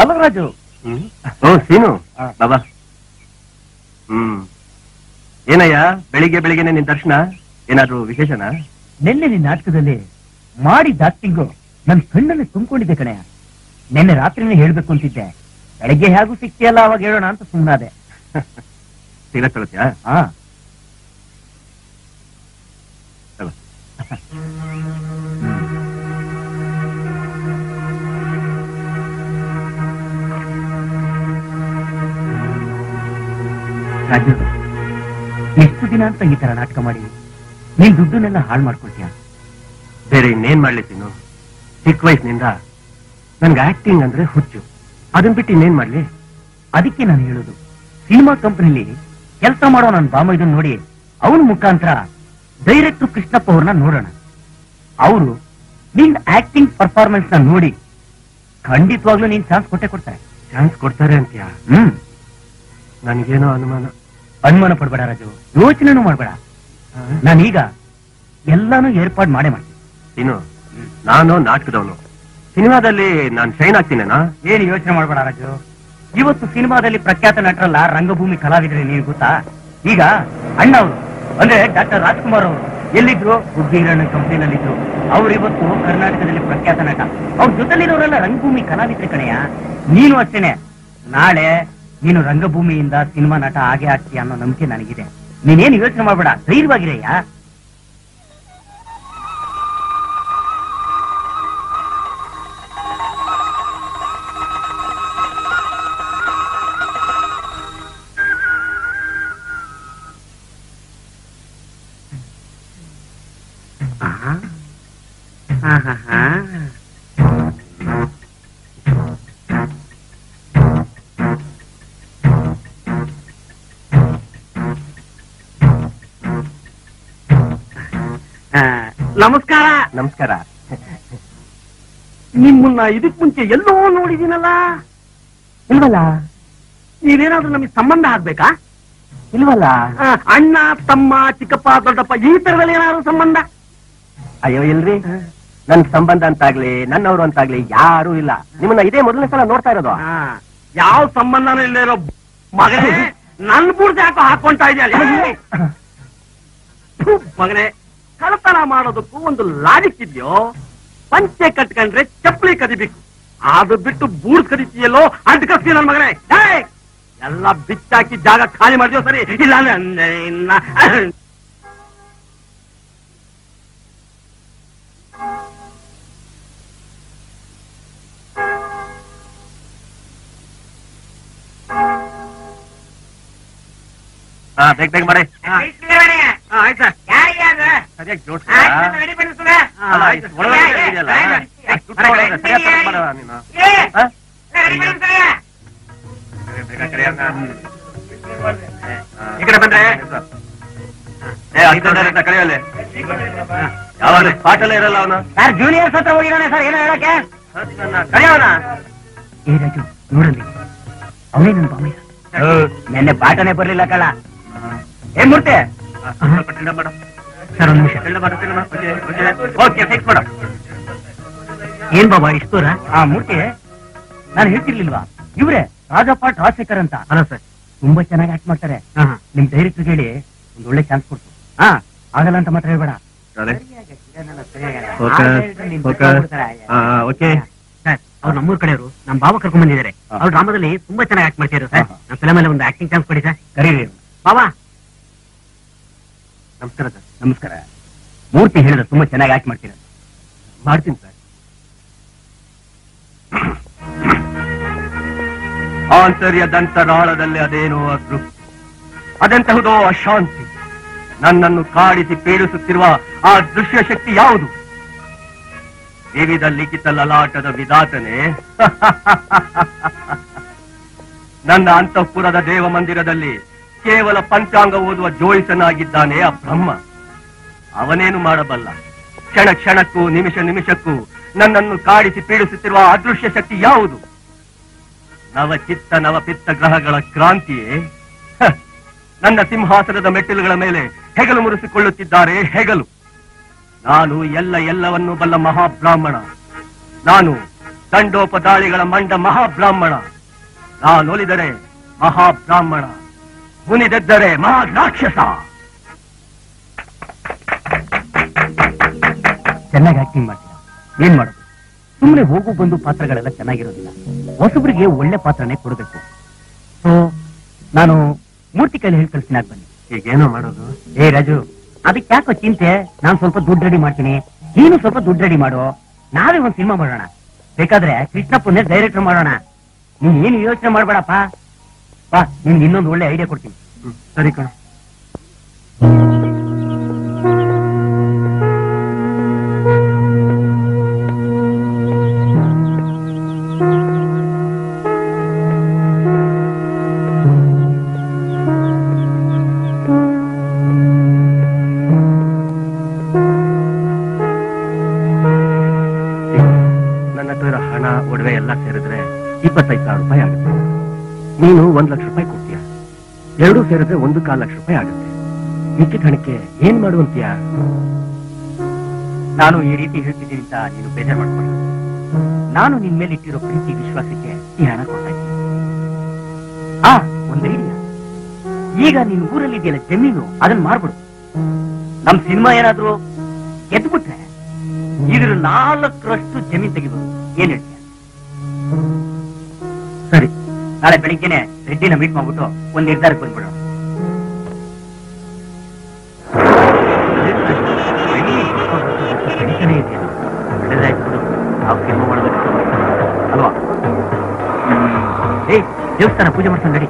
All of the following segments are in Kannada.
ಹಲೋ ರಾಜು. ಓ ಸೀನು ಬಾಬಾ. ಏನಯ್ಯ ಬೆಳಿಗ್ಗೆ ಬೆಳಿಗ್ಗೆನೆ ನಿನ್ ದರ್ಶನ? ಏನಾದ್ರು ವಿಶೇಷನಾ? ನಿನ್ನೆ ನಿನ್ನ ನಾಟಕದಲ್ಲಿ ಮಾಡಿದ ಆಕ್ಟಿಂಗು ನನ್ ಕಣ್ಣಲ್ಲಿ ತುಂಬಿಕೊಂಡಿದ್ದೆ ಕಣಯ್ಯ. ನಿನ್ನೆ ರಾತ್ರಿನೇ ಹೇಳ್ಬೇಕು ಅಂತಿದ್ದೆ, ಬೆಳಗ್ಗೆ ಹೇಗೂ ಸಿಕ್ತಿಯಲ್ಲ ಅವಾಗ ಹೇಳೋಣ ಅಂತ ಸುಮ್ಮನಾದೆ. ಸೀರಿಯಸ್ ತಗೋತ್ಯಾ? ಹಾ. ರಾಜು, ಎಷ್ಟು ದಿನ ಅಂತ ಈ ತರ ನಾಟಕ ಮಾಡಿ ನೀನ್ ದುಡ್ಡನ್ನೆಲ್ಲ ಹಾಳು ಮಾಡ್ಕೊಳ್ತೀಯ? ಬೇರೆ ಇನ್ನೇನ್ ಮಾಡ್ಲಿ ಸೀನು, ಚಿಕ್ಕ ವಯಸ್ಸಿನಿಂದ ನನ್ಗೆ ಆಕ್ಟಿಂಗ್ ಅಂದ್ರೆ ಹುಚ್ಚು. ಅದನ್ ಬಿಟ್ಟು ಇನ್ನೇನ್ ಮಾಡ್ಲಿ? ಅದಕ್ಕೆ ನಾನು ಹೇಳುದು, ಸಿನಿಮಾ ಕಂಪನಿಲಿ ಕೆಲಸ ಮಾಡೋ ನನ್ನ ಬಾಮ ಇದನ್ನ ನೋಡಿ ಅವನ ಮುಖಾಂತರ ಡೈರೆಕ್ಟರ್ ಕೃಷ್ಣಪ್ಪ ಅವ್ರನ್ನ ನೋಡೋಣ. ಅವರು ನಿನ್ ಆಕ್ಟಿಂಗ್ ಪರ್ಫಾರ್ಮೆನ್ಸ್ ನ ನೋಡಿ ಖಂಡಿತವಾಗ್ಲೂ ನೀನ್ ಚಾನ್ಸ್ ಕೊಟ್ಟೆ ಕೊಡ್ತಾರೆ. ಚಾನ್ಸ್ ಕೊಡ್ತಾರೆ ಅಂತೀಯ? ನನ್ಗೇನೋ ಅನುಮಾನ ಪಡ್ಬೇಡ ರಾಜು, ಯೋಚನೆನೂ ಮಾಡ್ಬೇಡ. ನಾನೀಗ ಎಲ್ಲಾನು ಏರ್ಪಾಡು ಮಾಡೇ ಮಾಡ್ತೀನಿ. ಇನ್ನು ನಾನು ನಾಟಕದವನು, ಸಿನಿಮಾದಲ್ಲಿ ನಾನು ಶೈನ್ ಆಗ್ತೀನೇನಾ? ಏನು ಯೋಚನೆ ಮಾಡ್ಬೇಡ ರಾಜು. ಇವತ್ತು ಸಿನಿಮಾದಲ್ಲಿ ಪ್ರಖ್ಯಾತ ನಟರಲ್ಲ ರಂಗಭೂಮಿ ಕಲಾವಿದ್ರೆ ನೀನು ಗೊತ್ತಾ? ಈಗ ಅಣ್ಣ ಅವರು ಅಂದ್ರೆ ಡಾಕ್ಟರ್ ರಾಜ್ಕುಮಾರ್ ಅವರು ಎಲ್ಲಿದ್ರು? ಬುದ್ಧಿರಣ್ಣ ಕಂಪನಿನಲ್ಲಿದ್ರು. ಅವ್ರು ಇವತ್ತು ಕರ್ನಾಟಕದಲ್ಲಿ ಪ್ರಖ್ಯಾತ ನಟ. ಅವ್ರ ಜೊತೆಲಿರೋರೆಲ್ಲ ರಂಗಭೂಮಿ ಕಲಾವಿದ್ರೆ ಕಣೆಯ. ನೀನು ಅಷ್ಟೇನೆ, ನಾಳೆ ನೀನು ರಂಗಭೂಮಿಯಿಂದ ಸಿನಿಮಾ ನಟ ಆಗೇ ಆಗ್ತೀಯ ಅನ್ನೋ ನಂಬಿಕೆ ನನಗಿದೆ. ನೀನೇನು ಯೋಚನೆ ಮಾಡ್ಬೇಡ, ಧೈರ್ಯವಾಗಿರಯ್ಯ. ನಮಸ್ಕಾರ. ನಮಸ್ಕಾರ. ನಿಮ್ಮನ್ನ ಇದಕ್ ಮುಂಚೆ ಎಲ್ಲೋ ನೋಡಿದೀನಲ್ಲ? ಇಲ್ವಲ್ಲ. ನೀವೇನಾದ್ರೂ ನಮಗೆ ಸಂಬಂಧ ಆಗ್ಬೇಕಾ? ಇಲ್ವಲ್ಲ. ಅಣ್ಣ ತಮ್ಮ ಚಿಕ್ಕಪ್ಪ ದೊಡ್ಡಪ್ಪ ಈ ತರದಲ್ಲಿ ಏನಾದ್ರು ಸಂಬಂಧ? ಅಯ್ಯೋ ಇಲ್ರಿ, ನನ್ ಸಂಬಂಧ ಅಂತಾಗ್ಲಿ ನನ್ನವರು ಅಂತಾಗ್ಲಿ ಯಾರು ಇಲ್ಲ. ನಿಮ್ಮನ್ನ ಇದೇ ಮೊದಲನೇ ಸಲ ನೋಡ್ತಾ ಇರೋದು. ಯಾವ ಸಂಬಂಧನೂ ಇಲ್ಲ ಇರೋ ಮಗನೇ ನನ್ ಬುಡ್ದು ಯಾಕೋ ಹಾಕೊಂತಾ ಇದೆಯಲ್ಲ ಮಗನೇ. ಕಳತನ ಮಾಡೋದಕ್ಕೂ ಒಂದು ಲಾಜಿಕ್ ಇದೆಯೋ? ಪಂಚೆ ಕಟ್ಕೊಂಡ್ರೆ ಚಪ್ಪಲಿ ಕದಿಬೇಕು, ಅದು ಬಿಟ್ಟು ಬೂಡ್ಸ್ ಕದಿತೀಯಲ್ಲೋ ಅಡ್ಕಸ್ತಿ ನನ್ ಮಗನೇ. ಎಲ್ಲ ಬಿಚ್ಚಾಕಿ ಜಾಗ ಖಾಲಿ ಮಾಡಿದ್ಯೋ ಸರಿ, ಇಲ್ಲ ಬೇಗ ಬೇಗ ಮಾಡಿ. ಆಯ್ತಾ? ಸರಿಯಾಗಿ ಜೋಡ್ಸ. ಈ ಕಡೆ ಬಂದ್ರೆ ಕರೆಯಲ್ಲ, ಯಾವಾಗ ಪಾಠಲ್ಲೇ ಇರಲ್ಲ ಅವನು. ಸರ್ ಜೂನಿಯರ್ಸ್ ಹತ್ರ ಹೋಗಿರೋಣ ಸರ್, ಏನೋ ಹೇಳಕ್ಕೆ. ಕರೆಯೋಣ. ಏ ರಾಜು ನೋಡಲಿ, ಅವನೇ ನನ್ನ ಬಾಮಯ್ಯ. ನೆನ್ನೆ ಪಾಠನೇ ಬರ್ಲಿಲ್ಲ ಕಳ. ಏ ಮೂರ್ತಿ ಸರ್ ಒಂದು ನಿಮಿಷ. ಓಕೆ ಫಿಕ್ಸ್ ಮಾಡು. ಏನ್ ಬಾಬಾ ಇಷ್ಟು ದೂರ? ಮೂರ್ತಿ ನಾನು ಹೇಳ್ತಿರ್ಲಿಲ್ವಾ, ಇವ್ರೆ ರಾಜಪಾಟ್ ರಾಜಶೇಖರ್ ಅಂತ. ಅಲ್ಲ ಸರ್, ತುಂಬಾ ಚೆನ್ನಾಗಿ ಆಕ್ಟ್ ಮಾಡ್ತಾರೆ. ನಿಮ್ ಡೈರೆಕ್ಟರ್ ಹೇಳಿ ಒಂದ್ ಒಳ್ಳೆ ಚಾನ್ಸ್ ಕೊಡ್ತು. ಆಗಲ್ಲ ಅಂತ ಮಾತ್ರ ಹೇಳ್ಬೇಡ. ಓಕೆ ಸರ್, ಅವ್ರು ನಮ್ಮೂರ್ ಕಡೆಯವರು ನಮ್ ಬಾಬಾ ಕರ್ಕೊಂಡ್ ಬಂದಿದ್ದಾರೆ. ಅವ್ರು ಡ್ರಾಮಾದಲ್ಲಿ ತುಂಬಾ ಚೆನ್ನಾಗಿ ಆಕ್ಟ್ ಮಾಡ್ತಿದ್ರು ಸರ್. ನಮ್ಮ ಫಿಲಮ್ ಅಲ್ಲಿ ಒಂದು ಆಕ್ಟಿಂಗ್ ಚಾನ್ಸ್ ಕೊಡಿ ಸರ್. ಕರೀರಿ ಬಾಬಾ. ನಮಸ್ಕಾರ ಸರ್. ನಮಸ್ಕಾರ. ಮೂರ್ತಿ ಹೇಳಿದ್ರೆ ತುಂಬಾ ಚೆನ್ನಾಗಿ ಆಕ್ಟ್ ಮಾಡ್ತೀರ. ಮಾಡ್ತೀನಿ ಸರ್. ಆಂತರ್ಯದಂತರಾಳದಲ್ಲಿ ಅದೇನೋ ಅದೃಪ್ತಿ, ಅದೆಂತಹುದೋ ಅಶಾಂತಿ. ನನ್ನನ್ನು ಕಾಡಿಸಿ ಪೀಡಿಸುತ್ತಿರುವ ಆ ದೃಶ್ಯ ಶಕ್ತಿ ಯಾವುದು? ವಿವಿಧ ಲಿಖಿತ ಲಲಾಟದ ವಿಧಾತನೆ ನನ್ನ ಅಂತಃಪುರದ ದೇವ ಮಂದಿರದಲ್ಲಿ ಕೇವಲ ಪಂಚಾಂಗ ಓದುವ ಜೋಯಿಸನಾಗಿದ್ದಾನೆ ಆ ಬ್ರಹ್ಮ. ಅವನೇನು ಮಾಡಬಲ್ಲ? ಕ್ಷಣ ಕ್ಷಣಕ್ಕೂ ನಿಮಿಷ ನಿಮಿಷಕ್ಕೂ ನನ್ನನ್ನು ಕಾಡಿಸಿ ಪೀಡಿಸುತ್ತಿರುವ ಅದೃಶ್ಯ ಶಕ್ತಿ ಯಾವುದು? ನವಚಿತ್ತ ನವಪಿತ್ತ ಗ್ರಹಗಳ ಕ್ರಾಂತಿಯೇ? ನನ್ನ ಸಿಂಹಾಸನದ ಮೆಟ್ಟಿಲುಗಳ ಮೇಲೆ ಹೆಗಲು ಮುರಿಸಿಕೊಳ್ಳುತ್ತಿದ್ದಾರೆ ಹೆಗಲು. ನಾನು ಎಲ್ಲವನ್ನೂ ಬಲ್ಲ ಮಹಾಬ್ರಾಹ್ಮಣ. ನಾನು ದಂಡೋಪದಾಳಿಗಳ ಮಂಡ ಮಹಾಬ್ರಾಹ್ಮಣ. ನಾನೊಲಿದರೆ ಮಹಾಬ್ರಾಹ್ಮಣ, ಮುನಿದೆದ್ದರೆ ಮಹಾ ರಾಕ್ಷಸ. ಚೆನ್ನಾಗಿ ಆಕ್ಟಿಂಗ್ ಮಾಡ್ತೀರಾ. ಏನ್ ಮಾಡೋದು, ಸುಮ್ಮನೆ ಹೋಗು ಬಂದು ಪಾತ್ರಗಳೆಲ್ಲ ಚೆನ್ನಾಗಿರೋದಿಲ್ಲ. ಹೊಸಬ್ರಿಗೆ ಒಳ್ಳೆ ಪಾತ್ರನೇ ಕೊಡಬೇಕು. ಸೊ ನಾನು ಮೂರ್ತಿ ಕೈಲಿ ಹೇಳಿ ಕಳ್ಸಿನಾಗ ಬನ್ನಿ. ಈಗೇನೋ ಮಾಡೋದು? ಏ ರಾಜು, ಅದಕ್ಕೆ ಯಾಕೋ ಚಿಂತೆ? ನಾನು ಸ್ವಲ್ಪ ದುಡ್ಡು ರೆಡಿ ಮಾಡ್ತೀನಿ, ನೀನು ಸ್ವಲ್ಪ ದುಡ್ಡು ರೆಡಿ ಮಾಡು. ನಾವೇ ಒಂದು ಸಿನಿಮಾ ಮಾಡೋಣ. ಬೇಕಾದ್ರೆ ಕೃಷ್ಣಪ್ಪನೇ ಡೈರೆಕ್ಟರ್ ಮಾಡೋಣ. ನೀನ್ ಏನು ಯೋಚನೆ ಮಾಡ್ಬೇಡಪ್ಪ. ಬಾ, ನಿಮ್ಗೆ ಇನ್ನೊಂದು ಒಳ್ಳೆ ಐಡಿಯಾ ಕೊಡ್ತೀನಿ. ಸರಿ ಕಣ. ಒಡವೆ ಎಲ್ಲ ಸೇರಿದ್ರೆ 25,000 ರೂಪಾಯಿ ಆಗುತ್ತೆ. ನೀನು 1 ಲಕ್ಷ ರೂಪಾಯಿ ಕೊಡ್ತೀಯ. 2 ಸೇರಿದ್ರೆ 1.25 ಲಕ್ಷ ರೂಪಾಯಿ ಆಗುತ್ತೆ. ಮಿಕ್ಕಿದ ಹಣಕ್ಕೆ ಏನ್ ಮಾಡುವಂತೀಯ? ನಾನು ಈ ರೀತಿ ಹೇಳ್ತಿದ್ದೀನಿ ಅಂತ ನೀನು ಬೇಜಾರು ಮಾಡ್ಕೊಳ್ಳ. ನಾನು ನಿನ್ ಮೇಲೆ ಇಟ್ಟಿರೋ ಪ್ರೀತಿ ವಿಶ್ವಾಸಕ್ಕೆ ಈ ಹಣ ಕೊಡ್ತಾ ಇದ್ದೀನಿ. ಒಂದು ಐಡಿಯಾ. ಈಗ ನೀನ್ ಊರಲ್ಲಿ ಇದೆಯಲ್ಲ ಜಮೀನು, ಅದನ್ನ ಮಾರ್ಬಿಡು. ನಮ್ ಸಿನಿಮಾ ಏನಾದ್ರು ಗೆದ್ಬಿಟ್ರೆ ಇದ್ರ 4% ಜಮೀನ್ ತೆಗಿಬಹುದು. ಏನ್ ಹೇಳ್ತೀಯ? ಸರಿ, ನಾಳೆ ಬೆಳಿಗ್ಗೆನೆ ರೆಡ್ಡಿನ ಮೀಟ್ ಮಾಡ್ಬಿಟ್ಟು ಒಂದ್ ನಿರ್ಧಾರಕ್ಕೆ ಬಂದ್ಬಿಡೋಣ. ಅಲ್ವಾ? ದೇವಸ್ಥಾನ ಪೂಜೆ ಮಾಡ್ಕೊಂಡು ನಡಿ.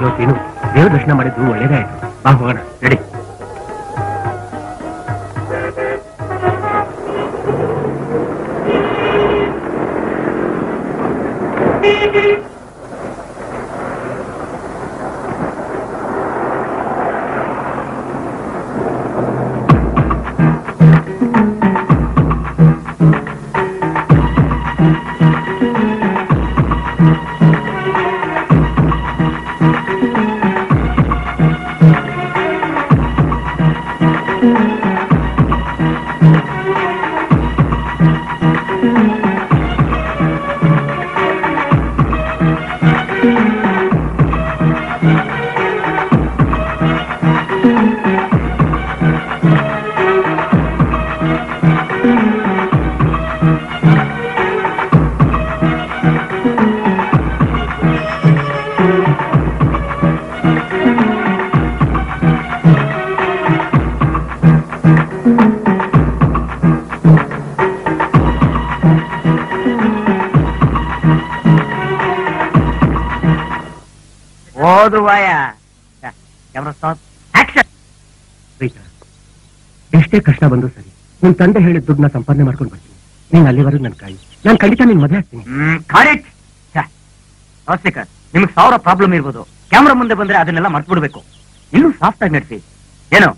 ಇವತ್ತೇನು ದೇವ್ರ ದರ್ಶನ ಮಾಡಿದ್ದು ಒಳ್ಳೇದೇ ಆಯ್ತು. ಬಾ ಹೋಗೋಣ, ರೆಡಿ. ಎಷ್ಟೇ ಕಷ್ಟ ಬಂದು ಸರಿ, ನಿನ್ ತಂದೆ ಹೇಳಿದ ದುಡ್ಡನ್ನ ಸಂಪಾದನೆ ಮಾಡ್ಕೊಂಡು ಬರ್ತೀನಿ. ನೀನ್ ಅಲ್ಲಿವರೆಗೂ ನನ್ ಕಾಯಿ. ನಾನು ಖಂಡಿತ ನಿನ್ ಮದುವೆ ಆಗ್ತೀನಿ. ನಿಮ್ಗೆ 1000 ಪ್ರಾಬ್ಲಮ್ ಇರ್ಬೋದು. ಕ್ಯಾಮ್ರಾ ಮುಂದೆ ಬಂದ್ರೆ ಅದನ್ನೆಲ್ಲ ಮರ್ತು ಬಿಡ್ಬೇಕು. ಇನ್ನೂ ಸಾಫ್ಟ್ ಆಗಿ ನಡೆಸಿ. ಏನು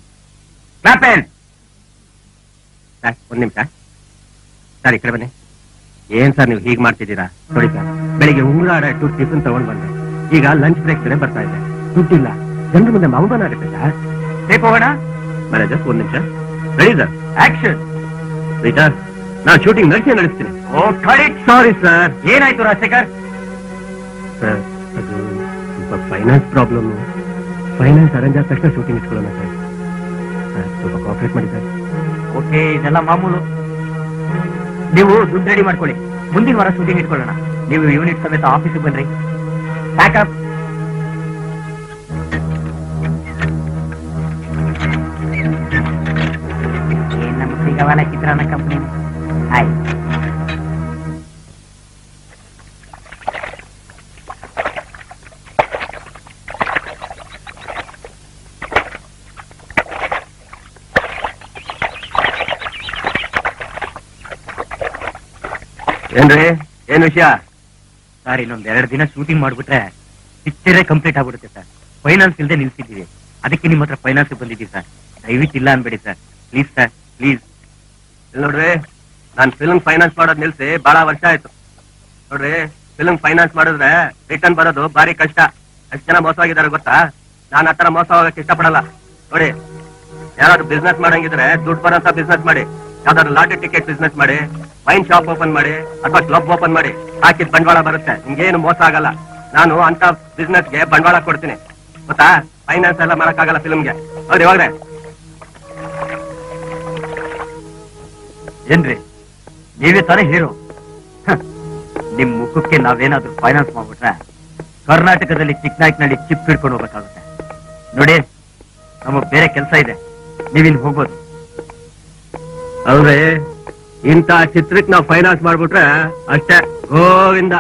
ಒಂದ್ ನಿಮಿಷ ಸರ್, ಈ ಕಡೆ ಬನ್ನಿ. ಏನ್ ಸರ್ ನೀವು ಹೀಗ್ ಮಾಡ್ತಿದ್ದೀರಾ? ನೋಡಿ ಸರ್, ಬೆಳಿಗ್ಗೆ ಉಂಗುರ ಆಡಟ್ಟು ಟಿಫನ್ ತಗೊಂಡ್ ಬಂದೆ. ಈಗ ಲಂಚ್ ಬ್ರೇಕ್ ಕಡೆ ಬರ್ತಾ ಇದೆ. ದುಡ್ಡಿಲ್ಲ, ಜನರ ಮುಂದೆ ಅವಮಾನ ಆಗುತ್ತೆ ಸರ್. ಟೇಕ್ ಹೋಗೋಣ. ಮ್ಯಾನೇಜರ್ ಒಂದ್ ನಿಮಿಷ. Ready sir, action. ಸರ್, ನಾನು ಶೂಟಿಂಗ್ ನಡೆಸ್ತೀನಿ. Sorry sir. ಏನಾಯ್ತು ರಾಜಶೇಖರ್? ಸರ್, ಅದು ಸ್ವಲ್ಪ ಫೈನಾನ್ಸ್ ಪ್ರಾಬ್ಲಮ್. ಫೈನಾನ್ಸ್ ಅರೇಂಜ್ ಆದ ತಕ್ಷಣ ಶೂಟಿಂಗ್ ಇಟ್ಕೊಳ್ಳೋಣ ಸರ್. ಸ್ವಲ್ಪ ಕೋಆಪರೇಟ್ ಮಾಡಿ ಸರ್. ಓಕೆ, ಇದೆಲ್ಲ ಮಾಮೂಲು. ನೀವು ದುಡ್ಡು ರೆಡಿ ಮಾಡ್ಕೊಳ್ಳಿ. ಮುಂದಿನ ವಾರ ಶೂಟಿಂಗ್ ಇಟ್ಕೊಳ್ಳೋಣ. ನೀವು ಯೂನಿಟ್ ಸಮೇತ ಆಫೀಸಿಗೆ ಬನ್ರಿ. ಪ್ಯಾಕಪ್. ನಮ್ಮ ಶ್ರೀಗವಾಲ ಚಿತ್ರಾನ್ನ ಕಂಪನಿ. ಹಾಯ್. ಏನ್ರಿ, ಏನ್ ವಿಷಯ? ಸರ್, ಇನ್ನೊಂದ್ 2 ದಿನ ಶೂಟಿಂಗ್ ಮಾಡ್ಬಿಟ್ರೆ ಪಿಕ್ಚರೇ ಕಂಪ್ಲೀಟ್ ಆಗ್ಬಿಡುತ್ತೆ ಸರ್. ಫೈನಾನ್ಸ್ ಇಲ್ಲದೆ ನಿಲ್ಸಿದ್ದೀವಿ. ಅದಕ್ಕೆ ನಿಮ್ಮ ಹತ್ರ ಫೈನಾನ್ಸ್ ಬಂದಿದ್ದೀವಿ ಸರ್. ದಯವಿಟ್ಟು ಇಲ್ಲ ಅನ್ಬೇಡಿ ಸರ್. Please sir, please. ನೋಡ್ರಿ ನಾನ್ ಫಿಲ್ಮ್ ಫೈನಾನ್ಸ್ ಮಾಡೋದ್ ನಿಲ್ಸಿ ಬಹಳ ವರ್ಷ ಆಯ್ತು. ನೋಡ್ರಿ ಫಿಲ್ಮ್ ಫೈನಾನ್ಸ್ ಮಾಡಿದ್ರೆ ರಿಟರ್ನ್ ಬರೋದು ಬಾರಿ ಕಷ್ಟ. ಎಷ್ಟು ಜನ ಮೋಸವಾಗಿದ್ದಾರೆ ಗೊತ್ತಾ? ನಾನ್ ಆತರ ಮೋಸ ಹೋಗಕ್ ಇಷ್ಟಪಡಲ್ಲ. ನೋಡಿ, ಯಾರಾದ್ರೂ ಬಿಸ್ನೆಸ್ ಮಾಡಂಗಿದ್ರೆ ದುಡ್ಡು ಬರೋಂತ ಬಿಸ್ನೆಸ್ ಮಾಡಿ. ಯಾವ್ದಾದ್ರು ಲಾಟರಿ ಟಿಕೆಟ್ ಬಿಸ್ನೆಸ್ ಮಾಡಿ, ವೈನ್ ಶಾಪ್ ಓಪನ್ ಮಾಡಿ, ಅಥವಾ ಕ್ಲಬ್ ಓಪನ್ ಮಾಡಿ. ಹಾಕಿದ್ ಬಂಡವಾಳ ಬರುತ್ತೆ, ನಿಮ್ಗೇನು ಮೋಸ ಆಗಲ್ಲ. ನಾನು ಅಂತ ಬಿಸ್ನೆಸ್ಗೆ ಬಂಡವಾಳ ಕೊಡ್ತೀನಿ ಗೊತ್ತಾ? ಫೈನಾನ್ಸ್ ಎಲ್ಲ ಮಾಡಕ್ಕಾಗಲ್ಲ ಫಿಲ್ಮ್ಗೆ. ಹೌದು ಇವಾಗ್ರೆ ಏನ್ರಿ ನೀವೇ ತಾನೇ ಹೀರೋ? ನಿಮ್ ಮುಖಕ್ಕೆ ನಾವೇನಾದ್ರೂ ಫೈನಾನ್ಸ್ ಮಾಡ್ಬಿಟ್ರೆ ಕರ್ನಾಟಕದಲ್ಲಿ ಚಿಕ್ಕನಾಯ್ಕನಹಳ್ಳಿ ಚಿಪ್ ಹಿಡ್ಕೊಂಡು ಹೋಗ್ಬೇಕಾಗುತ್ತೆ. ನೋಡಿ, ನಮಗ್ ಬೇರೆ ಕೆಲಸ ಇದೆ, ನೀವಿಲ್ಲಿ ಹೋಗ್ಬೋದು. ಅವ್ರೆ ಇಂತ ಚಿತ್ರಕ್ಕೆ ನಾವು ಫೈನಾನ್ಸ್ ಮಾಡ್ಬಿಟ್ರೆ ಅಷ್ಟೇ ಗೋವಿಂದ.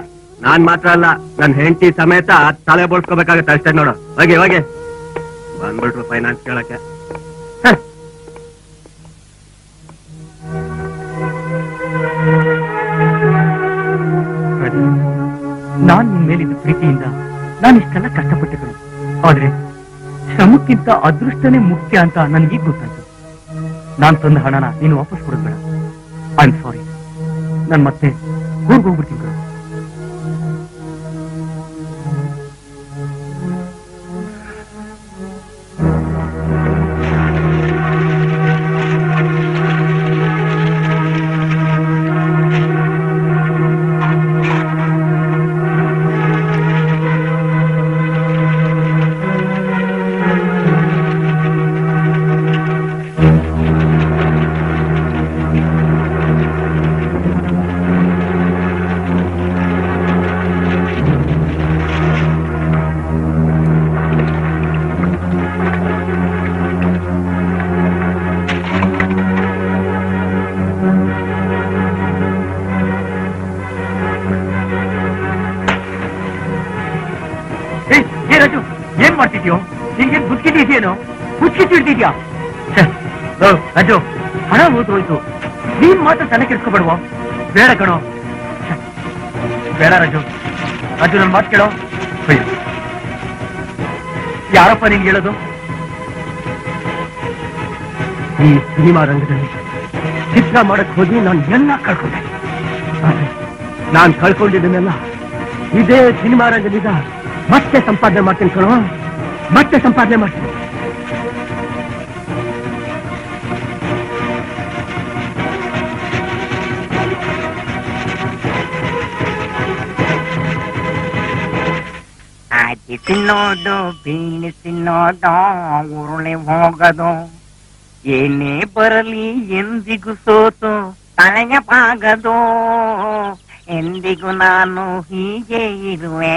ನಾನ್ ಮಾತ್ರ ಅಲ್ಲ, ನನ್ ಹೆಂಡತಿ ಸಮೇತ ತಲೆ ಬೋಳ್ಸ್ಕೋಬೇಕಾಗತ್ತೆ ಅಷ್ಟೇ. ನೋಡು ಹೋಗಿ ಹೋಗಿ ಬಂದ್ಬಿಟ್ರು ಫೈನಾನ್ಸ್ ಕೇಳಕ್ಕೆ. ನಾನ್ ನಿಮ್ ಮೇಲಿದ್ದ ಪ್ರೀತಿಯಿಂದ ನಾನು ಇಷ್ಟೆಲ್ಲ ಕಷ್ಟಪಟ್ಟಿದ್ರು. ಆದ್ರೆ ಶ್ರಮಕ್ಕಿಂತ ಅದೃಷ್ಟನೇ ಮುಖ್ಯ ಅಂತ ನನ್ಗೀಗ ಗೊತ್ತಾಯ್ತು. ನಾನ್ ತಂದ ಹಣನ ನೀನು ವಾಪಸ್ ಕೊಡೋದ್ಬೇಡ. I am sorry. ನಾನ್ ಮತ್ತೆ ಊರ್ಗ್ ಹೋಗ್ಬಿಡ್ತೀನಿ ಕಣ. ನಿನ್ಗೆ ಬುಚ್ಚಿಟ್ಟಿದ್ಯೇನೋ? ಬುಚ್ಚಿಟ್ಟಿದ್ಯಾ? ರಾಜು, ಹಣ ಹೋಯ್ತು. ನೀನ್ ಮಾತ್ರ ತಲೆ ಕೆಡ್ಸ್ಕೊಬೇಡುವ. ಬೇಡ ಕಣೋ, ಬೇಡ ರಾಜು. ರಾಜು ನನ್ ಮಾತು ಕೇಳೋ. ಯಾರಪ್ಪ ನಿನ್ಗೆ ಹೇಳೋದು? ಈ ಸಿನಿಮಾ ರಂಗದಲ್ಲಿ ಚಿತ್ರ ಮಾಡಕ್ ಹೋಗಿ ನಾನು ಎಲ್ಲ ಕಳ್ಕೊಂಡೆ. ನಾನ್ ಕಳ್ಕೊಂಡಿದ್ದನ್ನೆಲ್ಲ ಇದೇ ಸಿನಿಮಾ ರಂಗದಿಂದ ಮತ್ತೆ ಸಂಪಾದನೆ ಮಾಡ್ತೀನಿ ಕಣೋ, ಮತ್ತೆ ಸಂಪಾದನೆ ಮಾಡ್ತೀನಿ. ಆಡಿಸಿ ನೋಡು, ಬೀಳಿಸಿ ನೋಡು, ಉರುಳಿ ಹೋಗದು. ಏನೇ ಬರಲಿ ಎಂದಿಗೂ ಸೋತು ತಲೆಗೆ ಬಾಗದು. ಎಂದಿಗೂ ನಾನು ಹೀಗೆ ಇರುವೆ,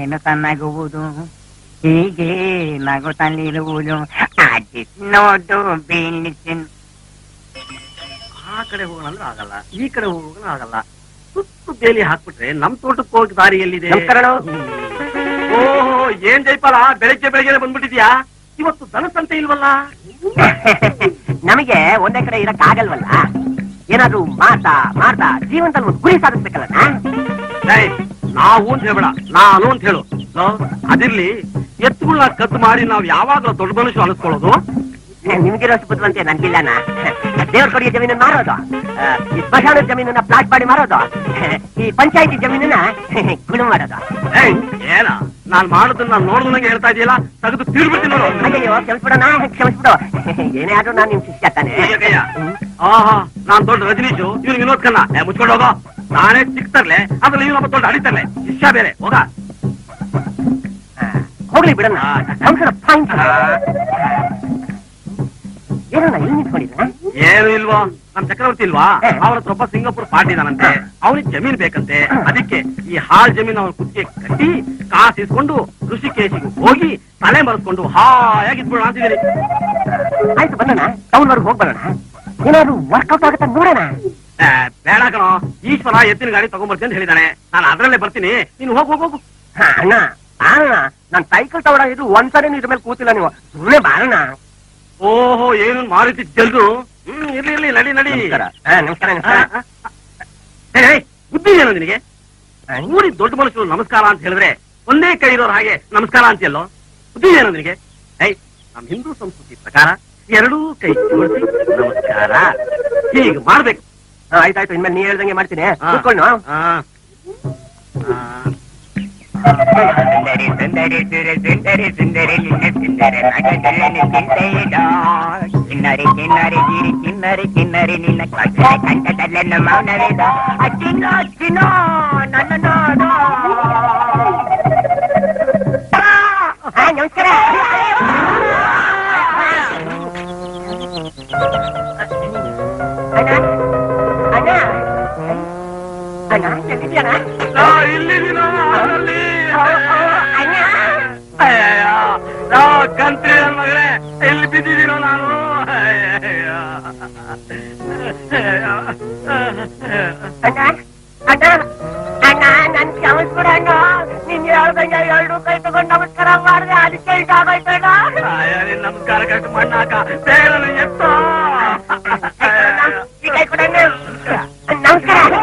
ಏನು ತನ್ನಗುವುದು, ಹೀಗೆ ನಗುತ್ತಲಿರುವುದು. ಆಡಿಸಿ ನೋಡು, ಬೀಳಿಸಿ. ಆ ಕಡೆ ಹೋಗೋಣ ಆಗಲ್ಲ, ಈ ಕಡೆ ಹೋಗೋಣ ಆಗಲ್ಲ. ಸುತ್ತು ಬೇಲಿ ಹಾಕ್ಬಿಟ್ರೆ ನಮ್ ತೋಟಕ್ಕೆ ಹೋಗಿ ದಾರಿ ಎಲ್ಲಿದೆ? ಓಹೋ, ಏನ್ ಜೈಪಾಲ, ಬೆಳಗ್ಗೆ ಬೆಳಗ್ಗೆ ಬಂದ್ಬಿಟ್ಟಿದ್ಯಾ? ಇವತ್ತು ದನಸಂತೆ ಇಲ್ವಲ್ಲ? ನಮಗೆ ಒಂದೇ ಕಡೆ ಇರಕ್ ಆಗಲ್ವಲ್ಲ. ಏನಾದ್ರು ಮಾಡ್ತಾ ಮಾಡ್ತಾ ಜೀವನದಲ್ಲಿ ಒಂದು ಗುರಿ ಸಾಧಿಸ್ಬೇಕಲ್ಲ. ನಾವು ಅಂತ ಹೇಳ್ಬೇಡ, ನಾನು ಅಂತ ಹೇಳು. ಅದಿರ್ಲಿ, ಎತ್ತುಗಳನ್ನ ಕದ್ದು ಮಾಡಿ ನಾವ್ ಯಾವಾಗ್ಲೂ ದೊಡ್ಡ ಮನುಷ್ಯ ಅನಿಸ್ಕೊಳ್ಳೋದು? ನಿಮ್ಗಿರೋಷ್ಟು ಬುದ್ಧಿವಂತೆ ನನ್ಗಿಲ್ಲನ. ದೇವ್ರ ಕೊಡಿಯ ಜಮೀನನ್ನ ಮಾರೋದು, ಈ ಸ್ಮಶಾನದ ಜಮೀನನ್ನ ಪ್ಲಾಟ್ ಮಾಡಿ ಮಾರೋದು, ಈ ಪಂಚಾಯತಿ ಜಮೀನನ್ನ ಗುಣ ಮಾಡೋದು. ಏನ ನಾನ್ ಮಾಡೋದನ್ನ ನೋಡಿದಂಗೆ ಹೇಳ್ತಾ ಇದೆಯಲ್ಲ, ತೆಗೆದು ತೀರ್ಬಿಡ್ತೀನಿ ನೋಡು. ಅಯ್ಯೋ, ಕ್ಷಮಿಸ್ಬಿಡೋಣ, ಕ್ಷಮಿಸ್ಬಿಡು. ಏನೇ ಆದ್ರೂ ನಾನ್ ನಿಮ್ ಶಿಷ್ಯ ತಾನೆ. ಆಹಾ, ನಾನ್ ದೊಡ್ಡ ರಜನೀಶು, ಇವ್ನು ವಿನೋದ್ ಖನ್ನಾ. ಮುಚ್ಕೊಂಡು ಹೋಗೋ. ನಾನೇ ಚಿಕ್ಕ ತರ್ಲೆ, ಅದ್ರಲ್ಲಿ ಇವ್ ನಮ್ಮ ದೊಡ್ಡ ಅಡಿತರ್ಲೆ. ಶಿಷ್ಯ ಬೇರೆ, ಹೋಗ. ಹೋಗ್ಲಿ ಬಿಡೋಣ. ಏನಣ್ಣ ಇಲ್ಲಿ ನಿಂತ್ಕೊಂಡಿದ್ರ? ಏನು ಇಲ್ವಾ? ನಮ್ ಚಕ್ರವರ್ತಿ ಇಲ್ವಾ, ಅವ್ರ ಹತ್ರ ಒಬ್ಬ ಸಿಂಗಾಪುರ್ ಪಾರ್ಟಿ ಇದಾನಂತೆ. ಅವನಿಗೆ ಜಮೀನ್ ಬೇಕಂತೆ. ಅದಕ್ಕೆ ಈ ಹಾಳ್ ಜಮೀನ್ ಅವ್ರ ಕುತ್ತಿಗೆ ಕಟ್ಟಿ ಕಾಸು ಇಸ್ಕೊಂಡು ಋಷಿಕೇಶಿಗೆ ಹೋಗಿ ತಲೆ ಮರೆಸ್ಕೊಂಡು ಹಾಯಾಗಿ ಇದ್ಬಿಡೋಣ ಅಂತಿದ್ದೀರಿ. ಆಯ್ತು, ಬರೋಣ. ಟೌನ್ವರೆಗೆ ಹೋಗಿ ಬರೋಣ. ಏನಾದ್ರು ವರ್ಕೌಟ್ ಆಗುತ್ತಾ ನೋಡೋಣ. ಬೇಡ ಕಣೋ, ಈಶ್ವರ ಎತ್ತಿನ ಗಾಡಿ ತಗೊಂಡ್ಬರ್ತೀನಿ ಅಂತ ಹೇಳಿದಾನೆ. ನಾನು ಅದ್ರಲ್ಲೇ ಬರ್ತೀನಿ, ನೀನು ಹೋಗು ಹೋಗು. ಅಣ್ಣ ಬಾರಣ, ನಾನ್ ಸೈಕಲ್ ತಗೊಳ ಇದು ಒಂದ್ಸರಿ ಇದ್ರ ಮೇಲೆ ಕೂತಿಲ್ಲ, ನೀವು ಸುಮ್ಮನೆ ಬಾರಣ. ಓಹೋ, ಏನು ಮಾರುತಿ ಜಲ್ದು. ಇರ್ಲಿ ಇರ್ಲಿ, ನಡಿ ನಡಿ. ನಮಸ್ಕಾರ ನಮಸ್ಕಾರ. ಬುದ್ಧಿ ಏನು ನಿನಗೆ? ಊರಿ ದೊಡ್ಡ ಮನುಷ್ಯರು ನಮಸ್ಕಾರ ಅಂತ ಹೇಳಿದ್ರೆ ಒಂದೇ ಕೈ ಇರೋರು ಹಾಗೆ ನಮಸ್ಕಾರ ಅಂತೆಲ್ಲೋ. ಬುದ್ಧಿ ಏನು ನಿನಗೆ? ನಮ್ ಹಿಂದೂ ಸಂಸ್ಕೃತಿ ಪ್ರಕಾರ ಎರಡೂ ಕೈ ಜೋಡಿಸಿ ನಮಸ್ಕಾರ ಈಗ ಮಾಡ್ಬೇಕು. ಆಯ್ತಾಯ್ತು, ಇನ್ಮೇಲೆ ನೀ ಹೇಳ್ದಂಗೆ ಮಾಡ್ತೀನಿ. ಕೂತ್ಕೊಂಡು ಸುಂದರಿ ಸುಂದರಿ ಸುಂದರಿ ಸುಂದರಿ ನಿನ್ನ ಸುಂದರ ನಗದಲ್ಲನೆ ಚಿಂತೆಯಿಡೋ ಕಿನ್ನರಿ ಕಿನ್ನರಿ ಗಿರಿ ಕಿನ್ನರಿ ಕಿನ್ನರಿ ನಿನ್ನ ಕಟ್ಟಡ ಕಂಠದಲ್ಲನ್ನು ಮೌನವಿದ ಅಚ್ಚಿನ ಅಚ್ಚಿನ ನನ್ನ ನೋಡು. ನಮಸ್ಕಾರ. ಅಣ್ಣ ಅಣ್ಣ ಎಲ್ಲಿದ್ಯಾನ? ಕಂತ್ರಿ ಮಗಳೇ, ಎಲ್ಲಿ ಬಿದ್ದಿದ್ದೀನೋ ನಾನು. ಅಣ್ಣ ಅಣ್ಣ ಅಣ್ಣ ನನ್ ಕ್ಷಮಿಸ್ಬಿಡ ಅಣ್ಣ. ನಿನ್ ಹೇಳ್ದಂಗೆ ಎರಡು ಕೈ ತಗೊಂಡು ನಮಸ್ಕಾರ ಮಾಡಿದೆ, ಅದಕ್ಕೆ ಇದಾಗೋಯ್ತಣ್ಣ. ನಮಸ್ಕಾರ ಕಷ್ಟು ಮಣ್ಣಾಕ ಬೇಗ ಎತ್ತೋ. ಈ ಕೈ ಕೊಡ. ನಮಸ್ಕಾರ.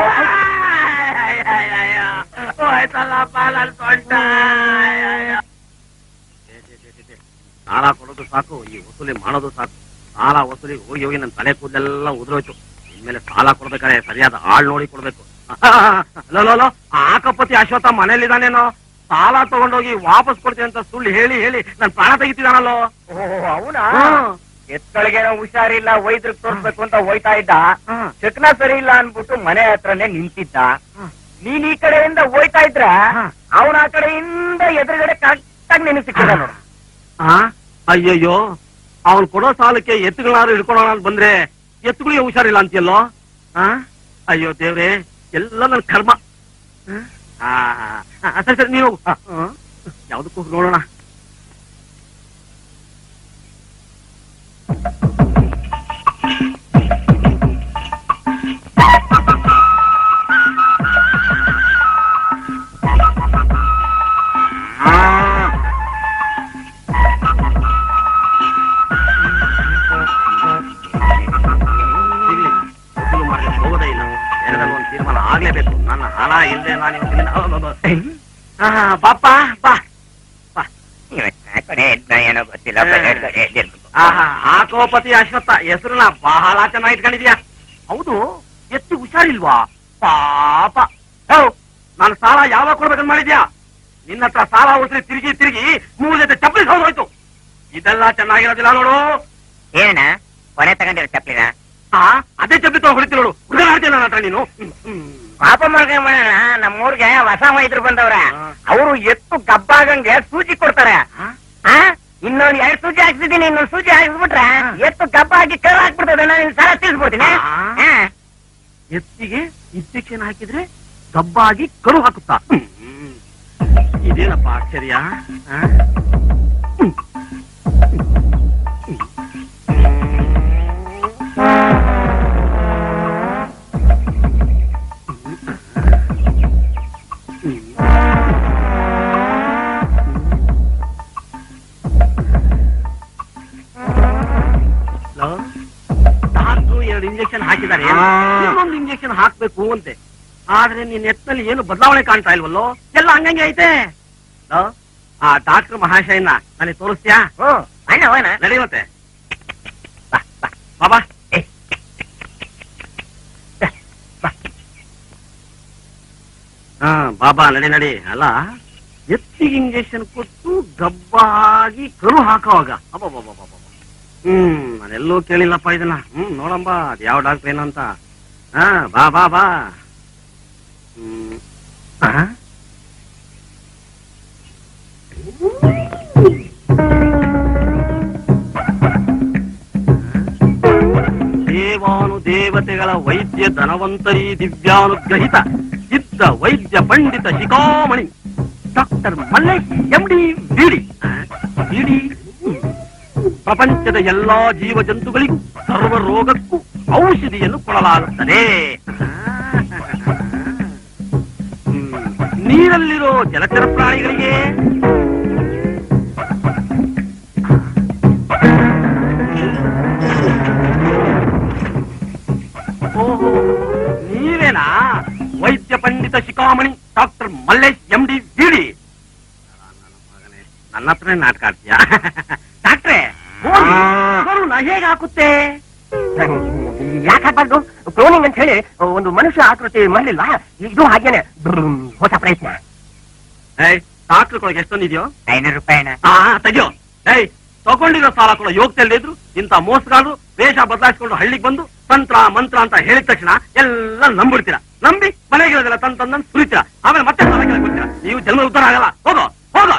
ಸಾಲ ಕೊಡೋದು ಸಾಕು, ಈ ವಸೂಲಿ ಮಾಡೋದು ಸಾಕು. ಸಾಲ ವಸೂಲಿ ಹೋಗಿ ಹೋಗಿ ನನ್ನ ತಲೆ ಕೂದಲೆಲ್ಲ ಉದುರೋಯ್ತು. ಇನ್ಮೇಲೆ ಸಾಲ ಕೊಡ್ಬೇಕಾದ್ರೆ ಸರಿಯಾದ ಆಳ್ ನೋಡಿ ಕೊಡ್ಬೇಕು. ಲೋ ಆಕಪತಿ ಅಶ್ವತ್ಥ ಮನೇಲಿದ್ದಾನೇನೋ, ಸಾಲ ತಗೊಂಡೋಗಿ ವಾಪಸ್ ಕೊಡ್ತೀನಿ ಅಂತ ಸುಳ್ಳು ಹೇಳಿ ಹೇಳಿ ನನ್ ಪ್ರಾಣ ತೆಗಿತಿದಾನಲ್ಲೋ. ಅವನಾ ಎತ್ಗಳಿಗೇನೋ ಹುಷಾರಿಲ್ಲ, ವೈದ್ಯರಿಗೆ ತೋರ್ಸ್ಬೇಕು ಅಂತ ಹೋಯ್ತಾ ಇದ್ದ. ಚಕ್ನ ಸರಿ ಇಲ್ಲ ಅನ್ಬಿಟ್ಟು ಮನೆ ಹತ್ರನೇ ನಿಂತಿದ್ದ. ನೀನ್ ಈ ಕಡೆಯಿಂದ ಹೋಯ್ತಾ ಇದ್ರ ಅವನ ಆ ಕಡೆಯಿಂದ ಎದುರುಗಡೆ ಕರೆಕ್ಟಾಗಿ ನೆನೆ ಸಿಕ್ಕಿದ ನೋಡ. ಅಯ್ಯಯ್ಯೋ, ಅವ್ನು ಕೊಡೋ ಸಾಲಕ್ಕೆ ಎತ್ತುಗಳಾದ್ರು ಹಿಡ್ಕೊಳ್ಳೋಣ ಅಂತ ಬಂದ್ರೆ ಎತ್ತುಗಳಿಗೆ ಹುಷಾರಿಲ್ಲ ಅಂತೀಯಲ್ಲೋ. ಅಯ್ಯೋ ದೇವ್ರೆ, ಎಲ್ಲ ನನ್ ಕರ್ಮ. ಸರಿ ಸರಿ, ನೀವು ಯಾವ್ದಕ್ಕೂ ನೋಡೋಣ. ಹೋಗೋದೇ ಇಲ್ಲ, ಒಂದು ತೀರ್ಮಾನ ಆಗ್ಲೇಬೇಕು. ನನ್ನ ಹಣ ಇಲ್ಲದೆ ನಾನು ಪಾಪ ಬಾ ಬಾ. ಏನೋ ಗೊತ್ತಿಲ್ಲ. ಆಕೋಪತಿ ಅಶ್ವತ್ಥ ಹೆಸರನ್ನ ಬಹಳ ಚೆನ್ನಾಗಿ ಇಟ್ಕೊಂಡಿದ್ಯಾ. ಹೌದು, ಎತ್ತಿ ಹುಷಾರಿಲ್ವಾ ಪಾಪ. ನಾನು ಸಾಲ ಯಾವಾಗ ಕೊಡ್ಬೇಕಂತ ಮಾಡಿದ್ಯಾ? ನಿನ್ನ ಹತ್ರ ಸಾಲ ಉಳಿಸಿ ತಿರುಗಿ ತಿರುಗಿ 3 ಜೊತೆ ಚಪ್ಪಲಿ ಹೋಗೋಯ್ತು. ಇದೆಲ್ಲ ಚೆನ್ನಾಗಿರೋದಿಲ್ಲ ನೋಡು. ಏನ ಕೊನೆ ತಗೊಂಡಿರೋ ಚಪ್ಪಲಿನ? ಅದೇ ಚಪ್ಪಲಿ ತಗೊಂಡು ಹೊಡಿತಿ ನೋಡು. ಹುಡುಗ ಆಡ್ತೀಯ ನನ್ನ ಹತ್ರ ನೀನು. ಪಾಪ ಮಾಡ್ಕೊಂಡ ನಮ್ಮೂರ್ಗೆ ಹೊಸ ವೈದ್ಯರು ಬಂದವ್ರ. ಅವರು ಎತ್ತು ಗಬ್ಬಾಗಂಗೆ ಸೂಜಿ ಕೊಡ್ತಾರೆ. ಇನ್ನೊಂದ್ 2 ಸೂಜಿ ಹಾಕ್ಸಿದೀನಿ, ಇನ್ನೊಂದು ಸೂಜಿ ಹಾಕ್ಸ್ಬಿಟ್ರೆ ಎತ್ತು ಗಬ್ಬ ಹಾಕಿ ಕರು ಹಾಕ್ಬಿಡ್ತದೆ. ನಾನು ಸಾಲ ತಿಳಿಸ್ಬಿಡ್ತೀನಿ. ಎತ್ತಿಗೆ ಇಂಜೆಕ್ಷನ್ ಹಾಕಿದ್ರೆ ಗಬ್ಬಾಗಿ ಕರು ಹಾಕುತ್ತಾ? ಇದೇನಪ್ಪ ಆಶ್ಚರ್ಯ. ಡಾಕ್ಟ್ರು 2 ಇಂಜೆಕ್ಷನ್ ಹಾಕಿದ್ದಾರೆ, ಇನ್ನೊಂದು ಇಂಜೆಕ್ಷನ್ ಹಾಕ್ಬೇಕು ಅಂತೆ. ಆದ್ರೆ ನಿನ್ ಎತ್ತಲ್ಲಿ ಏನು ಬದಲಾವಣೆ ಕಾಣ್ತಾ ಇಲ್ವಲ್ಲೋ, ಎಲ್ಲ ಹಂಗಂಗೆ ಐತೆ. ಆ ಡಾಕ್ಟರ್ ಮಹಾಶಯನ ನನಗೆ ತೋರಿಸ್ತೀಯಾ? ನಡಿ ಮತ್ತೆ ಬಾಬಾ. ಬಾಬಾ ನಡಿ ನಡಿ. ಅಲ್ಲ, ಎತ್ತಿಗೆ ಇಂಜೆಕ್ಷನ್ ಕೊಟ್ಟು ಗಬ್ಬಾಗಿ ಕರು ಹಾಕೋವಾಗ ನಾನೆಲ್ಲೂ ಕೇಳಿಲ್ಲಪ್ಪ ಇದನ್ನ. ನೋಡಂಬ ಅದ್ ಯಾವ ಡಾಕ್ಟರ್ ಏನಂತ. ಬಾ ಬಾ ಬಾ. ದೇವಾನು ದೇವತೆಗಳ ವೈದ್ಯ ಧನವಂತರಿ ದಿವ್ಯಾನುಗ್ರಹಿತ ಸಿದ್ಧ ವೈದ್ಯ ಪಂಡಿತ ಶಿಖಾಮಣಿ ಡಾಕ್ಟರ್ ಮಲ್ಲೇಶ್ MD ಬಿಡಿ. ಪ್ರಪಂಚದ ಎಲ್ಲಾ ಜೀವ ಜಂತುಗಳಿಗೂ ಸರ್ವ ರೋಗಕ್ಕೂ ಔಷಧಿಯನ್ನು ಕೊಡಲಾಗುತ್ತದೆ. ನೀರಲ್ಲಿರೋ ಜಲಚರ ಪ್ರಾಣಿಗಳಿಗೆ, ಓಹೋ ನೀವೇನಾ ವೈದ್ಯ ಪಂಡಿತ ಶಿಖಾಮಣಿ ಡಾಕ್ಟರ್ ಮಲ್ಲೇಶ್ MD ಬಿಡಿ. ನನ್ನ ಹತ್ರನೇ ನಾಟಕ ಆಡ್ತೀಯಾ? ಡಾಕ್ಟ್ರೇ ಹೇಗಾಕುತ್ತೆ? ಯಾಕಾಗ್ಬಾರ್ದು? ಕ್ಲೋನಿಂಗ್ ಅಂತ ಹೇಳಿ ಒಂದು ಮನುಷ್ಯ ಆಕೃತಿ ಮಾಡಲಿಲ್ಲ, ಇದು ಹಾಗೇನೆ ಹೊಸ ಪ್ರಯತ್ನ. ಸಾಕ್ಳೊಳಗೆ ಎಷ್ಟೊಂದಿದೆಯೋ? 500 ರೂಪಾಯಿನ ತೆಗಿಯೋ. ತಗೊಂಡಿರೋ ಸಾಲ ಕೂಡ ಯೋಗ್ತಲ್ಲಿದ್ರು ಇಂಥ ಮೋಸಗಾರರು ವೇಷ ಬದಲಾಯಿಸಿಕೊಂಡು ಹಳ್ಳಿಗೆ ಬಂದು ತಂತ್ರ ಮಂತ್ರ ಅಂತ ಹೇಳಿದ ತಕ್ಷಣ ಎಲ್ಲ ನಂಬಿಡ್ತೀರಾ. ನಂಬಿ ಮನೆಗಿರೋದಿಲ್ಲ ತಂತಂದ್ ಸುರಿತೀರಾ. ಆಮೇಲೆ ಮತ್ತೆ ಸಾಲ ಕೇಳ್ಕೊಡ್ತೀರಾ. ನೀವು ಜನ್ಮ ಉದ್ಧಾರ ಆಗಲ್ಲ. ಹೋಗೋ ಹೋಗೋ.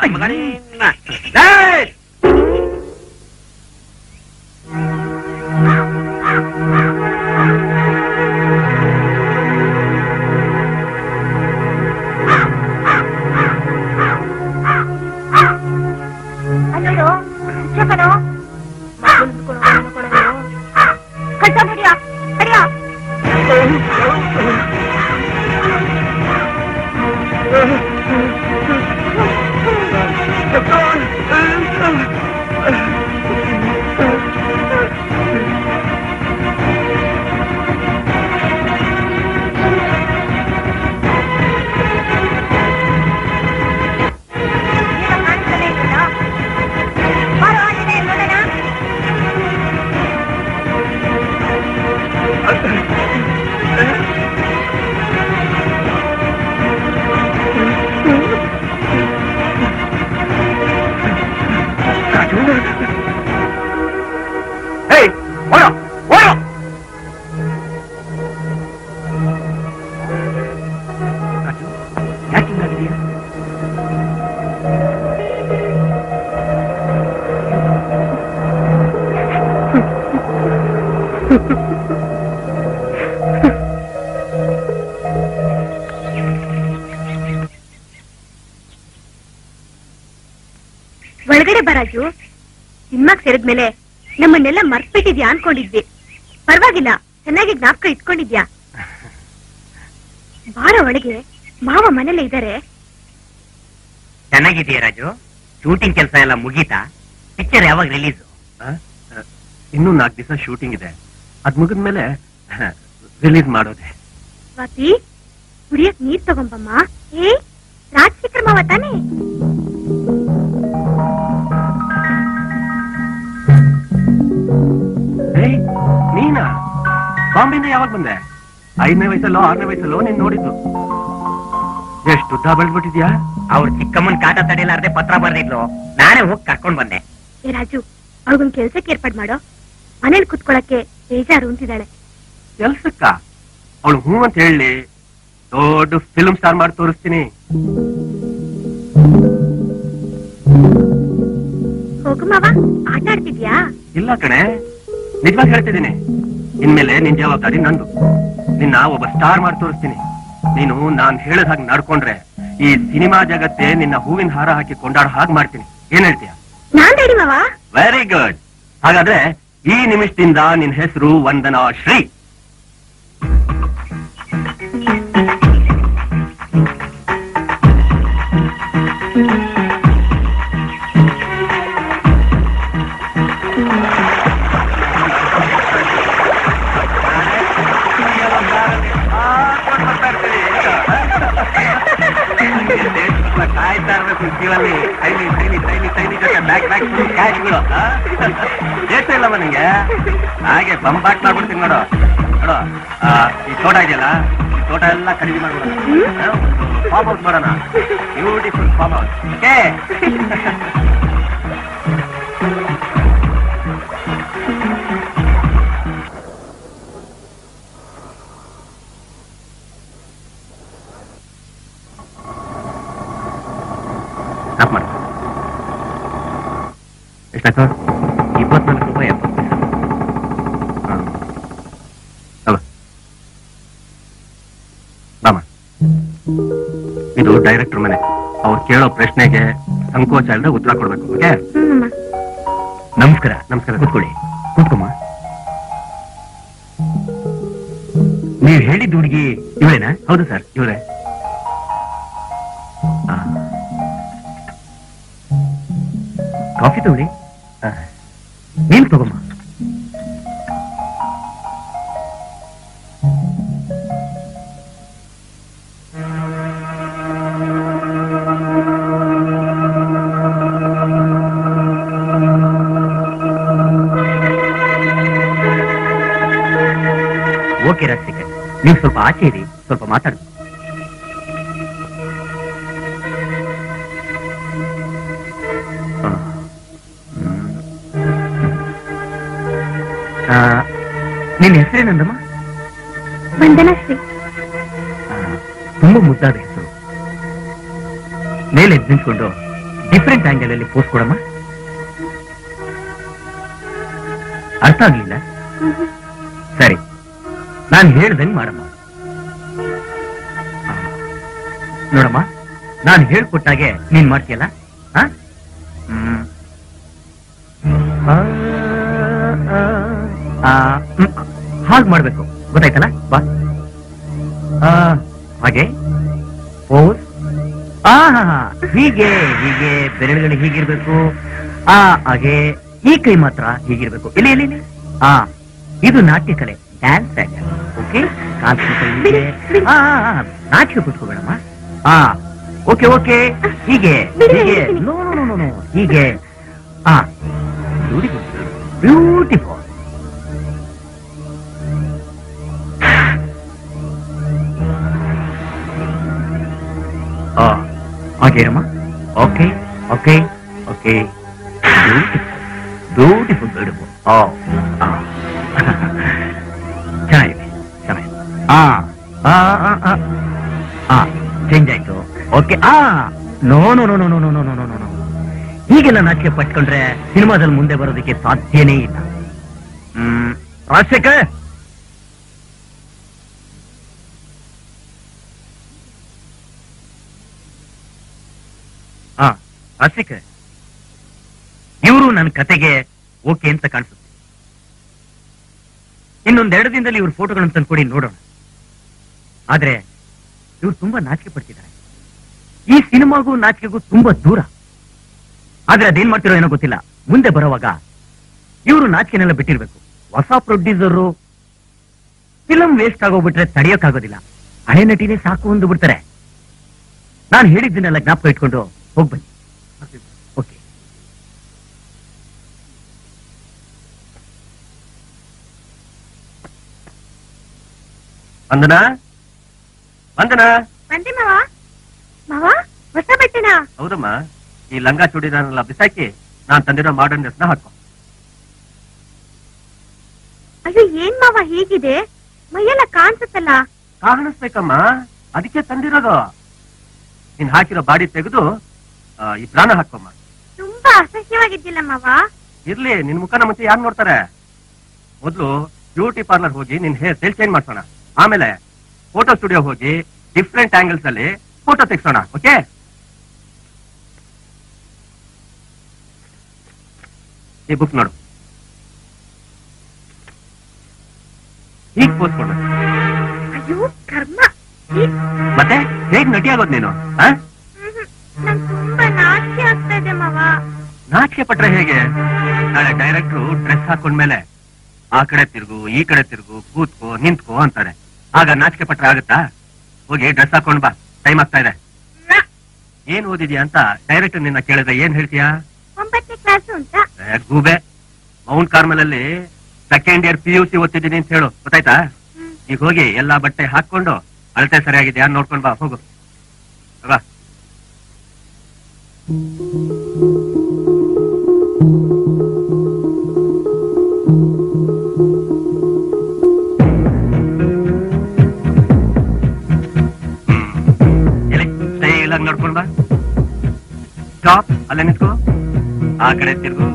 ಒಳಗಡೆ ಬರಾಜು. ಸಿನಿಮಾಗ್ ಸೇರಿದ್ಮೇಲೆ ನಮ್ಮನ್ನೆಲ್ಲ ಮರ್ತ್ಬಿಟ್ಟಿದ್ಯಾ ಅನ್ಕೊಂಡಿದ್ವಿ. ಪರವಾಗಿಲ್ಲ, ಚೆನ್ನಾಗಿ ಜ್ಞಾಪಕ ಇಟ್ಕೊಂಡಿದ್ಯಾ. ಬಾರ ಒಳಗೆ, ಮಾವ ಮನೇಲೆ ಇದ್ದಾರೆ. ಚೆನ್ನಾಗಿದೆಯಾ ರಾಜು? ಶೂಟಿಂಗ್ ಕೆಲಸ ಎಲ್ಲ ಮುಗೀತಾ? ಪಿಕ್ಚರ್ ಯಾವಾಗ ರಿಲೀಸ್? ಇನ್ನೂ 4 ದಿವಸ ಶೂಟಿಂಗ್ ಇದೆ. ಅದ್ ಮುಗಿದ್ಮೇಲೆ ರಿಲೀಸ್ ಮಾಡೋದೆ. ಸ್ವಾತಿ, ಕುಡಿಯಕ್ ನೀರ್ ತಗೊಂಬಮ್ಮ. ರಾಜಶೇಖರ್ ಮಾವ ತಾನೇ? ನೀನಾ? ಬಾಂಬೆಯಿಂದ ಯಾವಾಗ ಬಂದೆ? 5ನೇ ವಯಸ್ಸಲ್ಲೋ 6ನೇ ವಯಸ್ಸಲ್ಲೋ ನೀನ್ ನೋಡಿದ್ದು. ಎಷ್ಟು ಉದ್ದ ಬೆಳೆದ್ಬಿಟ್ಟಿದ್ಯಾ? ಅವ್ರ ಚಿಕ್ಕಮ್ಮನ್ ಕಾಟ ತಡೆಯಲಾರ್ದೆ ಪತ್ರ ಬರ್ದಿದ್ಲು, ನಾನೇ ಹೋಗಿ ಕರ್ಕೊಂಡ್ ಬಂದೆ. ರಾಜು, ಅವ್ರಿಗೊಂದ್ ಕೆಲ್ಸಕ್ಕೆ ಏರ್ಪಾಡ್ ಮಾಡೋ. ಮನೇಲಿ ಕುತ್ಕೊಳಕ್ಕೆ ಬೇಜಾರು ಅಂತಿದ್ದಾಳೆ. ಕೆಲ್ಸಕ್ಕ? ಅವಳು ಹೂ ಅಂತ ಹೇಳಿ ದೊಡ್ಡ ಫಿಲ್ಮ್ ಸ್ಟಾರ್ ಮಾಡಿ ತೋರಿಸ್ತೀನಿ. ಹೋಗು ಮಾವ, ಆಟ ಆಡ್ತಿದ್ಯಾ? ಇಲ್ಲ ಕಣೆ, ನಿಜವಾಗಿ ಹೇಳ್ತಿದ್ದೀನಿ. ಇನ್ಮೇಲೆ ನಿನ್ ಜವಾಬ್ದಾರಿ ನಂದು. ನಿನ್ನ ಒಬ್ಬ ಸ್ಟಾರ್ ಮಾಡಿ ತೋರಿಸ್ತೀನಿ. ನೀನು ನಾನ್ ಹೇಳದ್ ಹಾಗೆ ನಡ್ಕೊಂಡ್ರೆ ಈ ಸಿನಿಮಾ ಜಗತ್ತೇ ನಿನ್ನ ಹೂವಿನ ಹಾರ ಹಾಕಿ ಕೊಂಡಾಡ ಹಾಗೆ ಮಾಡ್ತೀನಿ. ಏನ್ ಹೇಳ್ತೀಯ? ನಾನ್ ರೆಡಿ ಮಾವ. Very good. ಹಾಗಾದ್ರೆ ಈ ನಿಮಿಷದಿಂದ ನಿನ್ ಹೆಸರು ವಂದನಾ ಶ್ರೀ. ಕಾಯ್ತಾ ಇರ್ಬೇಕು ಜೀವಲ್ಲಿ. ತೈಲಿ ತೈಲಿ ತೈಲಿ ತೈಲಿ ಜೊತೆ ಬ್ಯಾಕ್ ಬ್ಯಾಕ್ ಕ್ಯಾಶ್ಗಳು ಎಷ್ಟು ಇಲ್ಲವ ನಿಂಗೆ? ಹಾಗೆ ಬಂಬಾಟ್ ಮಾಡ್ಬಿಡ್ತೀನಿ ನೋಡು. ನೋಡು, ಈ ತೋಟ ಇದೆಯಲ್ಲ, ಈ ತೋಟ ಎಲ್ಲ ಖರೀದಿ ಮಾಡ್ಬಿಡೋಣ. ಫಾರ್ಮ್ ಹೌಸ್ ಮಾಡೋಣ. Beautiful farm house. ಓಕೆ? ಎಷ್ಟಾಯ್ತು? 24 ರೂಪಾಯಿ 70 ಪೈಸೆ. ಬಾಮ, ಇದು ಡೈರೆಕ್ಟರ್ ಮನೆ. ಅವ್ರು ಕೇಳೋ ಪ್ರಶ್ನೆಗೆ ಸಂಕೋಚ ಇಲ್ಲದೆ ಉತ್ತರ ಕೊಡ್ಬೇಕು. ಓಕೆ? ನಮಸ್ಕಾರ. ನಮಸ್ಕಾರ. ಕೂತ್ಕೊಳ್ಳಿ. ಕೂತ್ಕೊಮ್ಮ. ನೀವು ಹೇಳಿದ ಹುಡುಗಿ ಇವಳೇನಾ? ಹೌದು ಸರ್, ಇವರೇ. ಕಾಫಿ ತಗೊಳ್ಳಿ. ನೀನು ತಗೊಮ್ಮ. ಓಕೆ ರಾಜಶೇಖರ್, ನೀವು ಸ್ವಲ್ಪ ಆಚೆ ಇರಿ, ಸ್ವಲ್ಪ ಮಾತಾಡಿ. ನಿನ್ನ ಹೆಸರೇನಂದಮ್ಮ? ವಂದನಾಶ್ರೀ. ತುಂಬಾ ಮುದ್ದಾದ ಹೆಸರು. ಮೇಲೆ ನಿಂತ್ಕೊಂಡು ಡಿಫ್ರೆಂಟ್ ಆಂಗಲ್ ಅಲ್ಲಿ ಪೋಸ್ಟ್ ಕೊಡಮ್ಮ. ಅರ್ಥ ಆಗ್ಲಿಲ್ಲ? ಸರಿ, ನಾನು ಹೇಳ್ದಂಗೆ ಮಾಡಮ್ಮ. ನೋಡಮ್ಮ, ನಾನು ಹೇಳ್ಕೊಟ್ಟಾಗೆ ನೀನ್ ಮಾಡ್ತೀಯಲ್ಲ? ಹಾಗೆ ಮಾಡ್ಬೇಕು, ಗೊತ್ತಾಯ್ತಲ್ಲ? ಬಾ ಹಾಗೆ ಪೋಸ್. ಹೀಗೆ ಹೀಗೆ ಬೆರಳುಗಳು ಹೀಗಿರ್ಬೇಕು. ಹಾಗೆ ಈ ಕೈ ಮಾತ್ರ ಹೀಗಿರ್ಬೇಕು. ಇಲ್ಲಿ ಇಲ್ಲಿ ಇಲ್ಲಿ. ಇದು ನಾಟ್ಯ ಕಲೆ, ಡ್ಯಾನ್ಸ್ ಆಕ್ಟ್. ಓಕೆ, ನಾಟ್ಯ ಕೂತ್ಕೋಬೇಡಮ್ಮ. ಓಕೆ ಓಕೆ, ಹೀಗೆ ಹೀಗೆ. ನೋ ನೋ ನೋ ನೋ, ಹೀಗೆ. Beautiful beautiful. ಹಾಗೇನಮ್ಮ. Okay okay okay, beautiful beautiful. ಚೆನ್ನಾಗಿದೆ ಚೆನ್ನಾಗಿದೆ. ಚೇಂಜ್ ಆಯ್ತು. Okay. No no no no no no no no no no. ಹೀಗೆಲ್ಲ ನಾಟ್ಯ ಪಟ್ಕೊಂಡ್ರೆ ಸಿನಿಮಾದಲ್ಲಿ ಮುಂದೆ ಬರೋದಕ್ಕೆ ಸಾಧ್ಯನೇ ಇಲ್ಲ. ರಾಜಶೇಖರ್, ರಾಜಶೇಖರ್, ಇವರು ನನ್ನ ಕತೆಗೆ ಓಕೆ ಅಂತ ಕಾಣಿಸುತ್ತೆ. ಇನ್ನೊಂದೆರಡು ದಿನದಲ್ಲಿ ಇವ್ರ ಫೋಟೋಗಳನ್ನು ತಂದ್ಕೊಡಿ, ನೋಡೋಣ. ಆದ್ರೆ ಇವ್ರು ತುಂಬಾ ನಾಚಿಕೆ ಪಡ್ತಿದ್ದಾರೆ. ಈ ಸಿನಿಮಾಗೂ ನಾಚಿಕೆಗೂ ತುಂಬಾ ದೂರ. ಆದ್ರೆ ಅದೇನ್ ಮಾಡ್ತಿರೋ ಏನೋ ಗೊತ್ತಿಲ್ಲ. ಮುಂದೆ ಬರೋವಾಗ ಇವರು ನಾಚಿಕೆನೆಲ್ಲ ಬಿಟ್ಟಿರ್ಬೇಕು. ಹೊಸ ಪ್ರೊಡ್ಯೂಸರು ಫಿಲಂ ವೇಸ್ಟ್ ಆಗೋಗ್ಬಿಟ್ರೆ ತಡೆಯೋಕ್ಕಾಗೋದಿಲ್ಲ. ಹಳೆ ನಟಿನೇ ಸಾಕು ಅಂದು ಬಿಡ್ತಾರೆ. ನಾನು ಹೇಳಿದ್ದನ್ನೆಲ್ಲ ಜ್ಞಾಪಕ ಇಟ್ಕೊಂಡು ಹೋಗ್ಬನ್ನಿ. ಓಕೆ. ವಂದನಾ, ವಂದನಾ. ಬಂದೆ ಮಾವ. ಮಾವ, ಹೊಸ ಬಟ್ಟೆನಾ? ಹೌದಮ್ಮ. ಈ ಲಂಗ ಚೂಡಿದಾರನೆಲ್ಲ ಬಿಸಾಕಿ ನಾನ್ ತಂದಿರೋ ಮಾಡರ್ನ್ ಡ್ರೆಸ್ನ ಹಾಕೋ. ಅಯ್ಯೋ, ಏನ್ ಮಾವ ಹೀಗಿದೆ? ಮೈಯೆಲ್ಲ ಕಾಣಿಸುತ್ತಲ್ಲ. ಕಾಣಿಸ್ಬೇಕಮ್ಮ, ಅದಕ್ಕೆ ತಂದಿರೋದು. ನೀನ್ ಹಾಕಿರೋ ಬಾಡಿ ತೆಗೆದು ಈ ಪ್ರಾಣ ಹಾಕೋಮ್ಮ. ತುಂಬಾ ಅಸಹ್ಯವಾಗಿದ್ದಿಲ್ಲ ಮಾವ. ಇರ್ಲಿ, ನಿನ್ ಮುಖನ ಮುಂಚೆ ಯಾರು ನೋಡ್ತಾರೆ? ಮೊದ್ಲು ಬ್ಯೂಟಿ ಪಾರ್ಲರ್ ಹೋಗಿ ನಿನ್ ಹೇರ್ ಸ್ಟೈಲ್ ಚೇಂಜ್ ಮಾಡ್ಸೋಣ. ಆಮೇಲೆ ಫೋಟೋ ಸ್ಟುಡಿಯೋ ಹೋಗಿ ಡಿಫ್ರೆಂಟ್ ಆಂಗಲ್ಸ್ ಅಲ್ಲಿ ಫೋಟೋ ತೆಗ್ಸೋಣ. ಓಕೆ? ಈ ಬುಕ್ ನೋಡು. ಹೀಗ್ ಪೋಸ್ ಕೊಡು. ಅಯ್ಯೋ ಕರ್ಮ. ಮತ್ತೆ ಹೇಗ್ ನಟಿ ಆಗೋದ್ ನೀನು? ನಂಗ್ ತುಂಬಾ ನಾಚಿಕೆ ಆಗ್ತಾ ಇದೆ ಮಾವ. ನಾಚಿಕೆ ಪಟ್ರೆ ಹೇಗೆ? ನಾಳೆ ಡೈರೆಕ್ಟ್ರು ಡ್ರೆಸ್ ಹಾಕೊಂಡ್ಮೇಲೆ ಆ ಕಡೆ ತಿರುಗು, ಈ ಕಡೆ ತಿರುಗು, ಕೂತ್ಕೋ, ನಿಂತ್ಕೋ ಅಂತಾರೆ. ಆಗ ನಾಚಿಕೆ ಪಟ್ರೆ ಆಗುತ್ತಾ? ಹೋಗಿ ಡ್ರೆಸ್ ಹಾಕೊಂಡ್ ಬಾ, ಟೈಮ್ ಆಗ್ತಾ ಇದೆ. ಏನ್ ಓದಿದ್ಯಾ ಅಂತ ಡೈರೆಕ್ಟರ್ ನಿನ್ನ ಕೇಳಿದ್ರೆ ಏನ್ ಹೇಳ್ತೀಯಾ? 9ನೇ ಕ್ಲಾಸ್ ಅಂತ. ಗೂಬೆ, ಮೌಂಟ್ ಕಾರ್ಮಲ್ ಅಲ್ಲಿ ಸೆಕೆಂಡ್ ಇಯರ್ PUC ಓದ್ತಿದ್ದೀನಿ ಅಂತ ಹೇಳು, ಗೊತ್ತಾಯ್ತಾ? ಈಗ ಹೋಗಿ ಎಲ್ಲಾ ಬಟ್ಟೆ ಹಾಕೊಂಡು ಅಳತೆ ಸರಿಯಾಗಿದೆ ಯಾರು ನೋಡ್ಕೊಂಡ್ ಬಾ, ಹೋಗು. ಬಾ. ಸ್ಟೈಲ್ ಆಗಿ ನೋಡ್ಕೊಂಡ್ ಬಾ. ಸ್ಟಾಪ್, ಅಲ್ಲೇ ನಿಂತ್ಕೋ. ಆ ಕಡೆ ತಿರ್ಗು,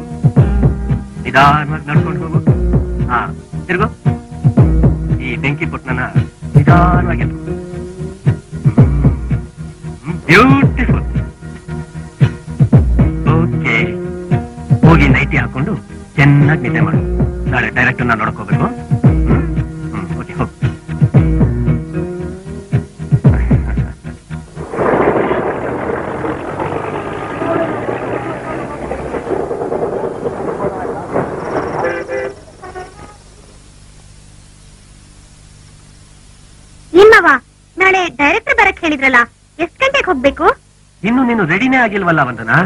ನಿಧಾನವಾಗಿ ನಡ್ಕೊಂಡು ಹೋಗು. ತಿರ್ಗು. ಈ ಬೆಂಕಿ ಪುಟ್ನನ ನಿಧಾನವಾಗಿ ಬ್ಯೂಟಿಫುಲ್. ಓಕೆ, ಹೋಗಿ ನೈಟಿ ಹಾಕೊಂಡು ಚೆನ್ನಾಗಿ ನಿದ್ದೆ ಮಾಡು. ನಾಳೆ ಡೈರೆಕ್ಟ್ ನಾನು ನೋಡಕ್ ಹೋಗ್ಬೇಕು. ಓಕೆ, ಹೋಗು. ನಾಳೆ ಡೈರೆಕ್ಟರ್ ಬರಕ್ ಹೇಳಿದ್ರಲ್ಲ, ಎಷ್ಟ್ ಗಂಟೆಗೆ ಹೋಗ್ಬೇಕು? ಇನ್ನು ನೀನು ರೆಡಿನೇ ಆಗಿಲ್ವಲ್ಲ ವಂದನಾ.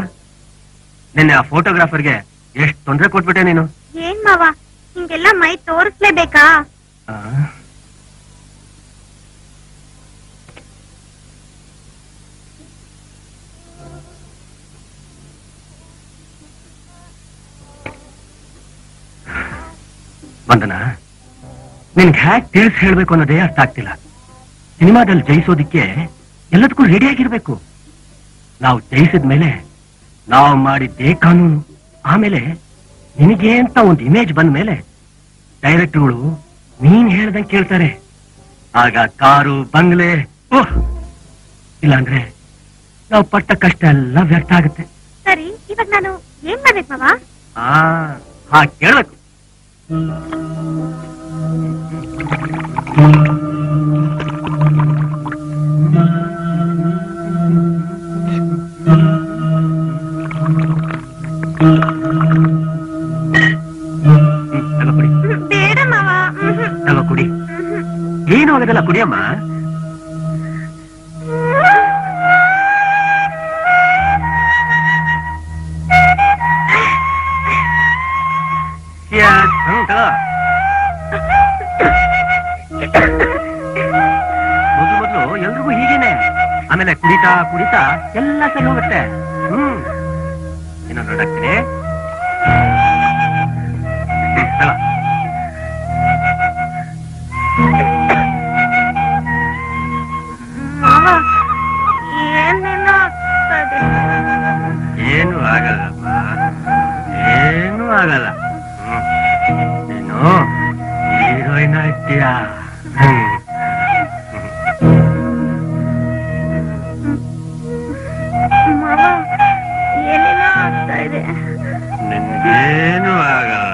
ನಿನ್ನೆ ಆ ಫೋಟೋಗ್ರಾಫರ್ಗೆ ಎಷ್ಟು ತೊಂದರೆ ಕೊಟ್ಬಿಟ್ಟೆ ನೀನು. ಏನ್ ಮಾವ, ಹಿಂಗೆಲ್ಲ ಮೈ ತೋರಿಸ್ಲೇಬೇಕಾ? ವಂದನ, ನಿನ್ಗೆ ಹ್ಯಾಕ್ ತಿಳಿಸಿ ಹೇಳ್ಬೇಕು ಅನ್ನೋದೇ ಅರ್ಥ ಆಗ್ತಿಲ್ಲ. ಸಿನಿಮಾದಲ್ಲಿ ಜಯಿಸೋದಿಕ್ಕೆ ಎಲ್ಲದಕ್ಕೂ ರೆಡಿ ಆಗಿರ್ಬೇಕು. ನಾವು ಜಯಿಸಿದ ಮೇಲೆ ನಾವು ಮಾಡಿದ್ದೇ ಕಾನೂನು. ಆಮೇಲೆ ನಿನಗೆ ಅಂತ ಒಂದು ಇಮೇಜ್ ಬಂದ ಮೇಲೆ ಡೈರೆಕ್ಟರ್ಗಳು ನೀನ್ ಹೇಳ್ದಂಗೆ ಕೇಳ್ತಾರೆ. ಆಗ ಕಾರು ಬಂಗ್ಲೆ ಓಹ್, ಇಲ್ಲಾಂದ್ರೆ ನಾವು ಪಟ್ಟ ಕಷ್ಟ ಎಲ್ಲ ವ್ಯರ್ಥ ಆಗುತ್ತೆ. ಸರಿ, ಇವಾಗ ನಾನು ಏನ್ ಮಾಡ್ಬೇಕು ಮಾವ? ಹಾ ಕೇಳಬೇಕು. ಬೇಡ ಮಾವ. ತಗೋ ಕುಡಿ. ಏನು ಆಗೋದಲ್ಲ, ಕುಡಿಯಮ್ಮ. ಮೊದಲು ಎಲ್ರಿಗೂ ಹೀಗೇನೆ, ಆಮೇಲೆ ಕುಡಿತಾ ಕುಡಿತಾ ಎಲ್ಲ ಸರಿ ಹೋಗುತ್ತೆ. ಇನ್ನೊಂದು ನೋಡಾಕ್ತೀನಿ. ಏನು ಆಗಲ್ಲಮ್ಮ, ಏನು ಆಗಲ್ಲ. ನೀನು ಹೀರೋಯಿನ್ ಆಗ್ತೀಯಾ? ಏನೇನೋ ಆಗ್ತಾ ಇದೆ. ನಿನ್ಗೇನು ಆಗಲ್ಲ.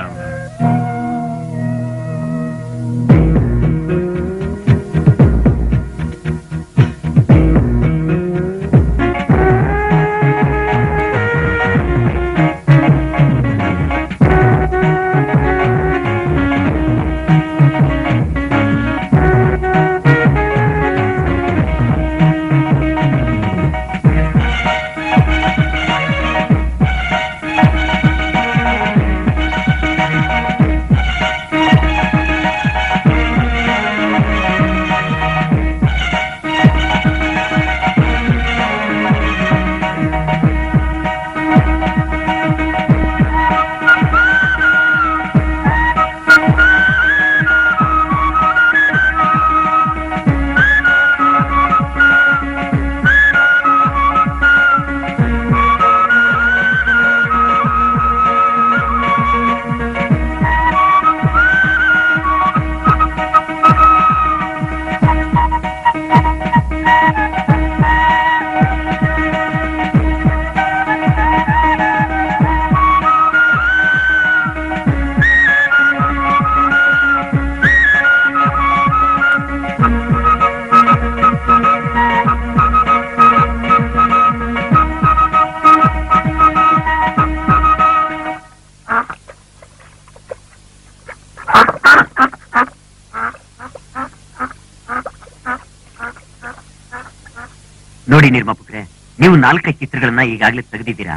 ನೋಡಿ ನಿರ್ಮಾಪಕರೇ, ನೀವು 4 ಚಿತ್ರಗಳನ್ನ ಈಗಾಗಲೇ ತೆಗೆದಿದ್ದೀರಾ.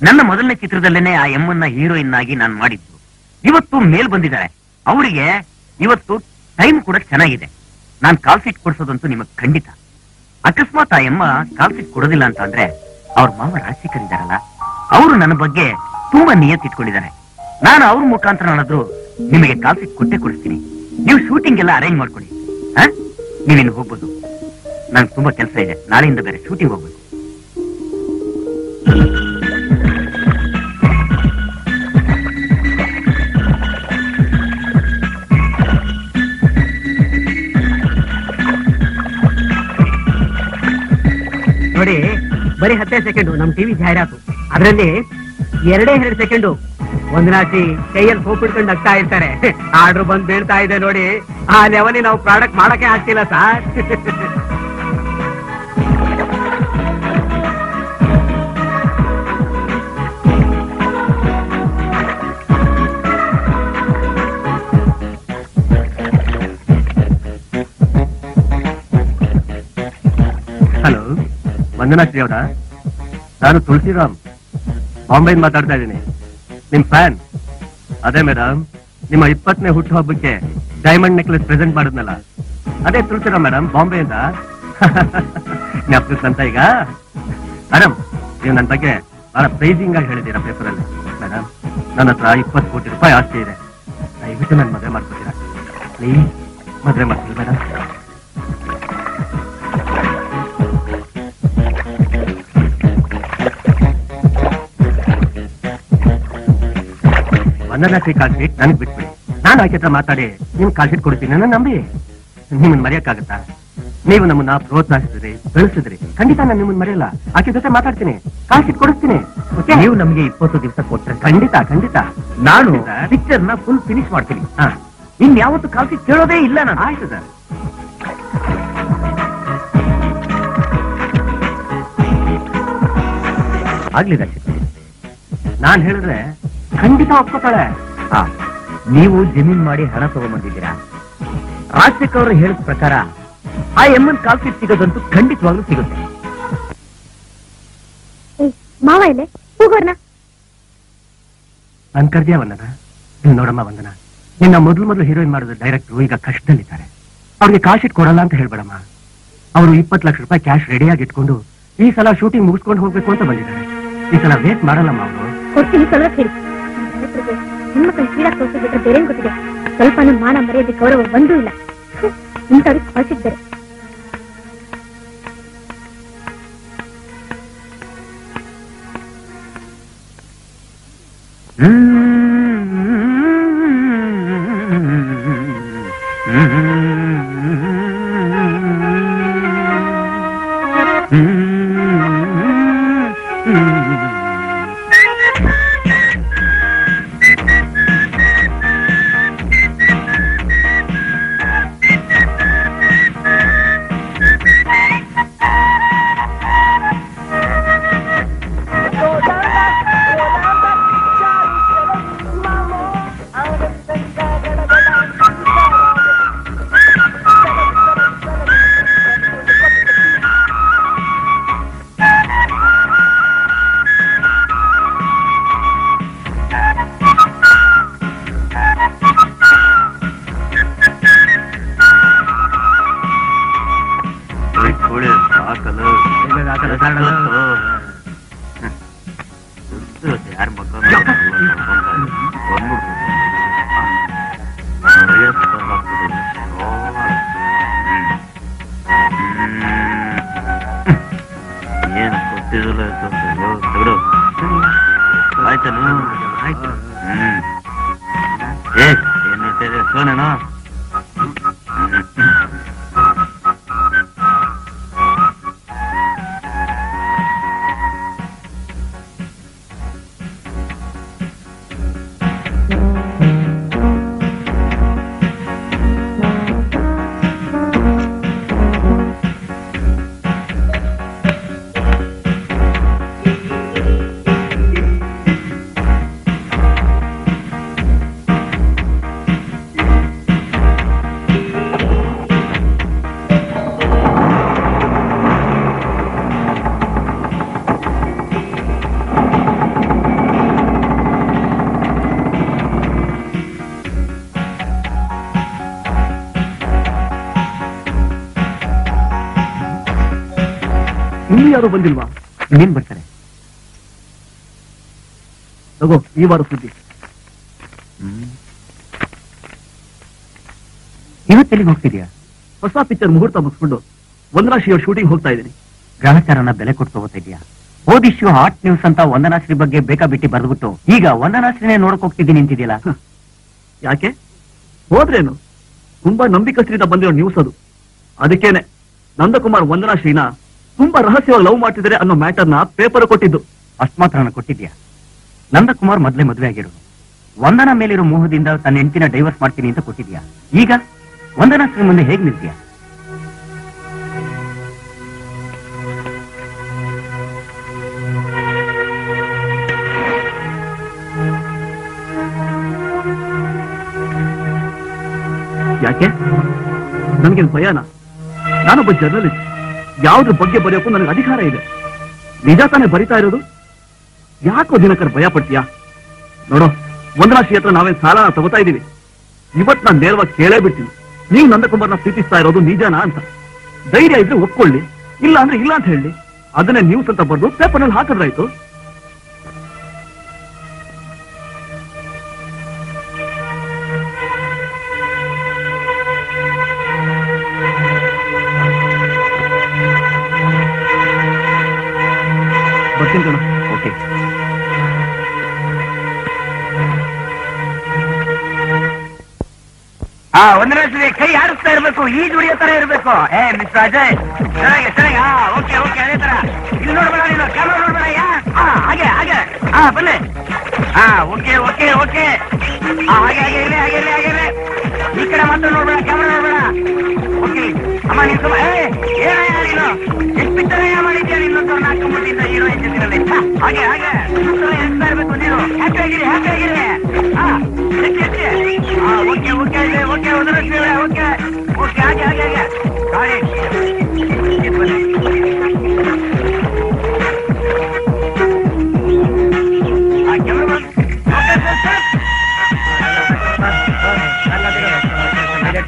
ನನ್ನ ಮೊದಲನೇ ಚಿತ್ರದಲ್ಲೇನೆ ಆ ಎಮ್ಮನ್ನ ಹೀರೋಯಿನ್ ಆಗಿ ನಾನು ಮಾಡಿದ್ದು. ಇವತ್ತು ಮೇಲ್ ಬಂದಿದ್ದಾರೆ. ಅವರಿಗೆ ಇವತ್ತು ಟೈಮ್ ಕೂಡ ಚೆನ್ನಾಗಿದೆ. ನಾನು ಕಾಲ್ ಸೀಟ್ ಕೊಡ್ಸೋದಂತೂ ನಿಮಗ್ ಖಂಡಿತ. ಅಕಸ್ಮಾತ್ ಆ ಎಮ್ಮ ಕಾಲ್ ಸೀಟ್ ಕೊಡೋದಿಲ್ಲ ಅಂತ ಅಂದ್ರೆ ಅವ್ರ ಮಾವ ರಾಜಶೇಖರ್ ಇದ್ದಾರಲ್ಲ, ಅವರು ನನ್ನ ಬಗ್ಗೆ ತುಂಬಾ ನಿಯತ್ತಿಟ್ಕೊಂಡಿದ್ದಾರೆ. ನಾನು ಅವ್ರ ಮುಖಾಂತರನಾದ್ರೂ ನಿಮಗೆ ಕಾಲ್ ಸೀಟ್ ಕೊಟ್ಟೆ ಕೊಡಿಸ್ತೀನಿ. ನೀವು ಶೂಟಿಂಗ್ ಎಲ್ಲ ಅರೇಂಜ್ ಮಾಡ್ಕೊಳ್ಳಿ. ನೀವಿನ್ನು ಹೋಗ್ಬೋದು. ನನ್ಗೆ ತುಂಬಾ ಕೆಲಸ ಇದೆ. ನಾಳೆಯಿಂದ ಬೇರೆ ಶೂಟಿಂಗ್ ಹೋಗ್ಬೇಕು. ನೋಡಿ, ಬರೀ 10 ಸೆಕೆಂಡು ನಮ್ ಟಿವಿ ಜಾಹೀರಾತು. ಅದರಲ್ಲಿ 2 ಸೆಕೆಂಡು ಒಂದಿನಾಟಿ ಕೈಯಲ್ಲಿ ಸೋಪ್ ಇಟ್ಕೊಂಡು ನಗ್ತಾ ಇರ್ತಾರೆ. ಆರ್ಡರ್ ಬಂದ್ ಬೀಳ್ತಾ ಇದೆ ನೋಡಿ. ಆ ಲೆವೆಲಿ ನಾವು ಪ್ರಾಡಕ್ಟ್ ಮಾಡಕ್ಕೆ ಆಗ್ತಿಲ್ಲ ಸರ್. ಹಲೋ, ವಂದನಾ ಶ್ರೀ ಅವರ? ನಾನು ತುಳಸಿರಾಮ್, ಬಾಂಬೆಯಿಂದ ಮಾತಾಡ್ತಾ ಇದ್ದೀನಿ. ನಿಮ್ ಫ್ಯಾನ್. ಅದೇ ಮೇಡಮ್, ನಿಮ್ಮ 20ನೇ ಹುಟ್ಟು ಹಬ್ಬಕ್ಕೆ ಡೈಮಂಡ್ ನೆಕ್ಲೆಸ್ ಪ್ರೆಸೆಂಟ್ ಮಾಡಿದ್ನಲ್ಲ, ಅದೇ ತುಳಸಿರಾಮ್ ಮೇಡಮ್, ಬಾಂಬೆಯಿಂದ. ಜ್ಞಾಪಕ ಈಗ ಮೇಡಮ್, ನೀವು ನನ್ನ ಬಗ್ಗೆ ಬಹಳ ಪ್ರೈಸಿಂಗ್ ಆಗಿ ಹೇಳಿದ್ದೀರಾ ಪೇಪರಲ್ಲಿ. ಮೇಡಮ್, ನನ್ನ ಹತ್ರ 20 ಕೋಟಿ ರೂಪಾಯಿ ಆಸ್ತಿ ಇದೆ. ದಯವಿಟ್ಟು ನನ್ನ ಮದುವೆ ಮಾಡ್ಕೊತೀರಾ ಪ್ಲೀಸ್? ಮದುವೆ ಮಾಡ್ತೀವಿ ಬೇಡ? ವಂದನಾಶ್ರೀ ಕಾಲ್ ಶೀಟ್ ನನಗೆ ಬಿಟ್ಬಿಡಿ. ನಾನು ಆಕೆ ಹತ್ರ ಮಾತಾಡಿ ನಿಮ್ ಕಾಲ್ ಶೀಟ್ ಕೊಡ್ತೀನಿ. ನನ್ನ ನಂಬಿ ನಿಮ್ಮನ್ನ ಮರೆಯಕ್ಕಾಗತ್ತಾ? ನೀವು ನಮ್ಮನ್ನ ಪ್ರೋತ್ಸಾಹಿಸಿದ್ರಿ, ಬೆಳೆಸಿದ್ರಿ, ಖಂಡಿತ ನಾನು ನಿಮ್ಮನ್ನ ಮರೆಯಲ್ಲ. ಆಕೆ ಜೊತೆ ಮಾತಾಡ್ತೀನಿ, ಕಾಲ್ ಶೀಟ್ ಕೊಡಿಸ್ತೀನಿ. ನೀವು ನಮ್ಗೆ 20 ದಿವಸ ಕೊಟ್ರೆ ಖಂಡಿತ ಖಂಡಿತ ನಾನು ಪಿಕ್ಚರ್ ನ ಫುಲ್ ಫಿನಿಶ್ ಮಾಡ್ತೀನಿ. ಇನ್ಯಾವತ್ತು ಕಾಲ್ ಶೀಟ್ ಕೇಳೋದೇ ಇಲ್ಲ ನಾನು. ಆಯ್ತು ಸರ್. ಆಗ್ಲಿ ರಕ್ಷಿತ್, ನಾನ್ ಹೇಳಿದ್ರೆ ಖಂಡಿತ ಒಪ್ಕೋತಾಳೆ. ನೀವು ಜಮೀನ್ ಮಾಡಿ ಹಣ ತಗೊಂಡ್ಬಂದಿದ್ದೀರಾ. ರಾಜಶೇಖರ್ ಅವರು ಹೇಳಿದ ಪ್ರಕಾರ ಆ ಎಮ್ಮನ್ ಕಾಲ್ ಶೀಟ್ ಸಿಗೋದಂತೂ ಖಂಡಿತವಾಗ್ಲೂ ಸಿಗುತ್ತೆ. ಮಾವ ಇಲ್ಲೇ ಹೋಗೋರ್ನ. ನನ್ ಕರ್ದ್ಯಾ ವಂದನ? ಇಲ್ಲಿ ನೋಡಮ್ಮ ವಂದನ, ನಿನ್ನ ಮೊದಲು ಹೀರೋಯಿನ್ ಮಾಡಿದ ಡೈರೆಕ್ಟ್ರು ಈಗ ಕಷ್ಟದಲ್ಲಿದ್ದಾರೆ. ಅವ್ರಿಗೆ ಕಾಲ್ ಶೀಟ್ ಕೊಡಲ್ಲ ಅಂತ ಹೇಳ್ಬೇಡಮ್ಮ. ಅವರು 20 ಲಕ್ಷ ರೂಪಾಯಿ ಕ್ಯಾಶ್ ರೆಡಿಯಾಗಿ ಇಟ್ಕೊಂಡು ಈ ಸಲ ಶೂಟಿಂಗ್ ಮುಗಿಸ್ಕೊಂಡು ಹೋಗ್ಬೇಕು ಅಂತ ಬಂದಿದ್ದಾರೆ. ಈ ಸಲ ವೇಟ್ ಮಾಡಲ್ಲಮ್ಮ ಅವರು. ಕೊಡ್ತೀನಿ ಸ್ವಲ್ಪ ಹೇಳಿ. ಹೆಣ್ಮಕ್ಳು ಕೀಳಾಕ್ ತೋರಿಸಿಬಿಟ್ರೆ ಬೇರೆ ಗೊತ್ತಿದೆ. ಸ್ವಲ್ಪ ಮಾನ ಮರ್ಯಾದೆ ಗೌರವ ಬಂದೂ ಇಲ್ಲ. ಇಂಥವ್ರಿಗೆ ಕಳ್ಸಿದ್ದಾರೆ. ಇಲ್ಲಿ ಯಾರು ಬಂದಿಲ್ವಾ? ಇನ್ನೇನ್ ಬರ್ತಾರೆ? ತಗೋ ಈ ವಾರ ಸುದ್ದಿ. ಇವತ್ತೆಲ್ಲಿಗೆ ಹೋಗ್ತಿದ್ಯಾ? ಹೊಸ ಪಿಕ್ಚರ್ ಮುಹೂರ್ತ ಮುಗಿಸ್ಕೊಂಡು ವಂದನಾಶ್ರೀ ಶೂಟಿಂಗ್ ಹೋಗ್ತಾ ಇದ್ದೀನಿ. ಗ್ರಹಚಾರನ ಬೆಲೆ ಕೊಟ್ಟು ತಗೋತಾ ಇದೆಯಾ? ಹೋದ ಇಶ್ಯೂ ಹಾಟ್ ನ್ಯೂಸ್ ಅಂತ ವಂದನಾಶ್ರೀ ಬಗ್ಗೆ ಬೇಕಾಬಿಟ್ಟಿ ಬರ್ದ್ಬಿಟ್ಟು ಈಗ ವಂದನಾಶ್ರೀನೇ ನೋಡಕ್ ಹೋಗ್ತಿದ್ದೀನಿ ನಿಂತಿದ್ಯಲ್ಲ. ಯಾಕೆ ಹೋದ್ರೇನು? ತುಂಬಾ ನಂಬಿಕಸ್ಥರಿಂದ ಬಂದಿರೋ ನ್ಯೂಸ್ ಅದು. ಅದಕ್ಕೇನೆ ನಂದಕುಮಾರ್ ವಂದನಾಶ್ರೀನ ತುಂಬಾ ರಹಸ್ಯವಾಗಿ ಲವ್ ಮಾಡ್ತಿದ್ದಾರೆ ಅನ್ನೋ ಮ್ಯಾಟರ್ನ ಪೇಪರ್ ಕೊಟ್ಟಿದ್ದು. ಅಷ್ಟ್ ಮಾತ್ರನ ಕೊಟ್ಟಿದ್ಯಾ? ನಂದಕುಮಾರ್ ಮೊದ್ಲೇ ಮದುವೆ ಆಗಿರೋದು. ವಂದನಾ ಮೇಲಿರೋ ಮೋಹದಿಂದ ತನ್ನ ಹೆಂಡತಿನ ಡೈವರ್ಸ್ ಮಾಡ್ತೀನಿ ಅಂತ ಕೊಟ್ಟಿದ್ಯಾ. ಈಗ ವಂದನಾಶ್ರೀ ಮುಂದೆ ಹೇಗ್ ನಿಲ್ತೀಯಾ? ಯಾಕೆ? ನನ್ಗೇನು ಭಯನಾ? ನಾನೊಬ್ಬ ಜರ್ನಲಿಸ್ಟ್. ಯಾವ್ದ್ರ ಬಗ್ಗೆ ಬರೆಯೋಕ್ಕೂ ನನಗೆ ಅಧಿಕಾರ ಇದೆ. ನಿಜ ತಾನೇ ಬರಿತಾ ಇರೋದು. ಯಾಕೋ ದಿನಕರ್ ಭಯ ಪಡ್ತೀಯಾ? ನೋಡೋ, ವಂದನಾಶ್ರೀ ಹತ್ರ ನಾವೇನ್ ಸಾಲನ ತಗೋತಾ ಇದೀವಿ. ಇವತ್ ನಾನು ನೇರವಾಗಿ ಕೇಳೇ ಬಿಡ್ತೀನಿ, ನೀವು ನಂದಕುಮಾರ್ನ ಪ್ರೀತಿಸ್ತಾ ಇರೋದು ನಿಜನಾ ಅಂತ. ಧೈರ್ಯ ಇದ್ರೆ ಒಪ್ಕೊಳ್ಳಿ, ಇಲ್ಲ ಅಂದ್ರೆ ಇಲ್ಲ ಅಂತ ಹೇಳಿ. ಅದನ್ನೇ ನ್ಯೂಸ್ ಅಂತ ಬರ್ದು ಪೇಪರ್ನಲ್ಲಿ ಹಾಕಿದ್ರಾಯ್ತು. ಬರ್ತೀನಿ ಕಣ. ಓಕೆ. ಒಂದನೇ ಸರಿ ಕೈ ಆಡಿಸ್ತಾ ಇರ್ಬೇಕು, ಈ ದುಡಿಯೋ ತರ ಇರ್ಬೇಕು. ಮಿಸ್ಟರ್ ಅಜಯ್, ಚೆನ್ನಾಗಿ ಚೆನ್ನಾಗಿ. ಓಕೆ ಓಕೆ, ಅದೇ ತರ. ಇಲ್ಲಿ ನೋಡ್ಬೇಡ, ನೀನು ಕ್ಯಾಮ್ರಾ ನೋಡ್ಬೇಡ. ಹಾಗೆ ಹಾಗೆ. ಬನ್ನಿ. Okay okay okay. ಹಾಗೆ ಹಾಗೆ ಇರಲಿ, ಹಾಗೆ ಇರಲಿ, ಹಾಗೆ ಇರಲಿ. ಈ ಕಡೆ ಮಾತ್ರ ನೋಡ್ಬೇಡ, ಕ್ಯಾಮ್ರಾ ನೋಡ್ಬೇಡ. ಓಕೆ ಅಮ್ಮ, ನೀನು ತುಂಬ ಏನಯ್ಯ ನೀನು ಎಷ್ಟು ಪಿಕ್ಚರಯ್ಯ ಮಾಡಿದ್ಯಾ ನೀನು? ನಾಲ್ಕೊಂಡ್ಬಿಟ್ಟಿದ್ದ ಹೀರೋಯಿನ್ ಜೊತೆಯಲ್ಲಿ. ಹಾಗೆ ಹಾಗೆ ಎಸ್ತಾ ಇರ್ಬೇಕು ನೀನು. ಹ್ಯಾಪಿ ಆಗಿರಿ, ಹ್ಯಾಪಿ ಆಗಿರಿ. ಓಕೆ ಓಕೆ ಇದೆ. ಓಕೆ ಒಂದರ ಓಕೆ ಓಕೆ. ಹಾಗೆ ಹಾಗೆ ಹಾಗೆ. ಗಾಡಿ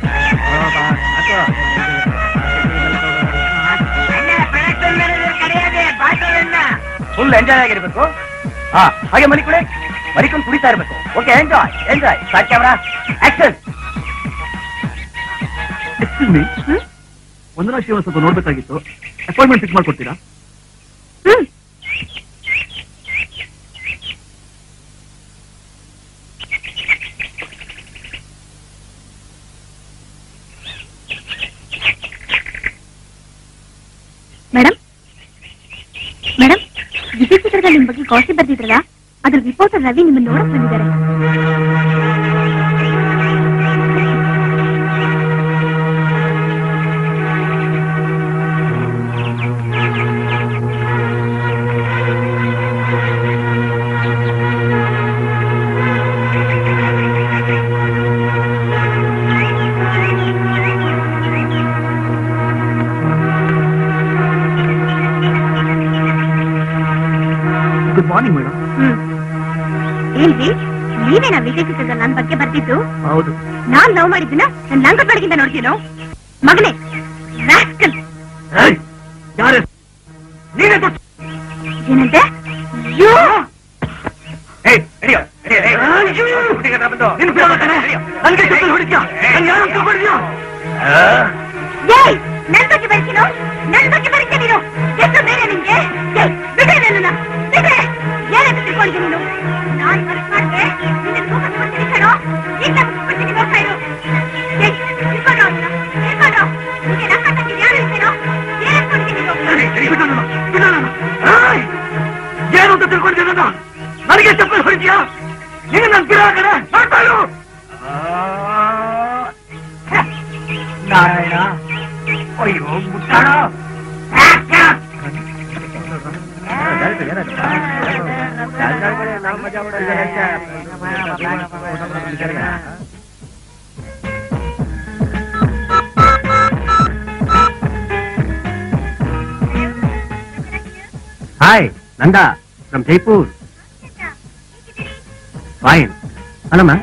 ಫುಲ್ ಎಂಜಾಯ್ ಆಗಿರ್ಬೇಕು. ಹಾಗೆ ಮಲಿಕುಡೆ ಮರಿಕೊಂಡು ಕುಡಿತಾ ಇರ್ಬೇಕು. Okay, enjoy enjoy. Start camera, action. Excuse me, Vandana Srinivas ಅಂತ ನೋಡ್ಬೇಕಾಗಿತ್ತು. ಅಪಾಯಿಂಟ್ಮೆಂಟ್ ಫಿಕ್ಸ್ ಮಾಡ್ಕೊಡ್ತೀರಾ? ಮೇಡಮ್ ಮೇಡಮ್, ವಿಜಯ್ ಚಿತ್ರದಲ್ಲಿ ನಿಮ್ ಬಗ್ಗೆ ಗಾಸಿಪ್ ಬರ್ದಿದ್ರಲ್ಲ, ಅದ್ರ ರಿಪೋರ್ಟರ್ ರವಿ ನಿಮ್ಮನ್ನ ನೋಡಕ್ ಬಂದಿದ್ದಾರೆ. Good morning madam. ಏನ್ರಿ, ನೀವೇನಾ ವಿಜಯ್ ಚಿತ್ರದ ನನ್ ಬಗ್ಗೆ ಬರ್ದಿದ್ದು? ಹೌದು. ನಾನ್ ಲವ್ ಮಾಡಿದ್ದೀನ ನನ್ ಲಂಗ ಬೆಳಗಿಂದ ನೋಡ್ತೀನೋ ಮಗನೇ, ರಾಸ್ಕಲ್. ಯಾರೇ ನೀನೇ ಗೊತ್ತು. ಏನಂತೆ? ನನ್ ಬಗ್ಗೆ ಬರ್ತೀನೋ? ನನ್ ಬಗ್ಗೆ ಬರೀತೀಯ ನೀನು? ಎಷ್ಟು ಬೇರೆ ನಿನ್ಗೆ? ಬಿಟ್ಟೆ ನನ್ನನ್ನ, ಬಿಟ್ಟೆ. ಏನಂತ ತಿಳ್ಕೊಂಡಿದ್ದೆ ನೀನು? ನಾನ್ ವರ್ಕ್ ಮಾಡ್ದೆ, ನಿನ್ನ ತೂಕ ಕೊಡ್ತೀನಿ ಕಣೋ. ಈಗ ಕೊಡ್ತೀನಿ, ನೋಡ್ತಾ ಇರು. ತಿಳ್ಕೊಂಡ್ರು ನಿಮಗೆ ನನ್ನ ತಂಗಿ ಯಾರು ಇರ್ತೇನೋ? ಏನ್ ಕೊಡ್ತೀನಿ ಏನು ಅಂತ ತಿಳ್ಕೊಂಡಿದ್ದ? ನನಗೆ ಚಪ್ಪಲ್ ಹೊಡಿತೀಯಾ? ನೀನು ನನ್ನ ಬಿಡ ಕಡೆ ನೋಡ್ತಾ ಇರು. ನಾರಾಯಣ, ಅಯ್ಯೋ ಮುಟ್ಟಾಡ. Hi, Nanda from Jaipur. Fine. ಅಲ್ಲಮ್ಮ,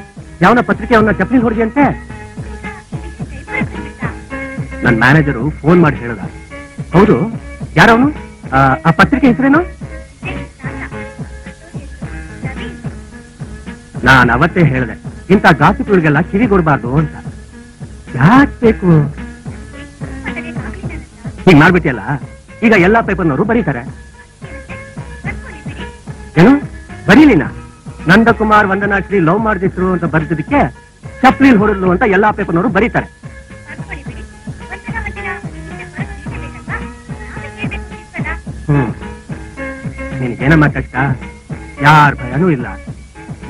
ಯಾವನ ಪತ್ರಿಕೆ ಅವನ್ನ ಚಪ್ಪಲಿ ಹೊಡೆದಿಯಂತೆ? ನನ್ನ ಮ್ಯಾನೇಜರು ಫೋನ್ ಮಾಡಿ ಹೇಳದ. ಹೌದು, ಯಾರವನು? ಆ ಪತ್ರಿಕೆ ಹೆಸರೇನು? ನಾನು ಅವತ್ತೇ ಹೇಳಿದೆ, ಇಂಥ ಗಾಸಿಪ್ಗಳಿಗೆಲ್ಲ ಕಿವಿಗೊಡ್ಬಾರ್ದು ಅಂತ. ಯಾಕೆ ಬೇಕು ಹೀಗ್ ಮಾಡ್ಬಿಟ್ಟಿಯಲ್ಲ? ಈಗ ಎಲ್ಲಾ ಪೇಪರ್ನವರು ಬರೀತಾರೆ. ಏನು ಬರೀಲಿನ? ನಂದಕುಮಾರ್ ವಂದನಾಶ್ರೀ ಲವ್ ಮಾಡ್ದಿದ್ರು ಅಂತ ಬರ್ದಿದ್ದಕ್ಕೆ ಚಪ್ಲಿಲ್ ಹೊರದ್ಲು ಅಂತ ಎಲ್ಲಾ ಪೇಪರ್ನವರು ಬರೀತಾರೆ. ನಿನಗೇನಮ್ಮ ಕಷ್ಟ? ಯಾರ ಭಯನೂ ಇಲ್ಲ.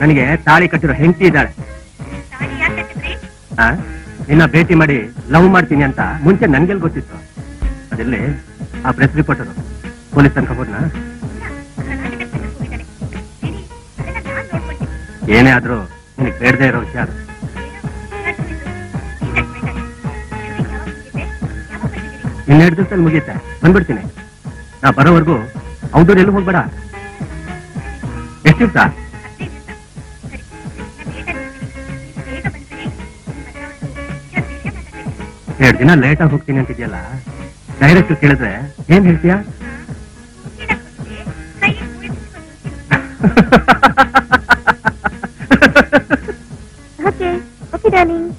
ನನಗೆ ತಾಳಿ ಕಟ್ಟಿರೋ ಹೆಂಡತಿ ಇದ್ದಾಳೆ. ನಿನ್ನ ಭೇಟಿ ಮಾಡಿ ಲವ್ ಮಾಡ್ತೀನಿ ಅಂತ ಮುಂಚೆ ನನ್ಗೆಲ್ ಗೊತ್ತಿತ್ತು? ಅದೆಲ್ಲಿ ಆ ಪ್ರೆಸ್ ರಿಪೋರ್ಟರು ಪೊಲೀಸ್ ತನಕ ಹೋದ್ನಾ? ಏನೇ ಆದ್ರೂ ನಿನಗೆ ಬೇಡದೇ ಇರೋ ವಿಷಯ ಅದು. ಇನ್ನೆರಡು ದಿವಸದಲ್ಲಿ ಮುಗಿಯುತ್ತೆ, ಬಂದ್ಬಿಡ್ತೀನಿ. ನಾ ಬರೋವರೆಗೂ ಔಟ್ಡೋರ್ ಎಲ್ಲೂ ಹೋಗ್ಬೇಡ. ಎಷ್ಟು ದಿವಸ? 2 ದಿನ ಲೇಟ್ ಆಗಿ ಹೋಗ್ತೀನಿ ಅಂತಿದ್ಯಲ್ಲ, ಡೈರೆಕ್ಟ್ ಕೇಳಿದ್ರೆ ಏನ್ ಹೇಳ್ತೀಯ? Okay okay darling.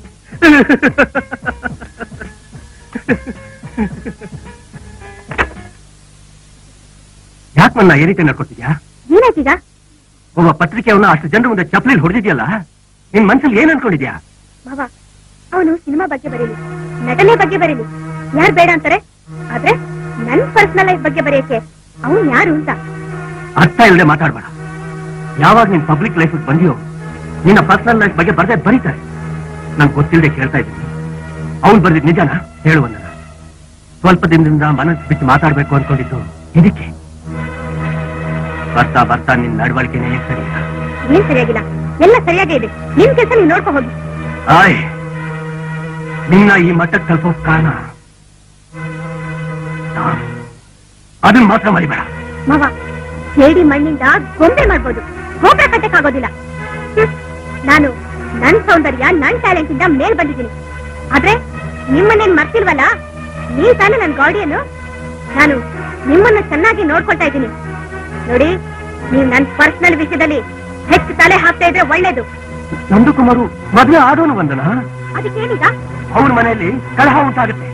ಯಾಕೆ ನನ್ನ ಈ ರೀತಿ ನಡ್ಕೊತಿದ್ಯಾ? ಏನಾಯ್ತೀಗ? ಒಬ್ಬ ಪತ್ರಿಕೆಯವನ್ನ ಅಷ್ಟು ಜನರ ಮುಂದೆ ಚಪ್ಪಲಿಲ್ ಹೊಡೆದಿದ್ಯಲ್ಲ, ನಿನ್ ಮನ್ಸಲ್ಲಿ ಏನ್ ಅನ್ಕೊಂಡಿದ್ಯಾ? ಬಾಬಾ, ಅವನು ಸಿನಿಮಾ ಬಗ್ಗೆ ಬರೀಲಿ, ನಟನೆ ಬಗ್ಗೆ ಬರೀಲಿ, ಯಾರು ಬೇಡ ಅಂತಾರೆ. ಆದ್ರೆ ನನ್ ಪರ್ಸನಲ್ ಲೈಫ್ ಬಗ್ಗೆ ಬರೆಯಕ್ಕೆ ಅವನು ಯಾರು ಅಂತ ಅರ್ಥ ಇಲ್ಲದೆ ಮಾತಾಡ್ಬೇಡ. ಯಾವಾಗ ನೀನ್ ಪಬ್ಲಿಕ್ ಲೈಫ್ ಬಂದಿಯೋ ನಿನ್ನ ಪರ್ಸನಲ್ ಲೈಫ್ ಬಗ್ಗೆ ಬರ್ದೇ ಬರೀತಾರೆ. ನಾನು ಗೊತ್ತಿಲ್ಲದೆ ಕೇಳ್ತಾ ಇದ್ದೀನಿ. ಅವ್ನು ಬರ್ದಿದ್ ನಿಜಾನ ಹೇಳುವಂದ. ಸ್ವಲ್ಪ ದಿನದಿಂದ ಮನಸ್ಸು ಬಿಟ್ಟು ಮಾತಾಡ್ಬೇಕು ಅನ್ಕೊಂಡಿದ್ದು ಇದಕ್ಕೆ. ಬರ್ತಾ ಬರ್ತಾ ನಿನ್ ನಡವಳಿಕೆನೇ ಸರಿಯಿಲ್ಲ. ಏನ್ ಸರಿಯಾಗಿಲ್ಲ? ಎಲ್ಲ ಸರಿಯಾಗೇ ಇದೆ. ನಿಮ್ ಕೆಲಸ ನೀವು ನೋಡ್ಕೊ ಹೋಗಿ. ಆಯ್, ನಿನ್ನ ಈ ಮಟ್ಟಕ್ಕೆ ತಲುಪೋ ಕಾರಣ ಅದನ್ನ ಮಾತ್ರ ಮರಿಬೇಡ. ಮಾವ, ಜೇಡಿ ಮಣ್ಣಿಂದ ಗೊಂಬೆ ಮಾಡ್ಬೋದು, ಗೋಪುರ ಕಟ್ಟಕ್ಕಾಗೋದಿಲ್ಲ. ನಾನು ನನ್ ಸೌಂದರ್ಯ, ನನ್ ಟ್ಯಾಲೆಂಟ್ ಇಂದ ಮೇಲ್ ಬಂದಿದ್ದೀನಿ. ಆದ್ರೆ ನಿಮ್ಮನ್ನೇನ್ ಮರ್ತಿಲ್ವಲ್ಲ, ನೀವ್ ತಾನೇ ನನ್ ಗಾರ್ಡಿಯನು. ನಾನು ನಿಮ್ಮನ್ನ ಚೆನ್ನಾಗಿ ನೋಡ್ಕೊಳ್ತಾ ಇದ್ದೀನಿ. ನೋಡಿ, ನೀವು ನನ್ ಪರ್ಸನಲ್ ವಿಷಯದಲ್ಲಿ ಹೆಚ್ಚು ತಲೆ ಹಾಕ್ತಾ ಇದ್ರೆ ಒಳ್ಳೇದು. ನಂದಕುಮಾರು ಮದುವೆ ಆದೋನು ಬಂದನ, ಅದಕ್ಕೇನೀಗ? ಅವ್ರ ಮನೆಯಲ್ಲಿ ಕಲಹ ಉಂಟಾಗುತ್ತೆ.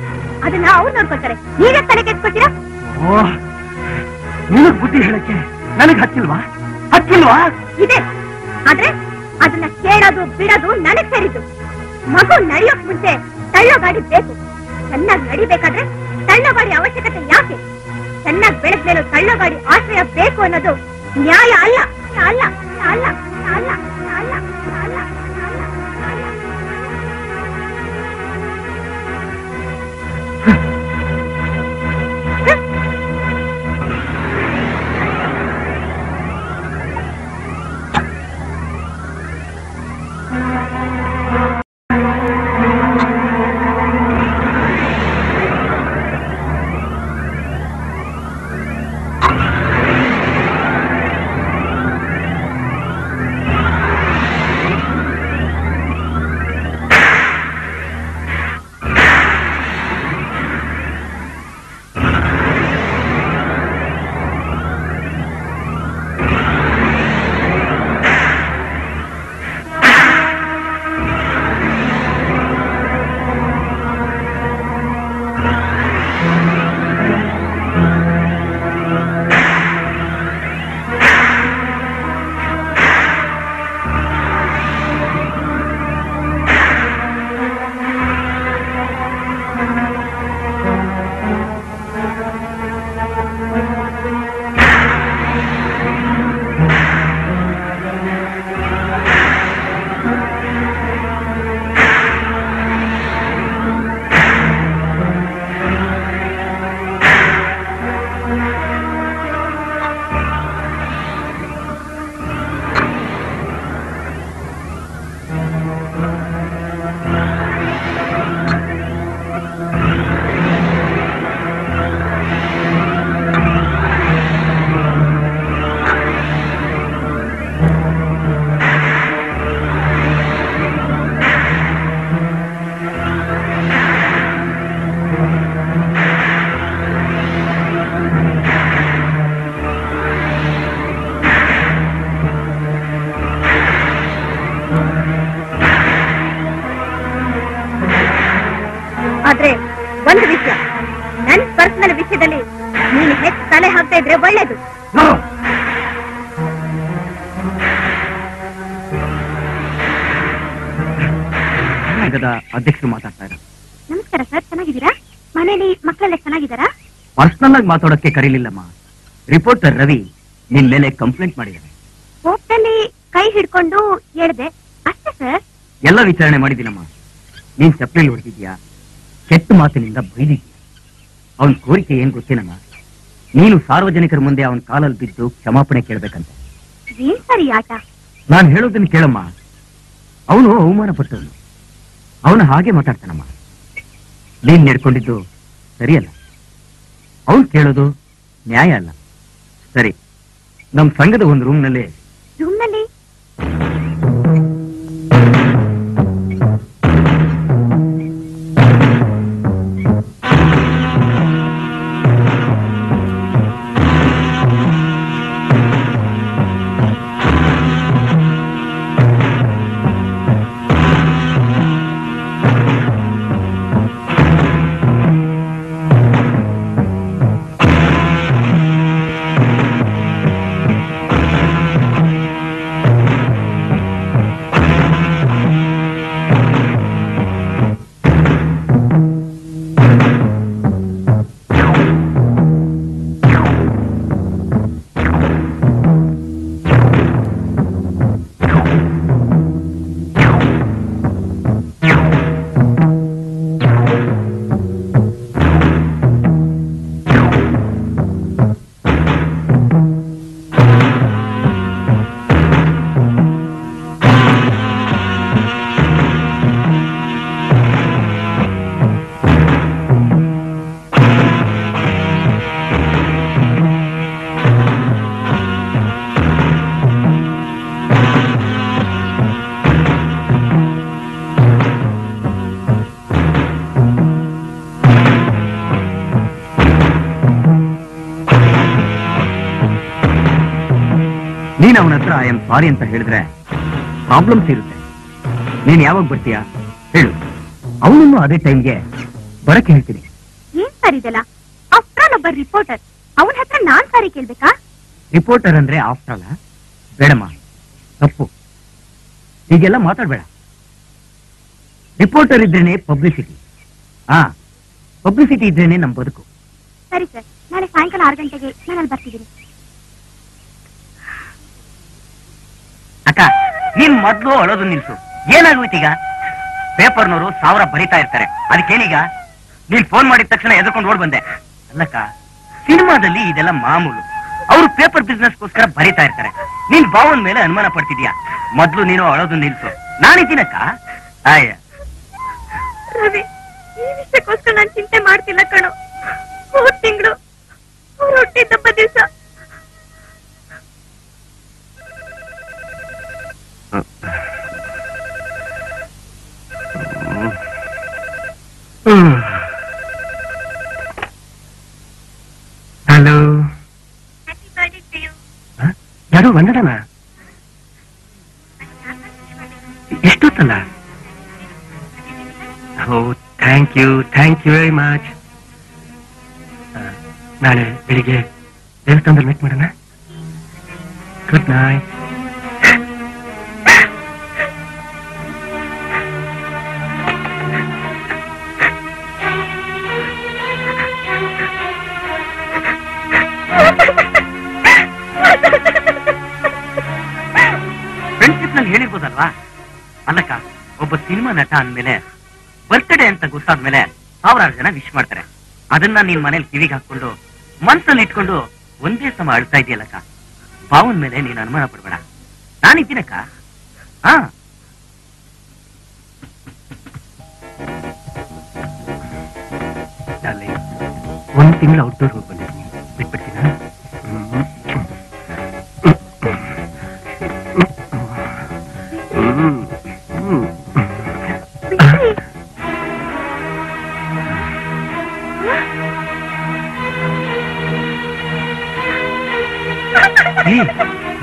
ಅದನ್ನ ಅವ್ರು ನೋಡ್ಕೊಳ್ತಾರೆ, ನೀವೇ ತಲೆ ಕೆಟ್ಕೊಳ್ತೀರಾ? ಓಹ್, ನಿನಗ್ ಬುದ್ಧಿ ಹೇಳಕ್ಕೆ ನನಗ್ ಹಚ್ಚಿಲ್ವಾ? ಹಚ್ಚಿಲ್ವಾ? ಇದೆ. ಆದ್ರೆ ಅದನ್ನ ಕೇಳೋದು ಬಿಡೋದು ನನಗ್ ಸೇರಿದ್ದು. ಮಗು ನಡೆಯೋಕ್ ಮುಂಚೆ ತಳ್ಳೋ ಗಾಡಿ ಬೇಕು. ಚೆನ್ನಾಗಿ ನಡಿಬೇಕಾದ್ರೆ ತಳ್ಳೋ ಗಾಡಿ ಅವಶ್ಯಕತೆ ಯಾಕೆ? ಚೆನ್ನಾಗಿ ಬೆಳೆದ್ಮೇಲೆ ತಳ್ಳೋ ಗಾಡಿ ಆಶ್ರಯ ಬೇಕು ಅನ್ನೋದು ನ್ಯಾಯ ಅಲ್ಲ. ಅಲ್ಲ ಅಲ್ಲ ಅಲ್ಲ ಅಲ್ಲ ಅಲ್ಲ. ಆದ್ರೆ ಒಂದು ವಿಷಯ, ನನ್ ಪರ್ಸನಲ್ ವಿಷಯದಲ್ಲಿ ನೀನು ಹೆಚ್ಚು ತಲೆ ಹಾಕ್ತಾ ಇದ್ರೆ ಒಳ್ಳೇದು. ಅಧ್ಯಕ್ಷರು ಮಾತಾಡ್ತಾ ಇದ್ದಾರೆ. ನಮಸ್ಕಾರ ಸರ್, ಚೆನ್ನಾಗಿದ್ದೀರಾ? ಮನೇಲಿ ಮಕ್ಕಳೆಲ್ಲ ಚೆನ್ನಾಗಿದ್ದಾರಾ? ಪರ್ಸನಲ್ ಆಗಿ ಮಾತಾಡೋಕ್ಕೆ ಕರೀಲಿಲ್ಲಮ್ಮ. ರಿಪೋರ್ಟರ್ ರವಿ ನಿನ್ ಮೇಲೆ ಕಂಪ್ಲೇಂಟ್ ಮಾಡಿದ್ದಾರೆ. ಕೋರ್ಟಲ್ಲಿ ಕೈ ಹಿಡ್ಕೊಂಡು ಹೇಳಿದೆ ಅಷ್ಟೇ ಸರ್. ಎಲ್ಲ ವಿಚಾರಣೆ ಮಾಡಿದ್ದೀನಮ್ಮ. ನೀನ್ ಚಪ್ಪಲಿ ಹೊಡೆದಿದ್ಯಾ, ಕೆಟ್ಟ ಮಾತಿನಿಂದ ಬೈದಿದ್ಯಾ. ಅವನ್ ಕೋರಿಕೆ ಏನ್ ಗೊತ್ತೇನಮ್ಮ? ನೀನು ಸಾರ್ವಜನಿಕರ ಮುಂದೆ ಅವನ ಕಾಲಲ್ಲಿ ಬಿದ್ದು ಕ್ಷಮಾಪಣೆ ಕೇಳ್ಬೇಕಂತ. ಏನ್ ಸರಿ ಆಟ? ನಾನು ಹೇಳೋದನ್ನ ಕೇಳಮ್ಮ. ಅವನು ಅವಮಾನ ಪಟ್ಟವನು, ಅವನು ಹಾಗೆ ಮಾತಾಡ್ತಾನಮ್ಮ. ನೀನ್ ನಡ್ಕೊಂಡಿದ್ದು ಸರಿಯಲ್ಲ, ಅವನು ಕೇಳೋದು ನ್ಯಾಯ ಅಲ್ಲ. ಸರಿ, ನಮ್ ಸಂಘದ ಒಂದು ರೂಮ್ನಲ್ಲಿ ನೀನ್ ಅವನ ಹತ್ರ ಐ ಆಮ್ ಸಾರಿ ಅಂತ ಹೇಳಿದ್ರೆ ಪ್ರಾಬ್ಲಮ್ಸ್ ಇರುತ್ತೆ. ನೀನ್ ಯಾವಾಗ ಬರ್ತೀಯಾ ಹೇಳು, ಅವನನ್ನು ಅದೇ ಟೈಮ್ಗೆ ಬರಕ್ಕೆ ಹೇಳ್ತೀನಿ. ಏನ್ ಸರ್ ಇದೆಲ್ಲ? ಆಫ್ಟರ್ ಆಲ್ ಒಬ್ಬ ರಿಪೋರ್ಟರ್, ಅವನ ಹತ್ರ ನಾನ್ ಸಾರಿ ಕೇಳ್ಬೇಕಾ? ರಿಪೋರ್ಟರ್ ಅಂದ್ರೆ ಆಫ್ಟರ್ ಆಲ್ ಬೇಡಮ್ಮ, ತಪ್ಪು. ಹೀಗೆಲ್ಲ ಮಾತಾಡ್ಬೇಡ. ರಿಪೋರ್ಟರ್ ಇದ್ರೇನೆ ಪಬ್ಲಿಸಿಟಿ. ಪಬ್ಲಿಸಿಟಿ ಇದ್ರೇನೆ ನಮ್ ಬದುಕು. ಸರಿ ಸರ್, ನಾಳೆ ಸಾಯಂಕಾಲ 6 ಗಂಟೆಗೆ ನಾನು ಅಲ್ಲಿ ಬರ್ತಿದ್ದೀನಿ. ಅಕ್ಕ, ನೀನ್ ಮೊದ್ಲು ಅಳೋದು ನಿಲ್ಸು. ಏನಾಗೋಯ್ತೀಗ? ಪೇಪರ್ನವರು 1000 ಬರೀತಾ ಇರ್ತಾರೆ, ಅದಕ್ಕೇನೀಗ? ನೀನ್ ಫೋನ್ ಮಾಡಿದ ತಕ್ಷಣ ಎದ್ಕೊಂಡು ಓಡ್ ಬಂದೆ. ಅಲ್ಲಕ್ಕ, ಸಿನಿಮಾದಲ್ಲಿ ಇದೆಲ್ಲ ಮಾಮೂಲು. ಅವರು ಪೇಪರ್ ಬಿಸ್ನೆಸ್ಗೋಸ್ಕರ ಬರೀತಾ ಇರ್ತಾರೆ. ನೀನ್ ಬಾವನ್ ಮೇಲೆ ಅನುಮಾನ ಪಡ್ತಿದ್ಯಾ? ಮೊದ್ಲು ನೀನು ಅಳೋದು ನಿಲ್ಸು. ನಾನಿದ್ದೀನಕ್ಕ. ಆಯ್ಯ ರವಿ, ಈ ವಿಷಯಕ್ಕೋಸ್ಕರ ನಾನು ಚಿಂತೆ ಮಾಡ್ತಿಲ್ಲ ಕಣೋ. ಹೋದ್ ತಿಂಗಳು ಅವ್ರು ಹುಟ್ಟಿದ್ದಬ್ಬ ದಿವಸ ಹಲೋ, ಯಾರು ಬಂದಡನ? ಎಷ್ಟೊತ್ತಲ್ಲ? ಓ, ಥ್ಯಾಂಕ್ ಯು ವೆರಿ ಮಚ್. ನಾಳೆ ಬೆಳಿಗ್ಗೆ ದೇವಸ್ಥಾನದಲ್ಲಿ ಮೀಟ್ ಮಾಡೋಣ. Good night. ಫ್ರೆಂಡ್ಶಿಪ್ ನಲ್ಲಿ ಹೇಳಿರ್ಬೋದಲ್ವಾ? ಅಲ್ಲಕ್ಕ, ಒಬ್ಬ ಸಿನಿಮಾ ನಟ ಅಂದ್ಮೇಲೆ ಬರ್ತ್ಡೇ ಅಂತ ಗೊತ್ತಾದ್ಮೇಲೆ 1000 ಜನ ವಿಶ್ ಮಾಡ್ತಾರೆ. ಅದನ್ನ ನೀನ್ ಮನೇಲಿ ಕಿವಿಗೆ ಹಾಕೊಂಡು ಮನ್ಸಲ್ಲಿ ಇಟ್ಕೊಂಡು ಒಂದೇ ಸಮ ಅಳ್ತಾ ಇದೆಯಲ್ಲಕ್ಕ. ಪಾವನ್ ಮೇಲೆ ನೀನ್ ಅನುಮಾನ ಪಡ್ಬೇಡ, ನಾನಿದ್ದೀನಕ್ಕ. ಒಂದು ತಿಂಗಳು ಔಟ್ಡೋರ್ ಹೋಗಿ ಬಂದಿದ್ದೀನಿ, ಬಿಟ್ಬಿಡ್ತೀನ?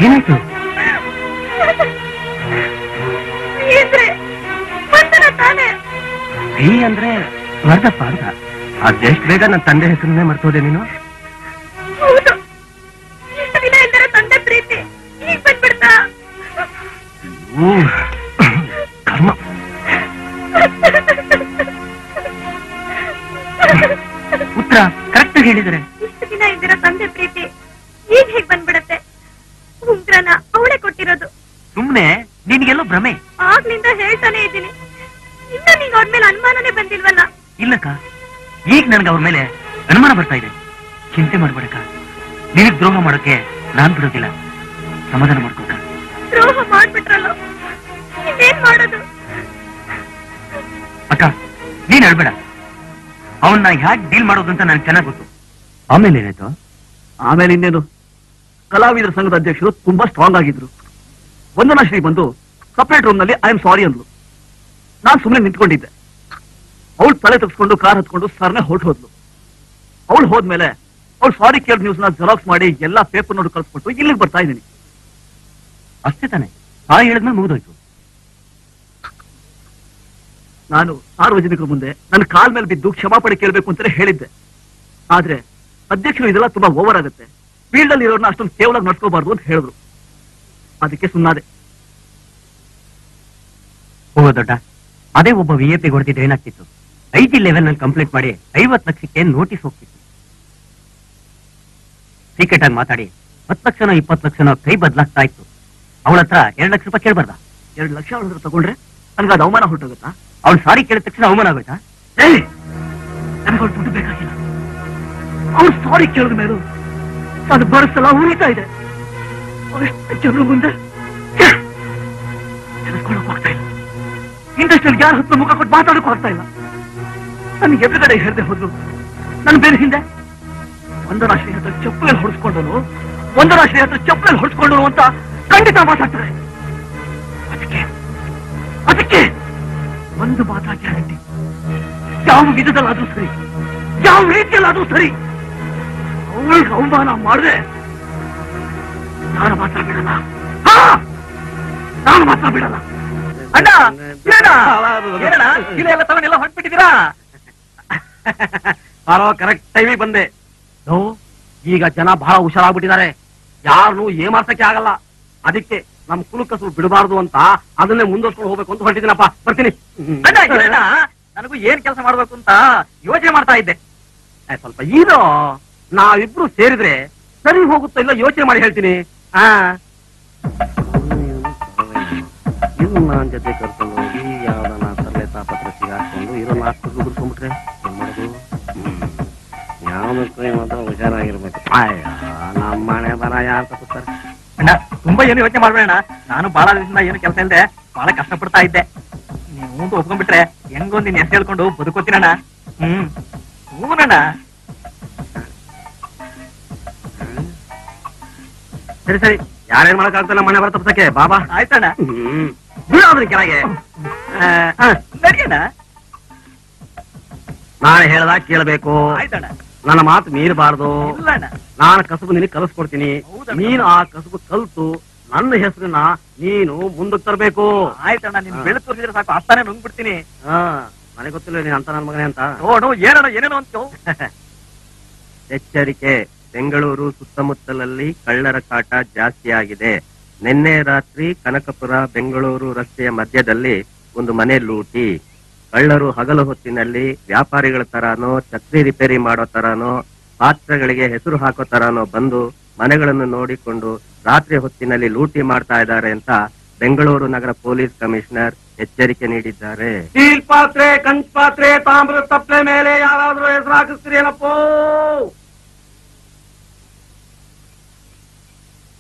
ಏನಾಯ್ತು? ಈ ಅಂದ್ರೆ ವರ್ಧಪ್ಪ ಅಂತ. ಅದೆಷ್ಟು ಬೇಗ ನನ್ನ ತಂದೆ ಹೆಸರನ್ನೇ ಮರ್ತೋದೆ ನೀನು? ತಂದೆ ಪ್ರೀತಿ ಈಗ ಬಂದ್ಬಿಡ್ತಾ? ಕರ್ಮ. ಉತ್ತರ ಕರೆಕ್ಟ್ ಹೇಳಿದರೆ. ಇಷ್ಟು ದಿನ ಇದ್ದೀರ ತಂದೆ ಪ್ರೀತಿ ಈಗ ಹೇಗ್ ಬಂದ್ಬಿಡತ್ತೆ? ಉಂಗ್ರನ ಅವಳೇ ಕೊಟ್ಟಿರೋದು. ಸುಮ್ನೆ ನಿನ್ಗೆಲ್ಲೋ ಭ್ರಮೆ. ಆಗ್ಲಿಂದ ಹೇಳ್ತಾನೆ ಇದ್ದೀನಿ, ಇನ್ನ ನೀನ್ ಅವ್ರ ಮೇಲೆ ಅನುಮಾನನೇ ಬಂದಿಲ್ವಲ್ಲ? ಇಲ್ಲಕ್ಕ, ಈಗ ನನ್ಗೆ ಅವ್ರ ಮೇಲೆ ಅನುಮಾನ ಬರ್ತಾ ಇದೆ. ಚಿಂತೆ ಮಾಡ್ಬೇಡಕ್ಕ, ನಿನಗ್ ದ್ರೋಹ ಮಾಡೋಕೆ ನಾನ್ ಬಿಡೋದಿಲ್ಲ. ಸಮಾಧಾನ ಮಾಡ್ಕೋಕ. ದ್ರೋಹ ಮಾಡ್ಬಿಟ್ರಲ್ಲ, ಇನ್ನೇನ್ ಮಾಡೋದು? ಅಕ್ಕ, ನೀನ್ ಹೇಳ್ಬೇಡ. ಅವನ್ನ ಹ್ಯಾಕ್ ಡೀಲ್ ಮಾಡೋದು ಅಂತ ನನ್ಗೆ ಚೆನ್ನಾಗ್ ಗೊತ್ತು. ಆಮೇಲೆ ಏನಾಯ್ತು? ಆಮೇಲೆ ಇನ್ನೇನು, ಕಲಾವಿದರ ಸಂಘದ ಅಧ್ಯಕ್ಷರು ತುಂಬಾ ಸ್ಟ್ರಾಂಗ್ ಆಗಿದ್ರು. ವಂದನಾ ಶ್ರೀ ಬಂದು ಸಪರೇಟ್ ರೂಮ್ ನಲ್ಲಿ ಐ ಆಮ್ ಸಾರಿ ಅಂದ್ಲು. ನಾನ್ ಸುಮ್ಮನೆ ನಿಂತ್ಕೊಂಡಿದ್ದೆ. ಅವಳು ತಲೆ ತಗ್ಸ್ಕೊಂಡು ಕಾರ್ ಹತ್ಕೊಂಡು ಸರ್ನೆ ಹೊರಟು ಹೋದ್ಲು. ಅವಳು ಹೋದ್ಮೇಲೆ ಅವಳು ಸಾರಿ ಕೇಳಿದ ನ್ಯೂಸ್ ನ ಜೆರಾಕ್ಸ್ ಮಾಡಿ ಎಲ್ಲಾ ಪೇಪರ್ ನೋಡಿ ಕಳ್ಸ್ಕೊಟ್ಟು ಇಲ್ಲಿಗೆ ಬರ್ತಾ ಇದ್ದೀನಿ. ಅಷ್ಟೇ ತಾನೆ? ಹೇಳಿದ್ಮೇಲೆ ಮುಗಿದೋಯ್ತು. ನಾನು ಸಾರ್ವಜನಿಕರ ಮುಂದೆ ನನ್ನ ಕಾಲ್ ಮೇಲೆ ಬಿದ್ದು ಕ್ಷಮಾಪಣೆ ಕೇಳಬೇಕು ಅಂತಾನೆ ಹೇಳಿದ್ದೆ. ಆದ್ರೆ ಅಧ್ಯಕ್ಷರು ಇದೆಲ್ಲ ತುಂಬಾ ಓವರ್ ಆಗುತ್ತೆ, ಫೀಲ್ಡ್ ಅಲ್ಲಿ ಇರೋರ್ನ ಅಷ್ಟೊಂದು ಕೇವಲ ನಡ್ಸ್ಕೋಬಾರ್ದು ಅಂತ ಹೇಳಿದ್ರು. ಅದಕ್ಕೆ ಸುಮ್ಮನಾದೆ. ಹೋಗೋ ದೊಡ್ಡ, ಅದೇ ಒಬ್ಬ VIP ಹೊಡೆದಿದ್ರೆ ಏನಾಗ್ತಿತ್ತು? IG ಲೆವೆಲ್ ನಲ್ಲಿ ಕಂಪ್ಲೇಂಟ್ ಮಾಡಿ 50 ಲಕ್ಷಕ್ಕೆ ನೋಟಿಸ್ ಹೋಗ್ತಿತ್ತು. ಸೀಕ್ರೆಟ್ ಆಗಿ ಮಾತಾಡಿ 10 ಲಕ್ಷನೋ 20 ಲಕ್ಷನೋ ಕೈ ಬದಲಾಗ್ತಾ ಇತ್ತು. ಅವಳ ಹತ್ರ 2 ಲಕ್ಷ ರೂಪಾಯಿ ಕೇಳ್ಬಾರ್ದ? 2 ಲಕ್ಷ ಅವಳ ಹತ್ರ ತಗೊಂಡ್ರೆ ನನ್ಗೆ ಅದು ಅವಮಾನ ಹೊರಟೋಗುತ್ತಾ? ಅವಳು ಸಾರಿ ಕೇಳಿದ ತಕ್ಷಣ ಅವಮಾನ ಆಗೋಯ್ತಾ? ನನಗೆ ಅವಳು ದುಡ್ಡು ಬೇಕಾಗಿಲ್ಲ. ಅವಳು ಸಾರಿ ಕೇಳಿದ ಮೇಲೂ ಅದು ಬರಸಲ್ಲ ಉಳಿತಾ ಇದೆ. ಅಷ್ಟು ಜನರ ಮುಂದೆ ನೆನೆಸ್ಕೊಳ್ಳೋಕೆ ಆಗ್ತಾ ಇಲ್ಲ. ಇಂಡಸ್ಟ್ರಿಯಲ್ಲಿ ಯಾರ ಹತ್ರ ಮುಖ ಕೊಟ್ಟು ಮಾತಾಡೋಕೆ ಆಗ್ತಾ ಇಲ್ಲ. ನನಗೆ ಎದುರುಗಡೆ ಹೇಳ್ದೆ ಹೋದ್ರು, ನನ್ನ ಬೇರೆ ಹಿಂದೆ ವಂದನಾ ಶ್ರೀ ಹತ್ರ ಚಪ್ಪಲಲ್ಲಿ ಹೊಡಿಸ್ಕೊಂಡನು, ವಂದನಾ ಶ್ರೀ ಹತ್ರ ಚಪ್ಪಲಲ್ಲಿ ಹೊಡಿಸ್ಕೊಂಡನು ಅಂತ ಖಂಡಿತ ಮಾತಾಡ್ತಾರೆ. ಅದಕ್ಕೆ ಒಂದು ಮಾತಾ ಗ್ಯಾರಂಟಿ, ಯಾವ ವಿಧದಲ್ಲಾದ್ರೂ ಸರಿ, ಯಾವ ರೀತಿಯಲ್ಲಾದ್ರೂ ಸರಿ, ಅವಳಿಗೆ ಅವಮಾನ ಮಾಡಿದ್ರೆ ನಾನು ಮಾತಾಡ್ಬಿಡಲ್ಲ. ನಾನು ಮಾತ್ರ ಬಿಡಲ್ಲ. ಅಣ್ಣ ಏನಣ್ಣ ಎಲ್ಲ ತಗೊಂಡೆಲ್ಲ ಹೊಂಟ್ಬಿಟ್ಟಿದ್ದೀರಾ? ಬಾರೋ ಕರೆಕ್ಟ್ ಟೈಮಿಗೆ ಬಂದೆ. ಈಗ ಜನ ಬಹಳ ಹುಷಾರಾಗ್ಬಿಟ್ಟಿದ್ದಾರೆ, ಯಾರನ್ನೂ ಏಮಾರ್ಸಕ್ಕೆ ಆಗಲ್ಲ. ಅದಕ್ಕೆ ನಮ್ ಕುಲಕಸು ಬಿಡಬಾರ್ದು ಅಂತ ಅದನ್ನೇ ಮುಂದುವರ್ಸ್ಕೊಂಡು ಹೋಗ್ಬೇಕು ಅಂತ ಹೊರಟಿದ್ದೀನಪ್ಪ. ಬರ್ತೀನಿ. ಅಣ್ಣ ನನಗೂ ಏನ್ ಕೆಲಸ ಮಾಡ್ಬೇಕು ಅಂತ ಯೋಚನೆ ಮಾಡ್ತಾ ಇದ್ದೆ. ಸ್ವಲ್ಪ ಇದು ನಾವಿಬ್ರು ಸೇರಿದ್ರೆ ಸರಿ ಹೋಗುತ್ತೋ ಇಲ್ಲ ಯೋಚನೆ ಮಾಡಿ ಹೇಳ್ತೀನಿ. ನನ್ನ ಜೊತೆ ಕರ್ಕೊಂಡು ಹೋಗಿ ಯಾವ್ದನ್ನ ತರಲೆ ತಾಪತ್ರ ಸಿಗಾಕೊಂಡು ಇರೋ ನಾಲ್ಕು ಗುಡ್ಸ್ಕೊಂಡ್ಬಿಟ್ರೆ ಏನ್ ಮಾಡೋದು? ಯಾವ್ದಕ್ಕೂ ಮಾತ್ರ ಹುಷಾರಾಗಿರ್ಬೇಕು. ನಮ್ಮ ಮನೆ ಬರ ಯಾರು ತಪ್ಪಿಸ್ತಾರೆ? ಅಣ್ಣ ತುಂಬಾ ಏನು ಯೋಚನೆ ಮಾಡ್ಬೇಡ. ನಾನು ಬಹಳ ದಿವಸದಿಂದ ಏನು ಕೆಲಸ ಇಲ್ಲದೆ ಬಹಳ ಕಷ್ಟಪಡ್ತಾ ಇದ್ದೆ. ನೀವು ಒಪ್ಕೊಂಡ್ಬಿಟ್ರೆ ಹೆಂಗೊಂದು ನಿನ್ ಹೆಸರು ಹೇಳ್ಕೊಂಡು ಬದುಕೋತೀನಣ್ಣ. ಹೂನಣ್ಣ. ಸರಿ ಸರಿ, ಯಾರೇನ್ ಮಾಡಕ್ಕಾಗ್ತಲ್ಲ ಮನೆ ಬರ ತಪ್ಸಕ್ಕೆ. ಬಾಬಾ ಆಯ್ತಣ್ಣ. ಬಿಡೋದ್ರಿ ಕೆಳಗೆ. ನಡಿಯಣ್ಣ. ನಾನು ಹೇಳ್ದಾಗ ಕೇಳಬೇಕು. ಆಯ್ತಣ್ಣ. ನನ್ನ ಮಾತು ಮೀರಬಾರ್ದು. ಇಲ್ಲಣ್ಣ. ನಾನು ಕಸಬು ನಿನಗೆ ಕಲಿಸ್ಕೊಡ್ತೀನಿ. ಹೌದಣ್ಣ. ನೀನು ಆ ಕಸಬು ಕಲ್ತು ನನ್ನ ಹೆಸರನ್ನ ನೀನು ಮುಂದಕ್ಕೆ ತರಬೇಕು. ಆಯ್ತಣ್ಣ. ನಿನ್ ಬೆಳೆ ತೋರಿಸಿದ್ರೆ ಸಾಕು, ಅಷ್ಟಾನೇ ನುಂಗ್ಬಿಡ್ತೀನಿ. ನನಗೆ ಗೊತ್ತಿಲ್ಲ ನೀನ್ ಅಂತ ನನ್ನ ಮಗನೇ ಅಂತ. ನೋಡು ಏನಣ್ಣ ಏನೇನೋ ಅಂತೀವ್. ಎಚ್ಚರಿಕೆ, ಬೆಂಗಳೂರು ಸುತ್ತಮುತ್ತಲಲ್ಲಿ ಕಳ್ಳರ ಕಾಟ ಜಾಸ್ತಿ ಆಗಿದೆ. ನಿನ್ನೆ ರಾತ್ರಿ ಕನಕಪುರ ಬೆಂಗಳೂರು ರಸ್ತೆಯ ಮಧ್ಯದಲ್ಲಿ ಒಂದು ಮನೆ ಲೂಟಿ. ಕಳ್ಳರು ಹಗಲು ಹೊತ್ತಿನಲ್ಲಿ ವ್ಯಾಪಾರಿಗಳ ತರಾನೋ, ಛತ್ರಿ ರಿಪೇರಿ ಮಾಡೋ ತರಾನೋ, ಪಾತ್ರಗಳಿಗೆ ಹೆಸರು ಹಾಕೋ ತರಾನೋ ಬಂದು ಮನೆಗಳನ್ನು ನೋಡಿಕೊಂಡು ರಾತ್ರಿ ಹೊತ್ತಿನಲ್ಲಿ ಲೂಟಿ ಮಾಡ್ತಾ ಇದ್ದಾರೆ ಅಂತ ಬೆಂಗಳೂರು ನಗರ ಪೊಲೀಸ್ ಕಮಿಷನರ್ ಎಚ್ಚರಿಕೆ ನೀಡಿದ್ದಾರೆ. ಸ್ಟೀಲ್ ಪಾತ್ರೆ, ಕಂಚ್ ಪಾತ್ರೆ, ತಾಮ್ರದ ತಪ್ಪಲೆ ಮೇಲೆ ಯಾರಾದ್ರೂ ಹೆಸರು ಹಾಕಿಸ್ತೀರಿ ಏನಪ್ಪೋ?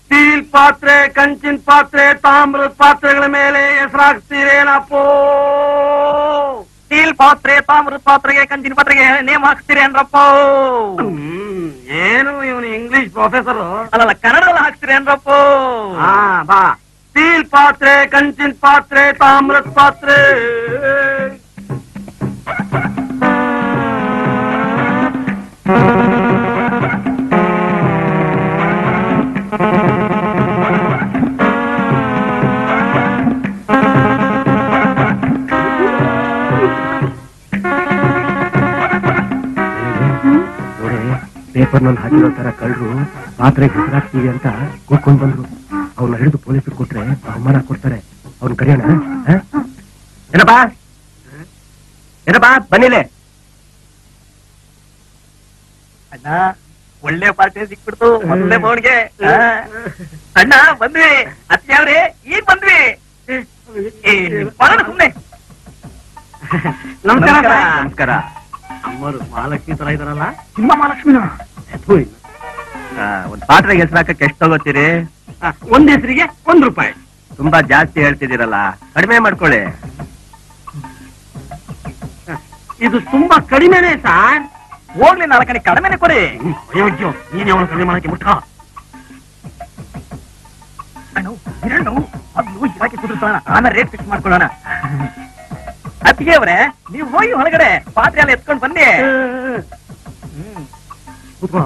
ಸ್ಟೀಲ್ ಪಾತ್ರೆ, ಕಂಚಿನ ಪಾತ್ರೆ, ತಾಮ್ರದ ಪಾತ್ರೆಗಳ ಮೇಲೆ ಹೆಸರು ಹಾಕ್ತೀರೇನಪ್ಪೋ? ಸ್ಟೀಲ್ ಪಾತ್ರೆ, ತಾಮ್ರದ ಪಾತ್ರೆಗೆ, ಕಂಚಿನ ಪಾತ್ರೆಗೆ ನೇಮ್ ಹಾಕ್ತೀರಿ ಅನ್ರಪ್ಪ. ಏನು ಇವನು ಇಂಗ್ಲಿಷ್ ಪ್ರೊಫೆಸರ್? ಅಲ್ಲಲ್ಲ, ಕನ್ನಡದಲ್ಲಿ ಹಾಕ್ತೀರಿ ಅನ್ರಪ್ಪ. ಬಾ. ಸ್ಟೀಲ್ ಪಾತ್ರೆ, ಕಂಚಿನ ಪಾತ್ರೆ, ತಾಮ್ರದ ಪಾತ್ರೆ. ಪೇಪರ್ ನಲ್ಲಿ ಹಾಕಿರೋ ತರ ಕಳ್ಳರು ಪಾತ್ರೆಗೆ ಹೆಸರಾಗ್ತೀವಿ ಅಂತ ಕೂತ್ಕೊಂಡ್ ಬಂದ್ರು. ಅವ್ನ ಹಿಡಿದು ಪೊಲೀಸರು ಕೊಟ್ರೆ ಬಹುಮಾನ ಕೊಡ್ತಾರೆ. ಅವ್ನ ಕರೆಯೋಣ. ಏನಪ್ಪಾ ಏನಪ್ಪಾ ಬನ್ನಿಲೆ. ಅಣ್ಣ ಒಳ್ಳೆ ಪಾರ್ಟಿ ಸಿಕ್ಬಿಡ್ತು ಮೊದಲನೇ ಬೋನ್ಗೆ. ಅಣ್ಣ ಬಂದ್ವಿ. ಅತ್ಯಾವ್ರಿ ಈಗ ಬಂದ್ವಿ. ಸುಮ್ನೆ ನಮಸ್ಕಾರ. ನಮಸ್ಕಾರ. ಅಮ್ಮರು ಮಹಾಲಕ್ಷ್ಮಿ ತರ ಇದಾರಲ್ಲ? ನಿಮ್ಮ ಮಹಾಲಕ್ಷ್ಮಿನ ಒಂದ್ ಪಾತ್ರೆಗೆ ಹೆಸರು ಹಾಕಕ್ಕೆ ಎಷ್ಟು ತಗೋತೀರಿ? ಒಂದ್ ಹೆಸರಿಗೆ ₹1. ತುಂಬಾ ಜಾಸ್ತಿ ಹೇಳ್ತಿದ್ದೀರಲ್ಲ, ಕಡಿಮೆ ಮಾಡ್ಕೊಳ್ಳಿ. ಇದು ತುಂಬಾ ಕಡಿಮೆನೆ ಸಾರ್. ಹೋಗ್ಲಿ, 4 ಕಡಿಮೆನೆ ಕೊಡಿ. ಅಯ್ಯೋ, ನೀನ್ ಅವನು ಕಡಿಮೆ ಮಾಡಕ್ಕೆ ಮುಟ್ಟ. ಅಣ್ಣು ಇರಣ್ಣು ಅದು ಇರಾಕಿ ಕುದುರ್ಸೋಣ, ಆಮೇಲೆ ರೇಟ್ ಫಿಕ್ಸ್ ಮಾಡ್ಕೊಳ್ಳೋಣ. ಅತ್ತಿಗೆ ಅವ್ರೆ, ನೀವು ಹೋಗಿ ಹೊರಗಡೆ ಪಾತ್ರೆ ಎಲ್ಲ ಎತ್ಕೊಂಡು ಬನ್ನಿ. ಕೂತ್ಕೋ.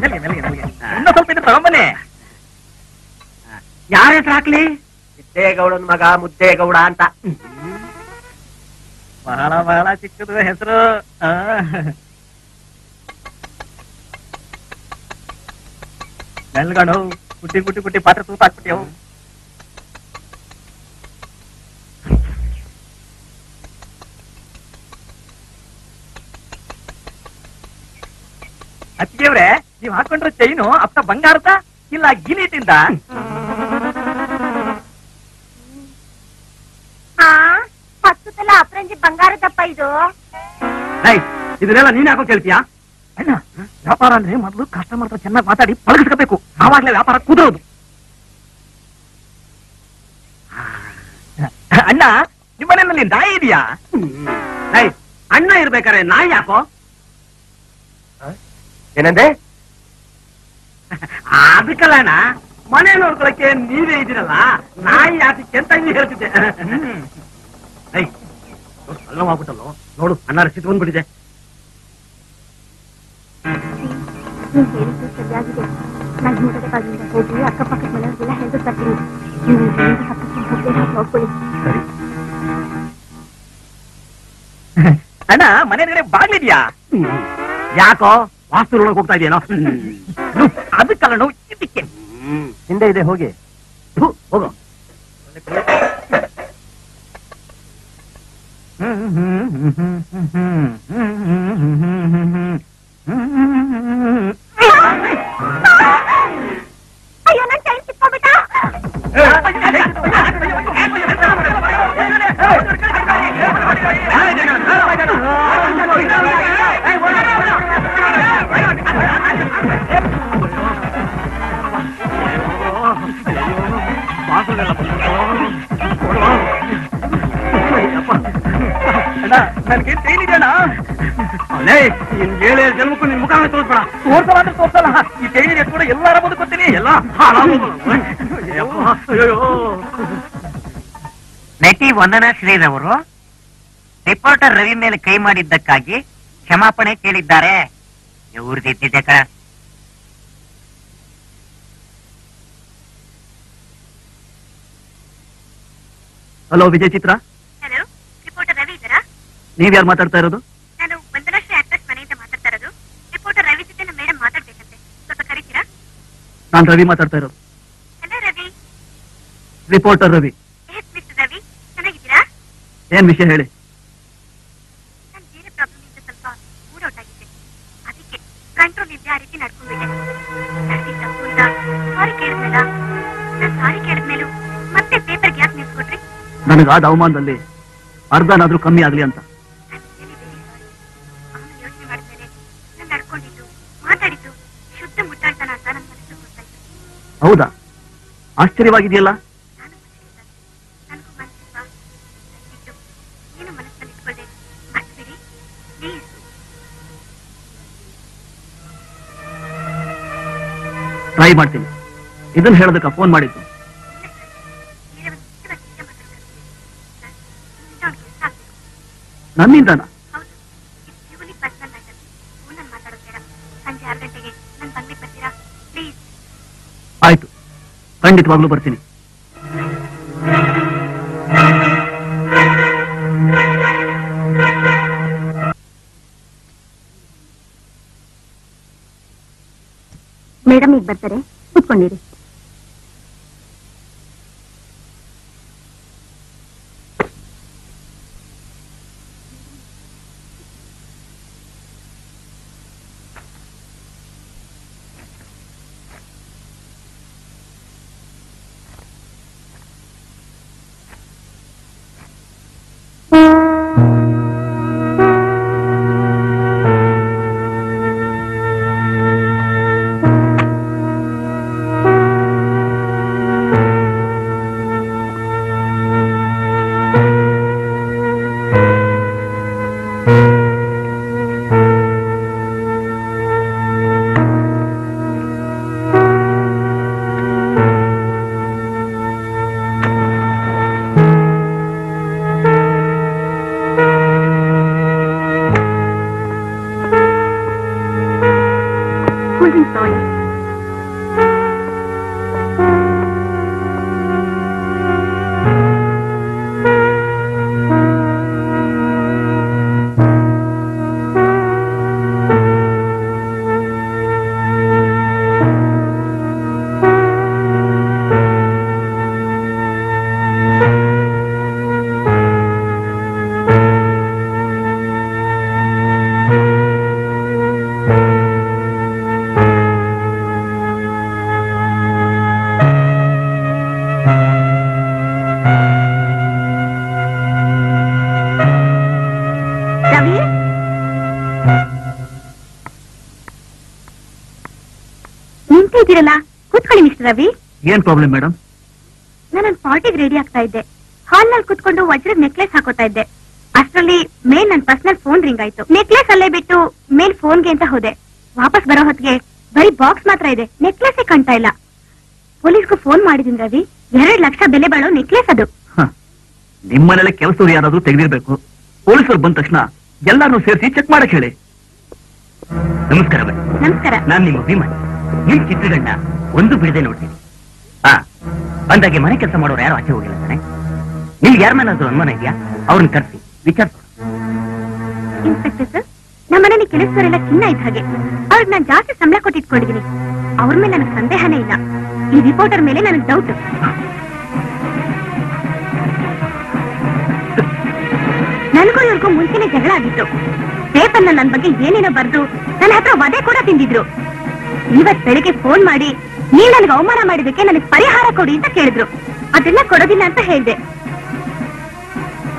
ಮೆಲ್ಗೆ ಮೆಲ್ಗೆ ಮೆಲ್ಗೆ. ಇನ್ನೂ ಸ್ವಲ್ಪ ಇದ್ರೆ ತಗೊಂಬನ್ನಿ. ಯಾರ ಹೆಸರು ಹಾಕ್ಲಿ? ಮುದ್ದೇಗೌಡನ ಮಗ ಮುದ್ದೇಗೌಡ ಅಂತ. ಬಹಳ ಬಹಳ ಚಿಕ್ಕದು ಹೆಸರು. ಮೆಲ್ಗಣು ಕುಟ್ಟಿ ಕುಟ್ಟಿ ಕುಟ್ಟಿ ಪಾತ್ರೆ ತೂತು ಹಾಕ್ಬಿಟ್ಟಿಯವು. ಅತ್ತಿಗೆವ್ರೆ, ನೀವ್ ಹಾಕೊಂಡ್ರೆ ಚೈನು ಅಪ್ಪ ಬಂಗಾರದ ಇಲ್ಲ ಗಿಲೀಟಿಂದ? ಹತ್ತಲ್ಲ ಅಪ್ರಂಜಿ ಬಂಗಾರದಪ್ಪ ಇದು. ಇದನ್ನೆಲ್ಲ ನೀನ್ ಯಾಕೋ ಕೇಳ್ತೀಯಾ? ಅಣ್ಣ, ವ್ಯಾಪಾರ ಅಂದ್ರೆ ಮೊದಲು ಕಸ್ಟಮರ್ ಹತ್ರ ಚೆನ್ನಾಗಿ ಮಾತಾಡಿ ಪಳಗಿಸ್ಕೋಬೇಕು, ಆವಾಗ್ಲೇ ವ್ಯಾಪಾರ ಕುದುರೋದು. ಅಣ್ಣ, ನಿಮ್ಮನೆಯಲ್ಲಿ ನಾಯಿ ಇದೆಯಾ? ಅಣ್ಣ ಇರ್ಬೇಕಾರೆ ನಾಯಿ ಯಾಕೋ? ಏನಂದೆ? ಅದಕ್ಕಲ್ಲ ಅಣ್ಣ, ಮನೆ ನೋಡ್ಕೊಳಕ್ಕೆ ನೀವೇ ಇದ್ದೀರಲ್ಲ, ನಾಯಿ ಯಾತಕ್ಕೆ ಅಂತ ನೀವು ಹೇಳ್ತಿದ್ದೆ. ಅಲ್ಲವಾಗ್ಬಿಟ್ಟಲ್ಲೋ ನೋಡು, ಅನ್ನ ರಸಿದ್ ಬಂದ್ಬಿಟ್ಟಿದೆ. ನೀನ್ ಹೇಳಿದ್ದು ಸರಿಯಾಗಿದೆ. ನಾನು ಹಿಂಗಡೆ ಬಾಗಿಲಿಂದ ಹೋಗಿ ಅಕ್ಕಪಕ್ಕದ ಮನೆಯವ್ರಿಗೆಲ್ಲ ಹೇಳ್ದು ಬರ್ತೀನಿ. ನೀವು ನೋಡ್ಕೊಳ್ಳಿ. ಸರಿ ಅಣ್ಣ, ಮನೆಯೊಳಗಡೆ ಬಾಗ್ಲಿದ್ಯಾ? ಯಾಕೋ ವಾಸ್ತು ಒಳಗೆ ಹೋಗ್ತಾ ಇದೆಯೇನೋ? ಅದಕ್ಕಲ್ಲ ಇದಕ್ಕೆ ಹಿಂದೆ ಇದೆ, ಹೋಗಿ ಹೋಗೋ. ಅಯ್ಯೋ, ನನ್ ಕೈ ಸಿಕ್ಕೋಬಿಟ್ಟ. ನನ್ಗೆ ಏನಿದೆಣ್ಣ? ಅಲ್ಲೇ ಇನ್ 7 ಜನ್ಮಕ್ಕೂ ನಿನ್ ಮುಖ ತೋರಿಸ್ಬೇಡ. ತೋರ್ಸಲ್ಲ ತೋರ್ಸಲ್ಲ, ಈ ಕೈಲಿ ಕೂಡ ಎಲ್ಲಾರ ಬದುಕೊತೀನಿ. ಎಲ್ಲ ನಟಿ ವಂದನಾ ಶ್ರೀರವರು ರಿಪೋರ್ಟರ್ ರವಿ ಮೇಲೆ ಕೈ ಮಾಡಿದ್ದಕ್ಕಾಗಿ ಕ್ಷಮಾಪಣೆ ಕೇಳಿದ್ದಾರೆ. ಇವ್ರದಿದ್ದಿದೆ ಕಣ. ಹಲೋ ವಿಜಯ್ ಚಿತ್ರ, ಹಲೋ, ರಿಪೋರ್ಟರ್ ರವಿ ಇದ್ದಾರಾ? ನೀವ್ಯಾರು ಮಾತಾಡ್ತಾ ಇರೋದು? ನಾನು ವಂದನಾಶ್ರೀ ಆಕ್ಟ್ರೆಸ್ ಮನೆಯಿಂದ ಮಾತಾಡ್ತಾ ಇರೋದು. ರಿಪೋರ್ಟರ್ ರವಿ ಜೊತೆ ನಮ್ಮ ಮೇಡಮ್ ಮಾತಾಡ್ಬೇಕಂತೆ, ಸ್ವಲ್ಪ ಕರೀತೀರಾ? ನಾನ್ ರವಿ ಮಾತಾಡ್ತಾ ಇರೋದು. Hello Ravi. Reporter Ravi. Mister Ravi, ಚೆನ್ನಾಗಿದ್ದೀರಾ? ಏನ್ ವಿಷಯ ಹೇಳಿ. ನಾನು ಬೇರೆ ಪ್ರಾಬ್ಲಮ್ ಇಂದ ಸ್ವಲ್ಪ ಮೂಡ್ ಔಟ್ ಆಗಿದೆ. ಅದಕ್ಕೆ ಕಂಟ್ರೋಲ್ ಇದ್ದೆ ಆ ರೀತಿ ನಡ್ಕೊಂಡ್ಬಿಟ್ಟೆ. ನನಗೆ ತಪ್ಪು ಅಂತ ಸಾರಿ ಕೇಳಿದ್ನಲ್ಲ, ನಾನು ಸಾರಿ ಕೇಳಿದ್ಮೇಲೂ ಮತ್ತೆ ಪೇಪರ್ಗೆ ಯಾಕೆ ನಿಲ್ಸ್ಕೊಟ್ರಿ? ನನಗಾದ ಅವಮಾನದಲ್ಲಿ ಅರ್ಧನಾದ್ರೂ ಕಮ್ಮಿ ಆಗ್ಲಿ ಅಂತ. ಆಮೇಲೆ ಯೋಚನೆ ಮಾಡಿದ್ಮೇಲೆ ನಾನು ನಡ್ಕೊಂಡಿದ್ದು ಮಾತಾಡಿದ್ದು ಶುದ್ಧ ಮುಟ್ಟಾಳ್ತನ ಅಂತ ನನ್ನ ಮನಸ್ಸು ಗೊತ್ತಾಯ್ತು. ಹೌದಾ? ಆಶ್ಚರ್ಯವಾಗಿದೆಯಲ್ಲ. ನಾನು ಮನಸ್ಸಿಲ್ಲ, ನನಗೂ ಮನಸ್ಸಿಲ್ವಾ? ದಯವಿಟ್ಟು ಏನು ಮನಸ್ಸಲ್ಲಿ ಇಟ್ಕೊಳ್ಳದೆ ಮರ್ತ್ಬಿಡಿ ಪ್ಲೀಸ್. ಟ್ರೈ ಮಾಡ್ತೀನಿ. ಇದನ್ನ ಹೇಳೋದಕ್ಕ ಫೋನ್ ಮಾಡಿದ್ದು. ಬೇರೆ ಒಂದು ಮುಖ್ಯವಾದ ವಿಷಯ ಮಾತಾಡ್ಬೇಕು. ನಿಮ್ಮಿಂದ ಅವ್ನಿಗೆ ಇಷ್ಟ ಆಗ್ಬೇಕು. ನನ್ನಿಂದನಾ? ಹೌದು, ಇದು ಪ್ಯೂರ್ಲಿ ಪರ್ಸನಲ್ ಮ್ಯಾಟರ್. ಫೋನಲ್ಲಿ ಮಾತಾಡೋದು ಬೇಡ. ಸಂಜೆ 6 ಗಂಟೆಗೆ ನನ್ನ ಬಂಗ್ಲಿಗೆ ಬರ್ತೀರಾ ಪ್ಲೀಸ್? ಆಯ್ತು, ಖಂಡಿತವಾಗ್ಲೂ ಬರ್ತೀನಿ. ಮೇಡಮ್ ಈಗ ಬರ್ತಾರೆ, ಕೂತ್ಕೊಂಡಿರಿ. ನಿಂತಿದ್ದೀರಲ್ಲ, ಕೂತ್ಕೊಳ್ಳಿ ಮಿಸ್ಟರ್ ರವಿ. ಏನ್ ಪ್ರಾಬ್ಲಮ್ ಮೇಡಮ್? ನಾನೊಂದು ಪಾರ್ಟಿಗೆ ರೆಡಿ ಆಗ್ತಾ ಇದ್ದೆ. ಹಾಲ್ ನಲ್ಲಿ ಕುತ್ಕೊಂಡು ವಜ್ರದ ನೆಕ್ಲೆಸ್ ಹಾಕೋತಾ ಇದ್ದೆ. ಅಷ್ಟರಲ್ಲಿ ಮೇಲ್ ನನ್ನ ಪರ್ಸನಲ್ ಫೋನ್ ರಿಂಗ್ ಆಯ್ತು. ನೆಕ್ಲೆಸ್ ಅಲ್ಲೇ ಬಿಟ್ಟು ಮೇಲ್ ಫೋನ್ಗೆ ಅಂತ ಹೋದೆ. ವಾಪಸ್ ಬರೋ ಹೊತ್ತಿಗೆ ಬರೀ ಬಾಕ್ಸ್ ಮಾತ್ರ ಇದೆ, ನೆಕ್ಲೆಸ್ ಕಾಣ್ತಾ ಇಲ್ಲ. ಪೊಲೀಸ್ಗೂ ಫೋನ್ ಮಾಡಿದೀನಿ ರವಿ. 2 ಲಕ್ಷ ಬೆಲೆ ಬಾಳೋ ನೆಕ್ಲೆಸ್ ಅದು. ನಿಮ್ಮನೇಲೆ ಕೆಲಸದವ್ರು ಯಾರಾದ್ರೂ ತೆಗೆದಿರ್ಬೇಕು. ಪೊಲೀಸರು ಬಂದ ತಕ್ಷಣ ಎಲ್ಲಾರನ್ನೂ ಸೇರಿಸಿ ಚೆಕ್ ಮಾಡಕ್ ಹೇಳಿ. ನಮಸ್ಕಾರ. ನಮಸ್ಕಾರ. ನಾನ್ ನಿಮ್ಮ ಅಭಿಮಾನಿ. ನಿಮ್ ಚಿತ್ರಗಂಡ ಒಂದು ಬಿಡದೆ ನೋಡ್ತೀನಿ. ಬಂದಾಗೆ ಮನೆ ಕೆಲಸ ಮಾಡೋರು ಯಾರು ಆಚೆ ಹೋಗಿಲ್ಲ ತಾನೆ? ನಿಮ್ಗೆ ಯಾರ ಮೇಲಾದ್ರೂ ಅನುಮಾನ ಇದೆಯಾ? ಅವ್ರನ್ನ ಕರೆಸಿ ವಿಚಾರಿಸೋಣ. ಇನ್ಸ್ಪೆಕ್ಟರ್ ಸರ್, ನಮ್ಮ ಮನೇಲಿ ಕೆಲಸದವರೆಲ್ಲ ಚಿನ್ನ ಇದ್ದ ಹಾಗೆ. ಅವ್ರಿಗೆ ನಾನು ಜಾಸ್ತಿ ಸಂಬಳ ಕೊಟ್ಟಿಟ್ಕೊಂಡಿದ್ದೀನಿ. ಅವ್ರ ಮೇಲೆ ನನಗೆ ಸಂದೇಹನೇ ಇಲ್ಲ. ಈ ರಿಪೋರ್ಟರ್ ಮೇಲೆ ನನಗೆ ಡೌಟ್. ನನಗೂ ಇವ್ರಿಗೂ ಮುಂಚೆನೆ ಜಗಳ ಆಗಿತ್ತು. ಪೇಪರ್ ನನ್ನ ಬಗ್ಗೆ ಏನೇನೋ ಬರ್ದು ನನ್ನ ಹತ್ರ ವಧೆ ಕೂಡ ತಿಂದಿದ್ರು. ಇವತ್ ಬೆಳಿಗ್ಗೆ ಫೋನ್ ಮಾಡಿ ನೀವ್ ನನಗೆ ಅವಮಾನ ಮಾಡಿದಕ್ಕೆ ನನಗೆ ಪರಿಹಾರ ಕೊಡಿ ಅಂತ ಕೇಳಿದ್ರು. ಅದೆಲ್ಲ ಕೊಡೋದಿಲ್ಲ ಅಂತ ಹೇಳಿದೆ.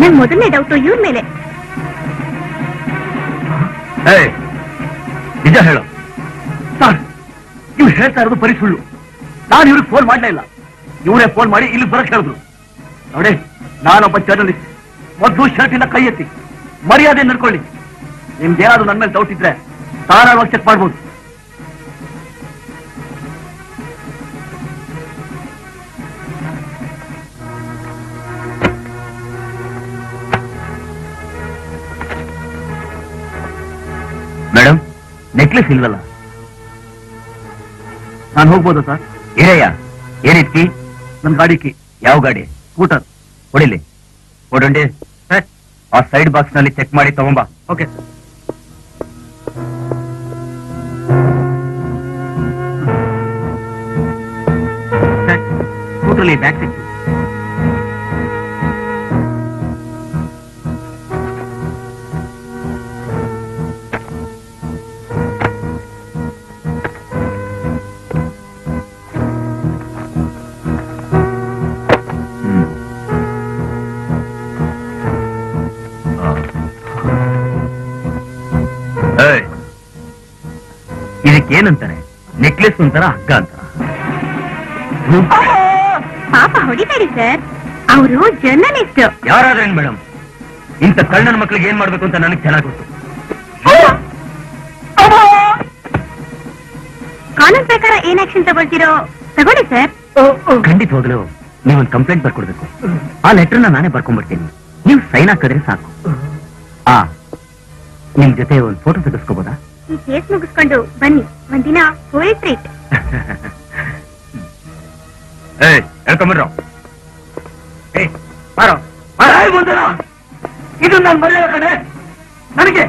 ನನ್ ಮೊದಲನೇ ಡೌಟ್ ಇವ್ರ ಮೇಲೆ. ನಿಜ ಹೇಳು ಸರ್. ನೀವು ಹೇಳ್ತಾ ಇರೋದು ಬರೀ ಸುಳ್ಳು. ನಾನು ಇವ್ರಿಗೆ ಫೋನ್ ಮಾಡ್ಲೇ ಇಲ್ಲ. ಇವರೇ ಫೋನ್ ಮಾಡಿ ಇಲ್ಲಿ ಬರಕ್ ಹೇಳಿದ್ರು. ನೋಡಿ, ನಾನೊಬ್ಬ ಜರ್ನಲಿಸ್ಟ್. ಮೊದಲು ಶರ್ಟಿನ ಕೈ ಎತ್ತಿ ಮರ್ಯಾದೆ ನಡ್ಕೊಳ್ಳಿ. ನಿಮ್ಗೆ ಏನಾದ್ರು ನನ್ನ ಮೇಲೆ ಡೌಟ್ ಇದ್ರೆ ಧಾರಾಳವಾಗಿ ಚೆಕ್ ಮಾಡ್ಬೋದು. ಮೇಡಮ್, ನೆಕ್ಲೆಸ್ ಇಲ್ವಲ್ಲ? ನಾನು ಹೋಗ್ಬೋದಾ ಸರ್? ಏರಯ್ಯ, ಏನಿತ್ತಿ? ನನ್ನ ಗಾಡಿ ಕಿ. ಯಾವ ಗಾಡಿ? ಸ್ಕೂಟರ್. ಹೊಡಿಲಿ. ಕೊಡಂಡಿ ಸರ್. ಆ ಸೈಡ್ ಬಾಕ್ಸ್ ನಲ್ಲಿ ಚೆಕ್ ಮಾಡಿ ತಗೊಂಬಾ. Okay sir. ಸ್ಕೂಟರ್ಲಿ ಬ್ಯಾಗ್ ಸಿಕ್ತು. ಇದಕ್ಕೇನಂತಾರೆ? ನೆಕ್ಲೆಸ್ ಅಂತಾರ, ಹಗ್ಗ ಅಂತಾರ? ಪಾಪ ಹೊಡಿಬೇಡಿ ಸರ್, ಅವರು ಜರ್ನಲಿಸ್ಟ್. ಯಾರಾದ್ರೇನ್ ಮೇಡಮ್, ಇಂಥ ಕಳ್ಳನ ಮಕ್ಳಿಗೆ ಏನ್ ಮಾಡ್ಬೇಕು ಅಂತ ನನಗೆ ಚೆನ್ನಾಗಿ ಗೊತ್ತು. ಕಾನೂನು ಪ್ರಕಾರ ಏನ್ ಆಕ್ಷನ್ ತಗೊಳ್ತೀರೋ ತಗೊಳ್ಳಿ ಸರ್. ಖಂಡಿತವಾಗ್ಲು ನೀವೊಂದು ಕಂಪ್ಲೇಂಟ್ ಬರ್ಕೊಡ್ಬೇಕು. ಆ ಲೆಟರ್ನ ನಾನೇ ಬರ್ಕೊಂಡ್ಬಿಡ್ತೀನಿ. ನೀವು ಸೈನ್ ಹಾಕಿದ್ರೆ ಸಾಕು. ನಿಮ್ ಜೊತೆ ಒಂದು ಫೋಟೋ ತೆಗೆಸ್ಕೋಬೋದಾ? ಈ ಕೇಸ್ ಮುಗಿಸ್ಕೊಂಡು ಬನ್ನಿ, ಒಂದಿನ ಹೋಳಿ ಟ್ರೀಟ್. ಹೇಳ್ಕೊಂಬಿಡ್ರೋ. ಇದು ನಾನು ಮರ್ಯಾದ ಕಡೆ. ನನಗೆ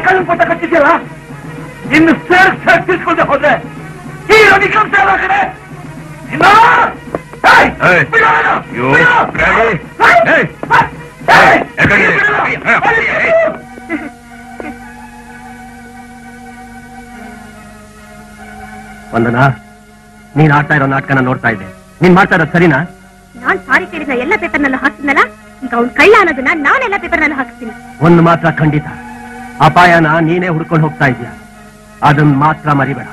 ಕಣ್ಣು ಪಟ್ಟ ಕಟ್ಟಿದ್ಯಲ್ಲ, ಇನ್ನು ತಿಳ್ಕೊಂಡೆ ಹೋದ್ರೆ ಈ ರವಿಕಾಂತ್ ಕಡೆ ವಂದನಾ, ನೀನ್ ಆಡ್ತಾ ಇರೋ ನಾಟಕನ ನೋಡ್ತಾ ಇದ್ದೆ. ನೀನ್ ಮಾಡ್ತಾ ಇರೋದು ಸರಿನಾ? ನಾನ್ ಸಾರಿ ಕೇಳಿದ ಎಲ್ಲ ಪೇಪರ್ನಲ್ಲೂ ಹಾಕ್ತಿದ್ನಲ್ಲ, ಈಗ ಅವ್ನ್ ಕಳ್ಳ ಅನ್ನೋದನ್ನ ನಾನೆಲ್ಲ ಪೇಪರ್ನಲ್ಲೂ ಹಾಕ್ತೀನಿ. ಒಂದು ಮಾತ್ರ ಖಂಡಿತ, ಅಪಾಯನ ನೀನೇ ಹುಡ್ಕೊಂಡು ಹೋಗ್ತಾ ಇದೀಯ. ಅದನ್ನ ಮಾತ್ರ ಮರಿಬೇಡ.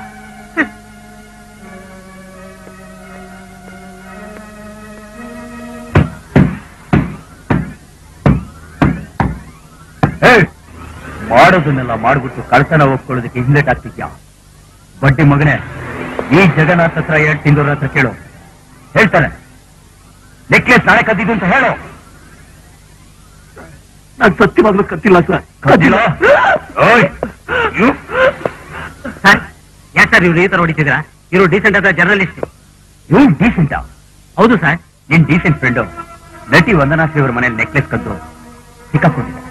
ಮಾಡೋದನ್ನೆಲ್ಲ ಮಾಡ್ಬಿಟ್ಟು ಕಳ್ತನ ಒಪ್ಕೊಳ್ಳೋದಕ್ಕೆ ಹಿಂದೇಟ್ ಆಗ್ತಿದ್ಯಾ? ಬಡ್ಡಿ ಮಗನೇ, ಈ ಜಗನ್ನಾಥ್ ಹತ್ರ 2 ತಿಂಗಳವ್ರ ಹತ್ರ ಕೇಳು, ಹೇಳ್ತಾನೆ. ನೆಕ್ಲೆಸ್ ನಾಳೆ ಕದ್ದಿದ್ದು ಅಂತ ಹೇಳು. ನಾನು ಸತ್ಯವಾಗ್ಲೂ ಕತ್ತಿಲ್ಲ ಸರ್. ಕದ್ದಿಲ್ಲ? ಯಾಕೆ ಸರ್ ಇವ್ರು ಈ ತರ ಹೊಡಿತಿದ್ರ? ಇವ್ರು ಡೀಸೆಂಟ್ ಆದ ಜರ್ನಲಿಸ್ಟ್. ಇವ್ನು ಡೀಸೆಂಟಾ? ಹೌದು ಸರ್. ನಿನ್ ಡೀಸೆಂಟ್ ಫ್ರೆಂಡು ನಟಿ ವಂದನಾ ಶ್ರೀ ಅವ್ರ ಮನೇಲಿ ನೆಕ್ಲೆಸ್ ಕದ್ದು ಸಿಕ್ಕಾಕೊಂಡಿದ್ದಾರೆ.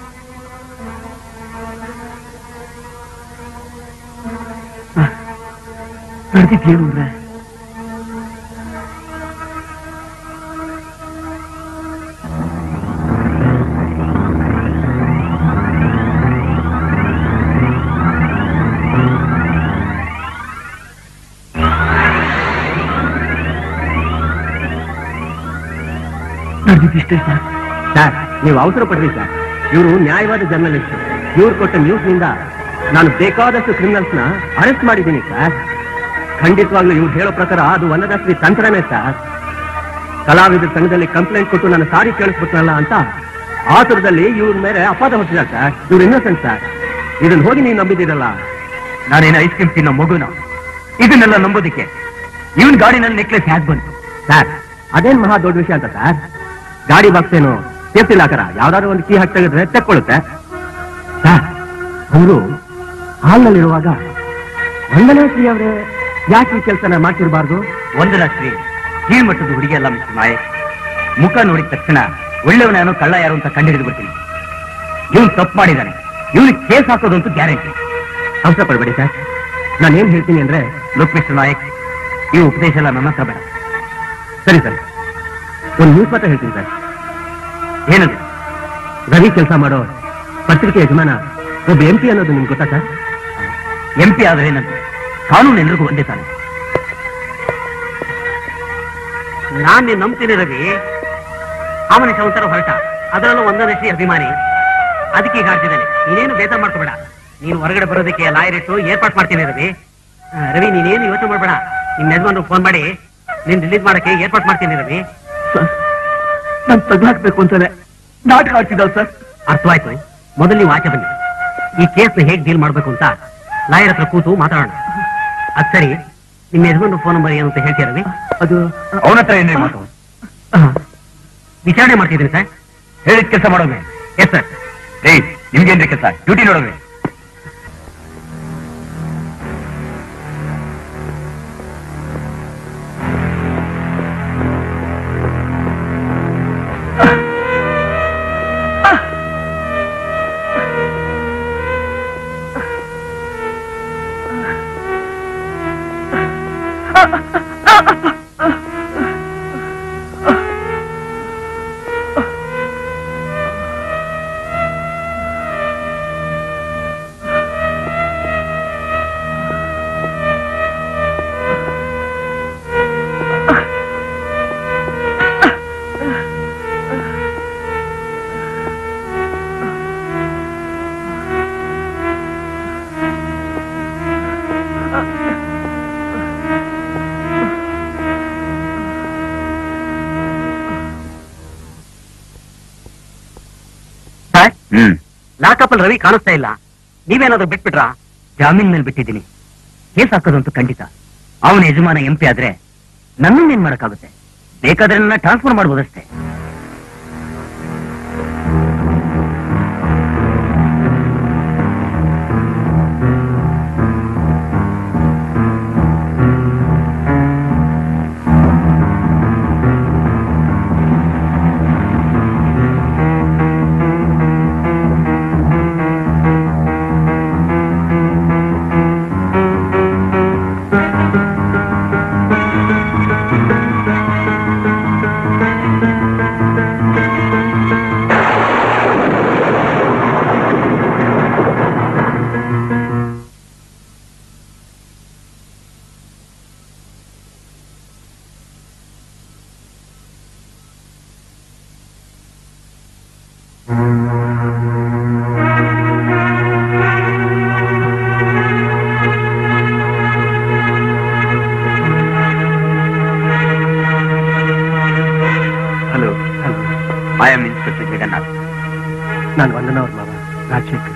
ನಡೆದಿದ್ದೇನು ಅಂದ್ರೆ ನಡೆದಿದ್ದಿಷ್ಟೇ ಸರ್. ಸರ್, ನೀವು ಅವಸರ ಪಡ್ರಿ ಸರ್. ಇವರು ನ್ಯಾಯವಾದ ಜರ್ನಲಿಸ್ಟ್. ಇವ್ರು ಕೊಟ್ಟ ನ್ಯೂಸ್ ನಿಂದ ನಾನು ಬೇಕಾದಷ್ಟು ಕ್ರಿಮಿನಲ್ಸ್ ನ ಅರೆಸ್ಟ್ ಮಾಡಿದ್ದೀನಿ ಸರ್. ಖಂಡಿತವಾಗ್ಲೂ ಇವ್ರು ಹೇಳೋ ಪ್ರಕಾರ ಅದು ವಂದನಾಶ್ರೀ ತಂತ್ರನೇ ಸರ್. ಕಲಾವಿದರ ಸಂಘದಲ್ಲಿ ಕಂಪ್ಲೇಂಟ್ ಕೊಟ್ಟು ನನ್ನ ಸಾರಿ ಕೇಳಿಸ್ಬಿಟ್ನಲ್ಲ ಅಂತ ಆತುರದಲ್ಲಿ ಇವ್ರ ಮೇಲೆ ಅಪವಾದ ಹೊತ್ತಿದ್ದಾರೆ ಸರ್. ಇವ್ರು ಇನ್ನೋಸೆಂಟ್ ಸರ್. ಇದನ್ನ ಹೋಗಿ ನೀವು ನಂಬಿದ್ದೀರಲ್ಲ. ನಾನೇನು ಐಸ್ ಕ್ರೀಮ್ ತಿನ್ನೋ ಮಗುನ ಇದನ್ನೆಲ್ಲ ನಂಬೋದಿಕ್ಕೆ ಇವನ್ ಗಾಡಿನಲ್ಲಿ ನೆಕ್ಲೆಸ್ ಹ್ಯಾಕ್ ಬಂತು? ಸರ್ ಅದೇನ್ ಮಹಾ ದೊಡ್ಡ ವಿಷಯ ಅಂತ ಸರ್. ಗಾಡಿ ಬಾಕ್ಸ್ ಏನು ಸೇಫ್ಟಿ ಲಾಕರ, ಯಾವ್ದಾದ್ರು ಒಂದು ಕೀ ಹಾಕಿ ತೆಗೆದ್ರೆ ತೆಕ್ಕೊಳ್ಳುತ್ತೆ ಸರ್. ಅವರು ಹಾಲ್ನಲ್ಲಿರುವಾಗ ವಂದನಾಶ್ರೀ ಅವರೇ ಯಾಕೆ ಈ ಕೆಲಸನ ಮಾಡ್ತಿರ್ಬಾರ್ದು? ವಂದನಾಶ್ರೀ ಈ ಮಟ್ಟದ ಹುಡುಗಿ ಅಲ್ಲ ಮಿಸ್ಟರ್ ನಾಯಕ್. ಮುಖ ನೋಡಿದ ತಕ್ಷಣ ಒಳ್ಳೆಯವನಾನು ಕಳ್ಳ ಯಾರು ಅಂತ ಕಂಡುಹಿಡಿದು ಬರ್ತೀನಿ. ಇವನು ತಪ್ಪು ಮಾಡಿದ್ದಾನೆ, ಇವನಿಗೆ ಕೇಸ್ ಹಾಕೋದಂತೂ ಗ್ಯಾರಂಟಿ. ಅವಸರ ಪಡಬೇಡಿ ಸರ್. ನಾನೇನ್ ಹೇಳ್ತೀನಿ ಅಂದ್ರೆ, ಲೋಕ್ ಮಿಸ್ಟರ್ ನಾಯಕ್, ಈ ಉಪದೇಶ ಎಲ್ಲ ನನ್ನ ಹತ್ರ ಬೇಡ. ಸರಿ ಸರ್, ಒಂದು ನ್ಯೂಸ್ ಮಾತ್ರ ಹೇಳ್ತೀನಿ ಸರ್. ಏನದು? ರವಿ ಕೆಲಸ ಮಾಡೋ ಪತ್ರಿಕೆ ಯಜಮಾನ ಒಬ್ಬ MP ಅನ್ನೋದು ನಿಮ್ಗೆ ಗೊತ್ತಾ ಸರ್? MP ಆದ್ರೆ ಏನಂತ? ಕಾನೂನು ಎಲ್ರಿಗೂ ಒಂದೇ ತಾನೆ. ನಾನ್ ನೀನ್ ನಂಬ್ತೀನಿ ರವಿ. ಆ ಮನುಷ್ಯ ಒಂಥರ ಹೊರಟ, ಅದರಲ್ಲೂ ವಂದನಾಶ್ರೀ ಅಭಿಮಾನಿ. ಅದಕ್ಕೆ ಈಗ ಆಡ್ತಿದ್ದಾನೆ. ನೀನೇನು ಬೇಜಾರ್ ಮಾಡ್ಕೋಬೇಡ. ನೀನು ಹೊರಗಡೆ ಬರೋದಕ್ಕೆ ಲಾಯರ್ ಇಟ್ಟು ಏರ್ಪಾಟ್ ಮಾಡ್ತೀನಿ ರವಿ. ರವಿ ನೀನೇನು ಯೋಚನೆ ಮಾಡ್ಬೇಡ. ನಿಮ್ ಯಜಮಾನ್ರು ಫೋನ್ ಮಾಡಿ ನೀನ್ ರಿಲೀಸ್ ಮಾಡಕ್ಕೆ ಏರ್ಪಾಟ್ ಮಾಡ್ತೀನಿ ರವಿ. ನಾನು ತಗ್ಲಾಕ್ಬೇಕು ಅಂತಾನೆ ನಾಟಕ ಆಡ್ತಿದ್ದಾವ್ ಸರ್. ಅರ್ಥವಾಯ್ತು. ಮೊದಲು ನೀವು ಆಚೆ ಬನ್ನಿ. ಈ ಕೇಸ್ನ ಹೇಗೆ ಡೀಲ್ ಮಾಡ್ಬೇಕು ಅಂತ ಲಾಯರ್ ಹತ್ರ ಕೂತು ಮಾತಾಡೋಣ. ಅದ್ ಸರಿ, ನಿಮ್ಮ ಯಜಮಾನ್ರು ಫೋನ್ ನಂಬರ್ ಏನು ಅಂತ ಹೇಳ್ತೀರ ರವಿ? ಅದು ಅವನ ಹತ್ರ ಏನೇ ಮಾತು ವಿಚಾರಣೆ ಮಾಡ್ತಿದ್ದೀನಿ ಸರ್. ಹೇಳಿದ ಕೆಲಸ ಮಾಡೋಣ. Yes sir. ನಿಮ್ಗೇನ್ರಿ ಕೆಲಸ? ಡ್ಯೂಟಿ ನೋಡೋಣ. ಲಾಕಪ್ ಅಲ್ಲಿ ರವಿ ಕಾಣಿಸ್ತಾ ಇಲ್ಲ. ನೀವೇನಾದ್ರೂ ಬಿಟ್ಬಿಟ್ರಾ? ಜಾಮೀನ್ ಮೇಲೆ ಬಿಟ್ಟಿದ್ದೀನಿ. ಕೇಸ್ ಹಾಕೋದಂತೂ ಖಂಡಿತ. ಅವನ ಯಜಮಾನ MP ಆದ್ರೆ ನನ್ನನ್ನೇನ್ ಮಾಡಕ್ಕಾಗುತ್ತೆ? ಬೇಕಾದ್ರೆ ನನ್ನ ಟ್ರಾನ್ಸ್ಫರ್ ಮಾಡ್ಬೋದಷ್ಟೇ. ನಾನು ವಂದನಾ ಅವ್ರ ಮಾವ ರಾಜಶೇಖರ್.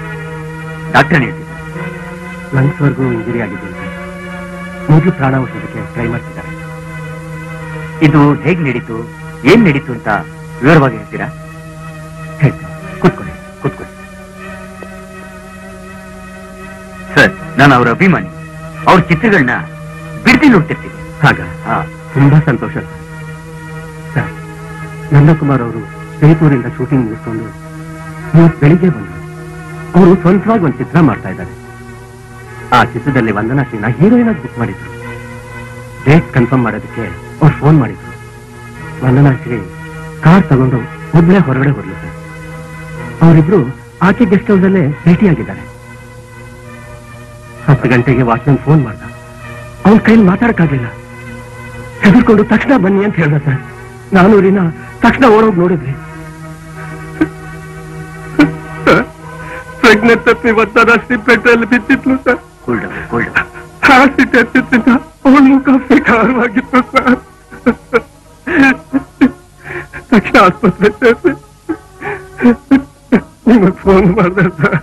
ಡಾಕ್ಟರ್ ಹೇಳ್ತಿದ್ದೆ, ಲಂಗ್ಸ್ವರೆಗೂ ಇಂಜುರಿ ಆಗಿದ್ದೀನಿ. ಮೊದಲು ಪ್ರಾಣ ಉಳಿಸೋದಕ್ಕೆ ಟ್ರೈ ಮಾಡ್ತಿದ್ದಾರೆ. ಇದು ಹೇಗ್ ನಡೀತು, ಏನ್ ನಡೀತು ಅಂತ ವಿವರವಾಗಿ ಹೇಳ್ತೀರಾ? ಹೇಳ್ತೀನಿ, ಕೂತ್ಕೊಳ್ಳಿ. ಸರ್, ನಾನು ಅವ್ರ ಅಭಿಮಾನಿ. ಅವ್ರ ಚಿತ್ರಗಳನ್ನ ಬಿಡ್ತಿ ನೋಡ್ತಿರ್ತೀನಿ. ಹಾಗ ತುಂಬಾ ಸಂತೋಷ ಸರ್. ನಂದಕುಮಾರ್ ಅವರು ಜೈಪುರಿಂದ ಶೂಟಿಂಗ್ ಮುಗಿಸ್ಕೊಂಡು ಇವತ್ತು ಬೆಳಿಗ್ಗೆ ಬಂದರು. ಅವರು ಸ್ವಂತವಾಗಿ ಒಂದು ಚಿತ್ರ ಮಾಡ್ತಾ ಇದ್ದಾರೆ. ಆ ಚಿತ್ರದಲ್ಲಿ ವಂದನಾಶ್ರೀನ ಹೀರೋಯಿನ್ ಆಗಿ ಬುಕ್ ಮಾಡಿದ್ರು. ಡೇಟ್ ಕನ್ಫರ್ಮ್ ಮಾಡೋದಕ್ಕೆ ಅವ್ರು ಫೋನ್ ಮಾಡಿದ್ರು. ವಂದನಾಶ್ರೀ ಕಾರ್ ತಗೊಂಡು ಒಬ್ಬಳೇ ಹೊರಗಡೆ ಹೋಗ್ಲಿ ಸರ್. ಅವರಿಬ್ರು ಆಕೆ ಗೆಸ್ಟ್ ಹೌಸ್ ಅಲ್ಲೇ ಭೇಟಿಯಾಗಿದ್ದಾರೆ. 10 ಗಂಟೆಗೆ ವಾಚ್ಮನ್ ಫೋನ್ ಮಾಡ್ದ. ಅವನ ಕೈಲಿ ಮಾತಾಡಕ್ಕಾಗ್ಲಿಲ್ಲ. ಹೆದರ್ಕೊಂಡು ತಕ್ಷಣ ಬನ್ನಿ ಅಂತ ಹೇಳ್ದ ಸರ್. ನಾನು ತಕ್ಷಣ ಓಡೋಗಿ ನೋಡಿದ್ರಿ. ಪ್ರಜ್ಞೆ ತಪ್ಪಿ ವಂದನಾಶ್ರೀ ಪೆಟ್ರಲ್ಲಿ ಬಿದ್ದಿದ್ಲು ಸರ್. ಹತ್ತಿದ್ದ ಅವಳ ಮುಖ ವಿಕಾರವಾಗಿತ್ತು ಸರ್. ತಕ್ಷಣ ಆಸ್ಪತ್ರೆ ಸೇರಿಸಿ ನಿಮಗೆ ಫೋನ್ ಮಾಡಿದೆ ಸರ್.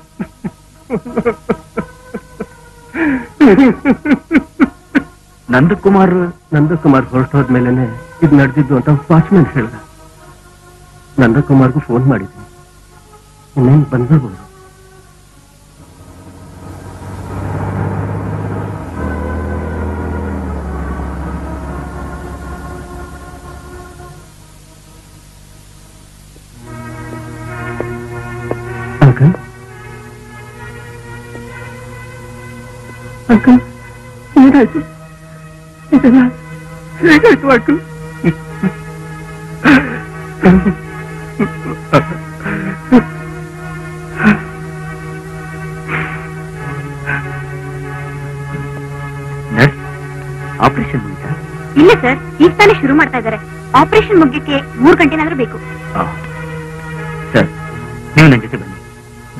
ನಂದಕುಮಾರ್ ಹೊರಟೋದ್ಮೇಲೆ ಇದು ನಡೆದಿದ್ದು ಅಂತ ವಾಚ್ಮನ್ ಹೇಳ್ದ. ನಂದಕುಮಾರ್ಗೂ ಫೋನ್ ಮಾಡಿದ್ವಿ, ಇನ್ನೇನು ಬಂದಿರ್ಬೋದು. ಅಂಕಲ್ ಅಂಕಲ್ ಏನಾಯ್ತು? ಇದೆಲ್ಲ ಹೇಗಾಯ್ತು ಅಂಕಲ್? ಆಪರೇಷನ್ ಮುಗಿತಾ? ಇಲ್ಲ ಸರ್, ಈಗ ತಾನೇ ಶುರು ಮಾಡ್ತಾ ಇದ್ದಾರೆ. ಆಪರೇಷನ್ ಮುಗಿಯಕ್ಕೆ 3 ಗಂಟೆನಾದ್ರೂ ಬೇಕು. ಸರ್, ನೀವು ನನ್ನ ಜೊತೆ ಬನ್ನಿ,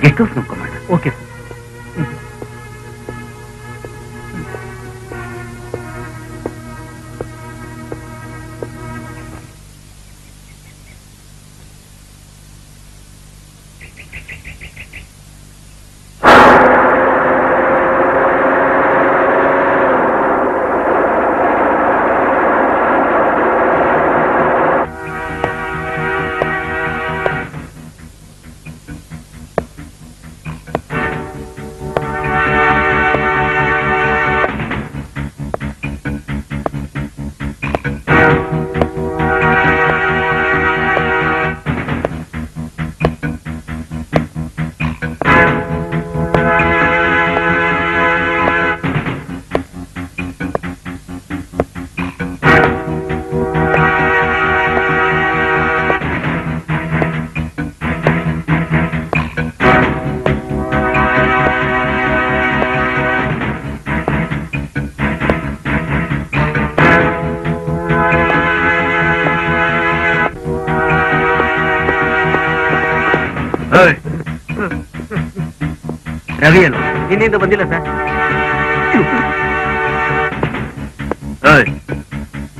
ಗೆಸ್ಟ್ ಹೌಸ್ ನೋಡ್ಕೊಂಡ. Okay sir. ರವಿ ಅಲ್ಲ, ನಿನ್ನಿಂದ ಬಂದಿಲ್ಲ ಸರ್.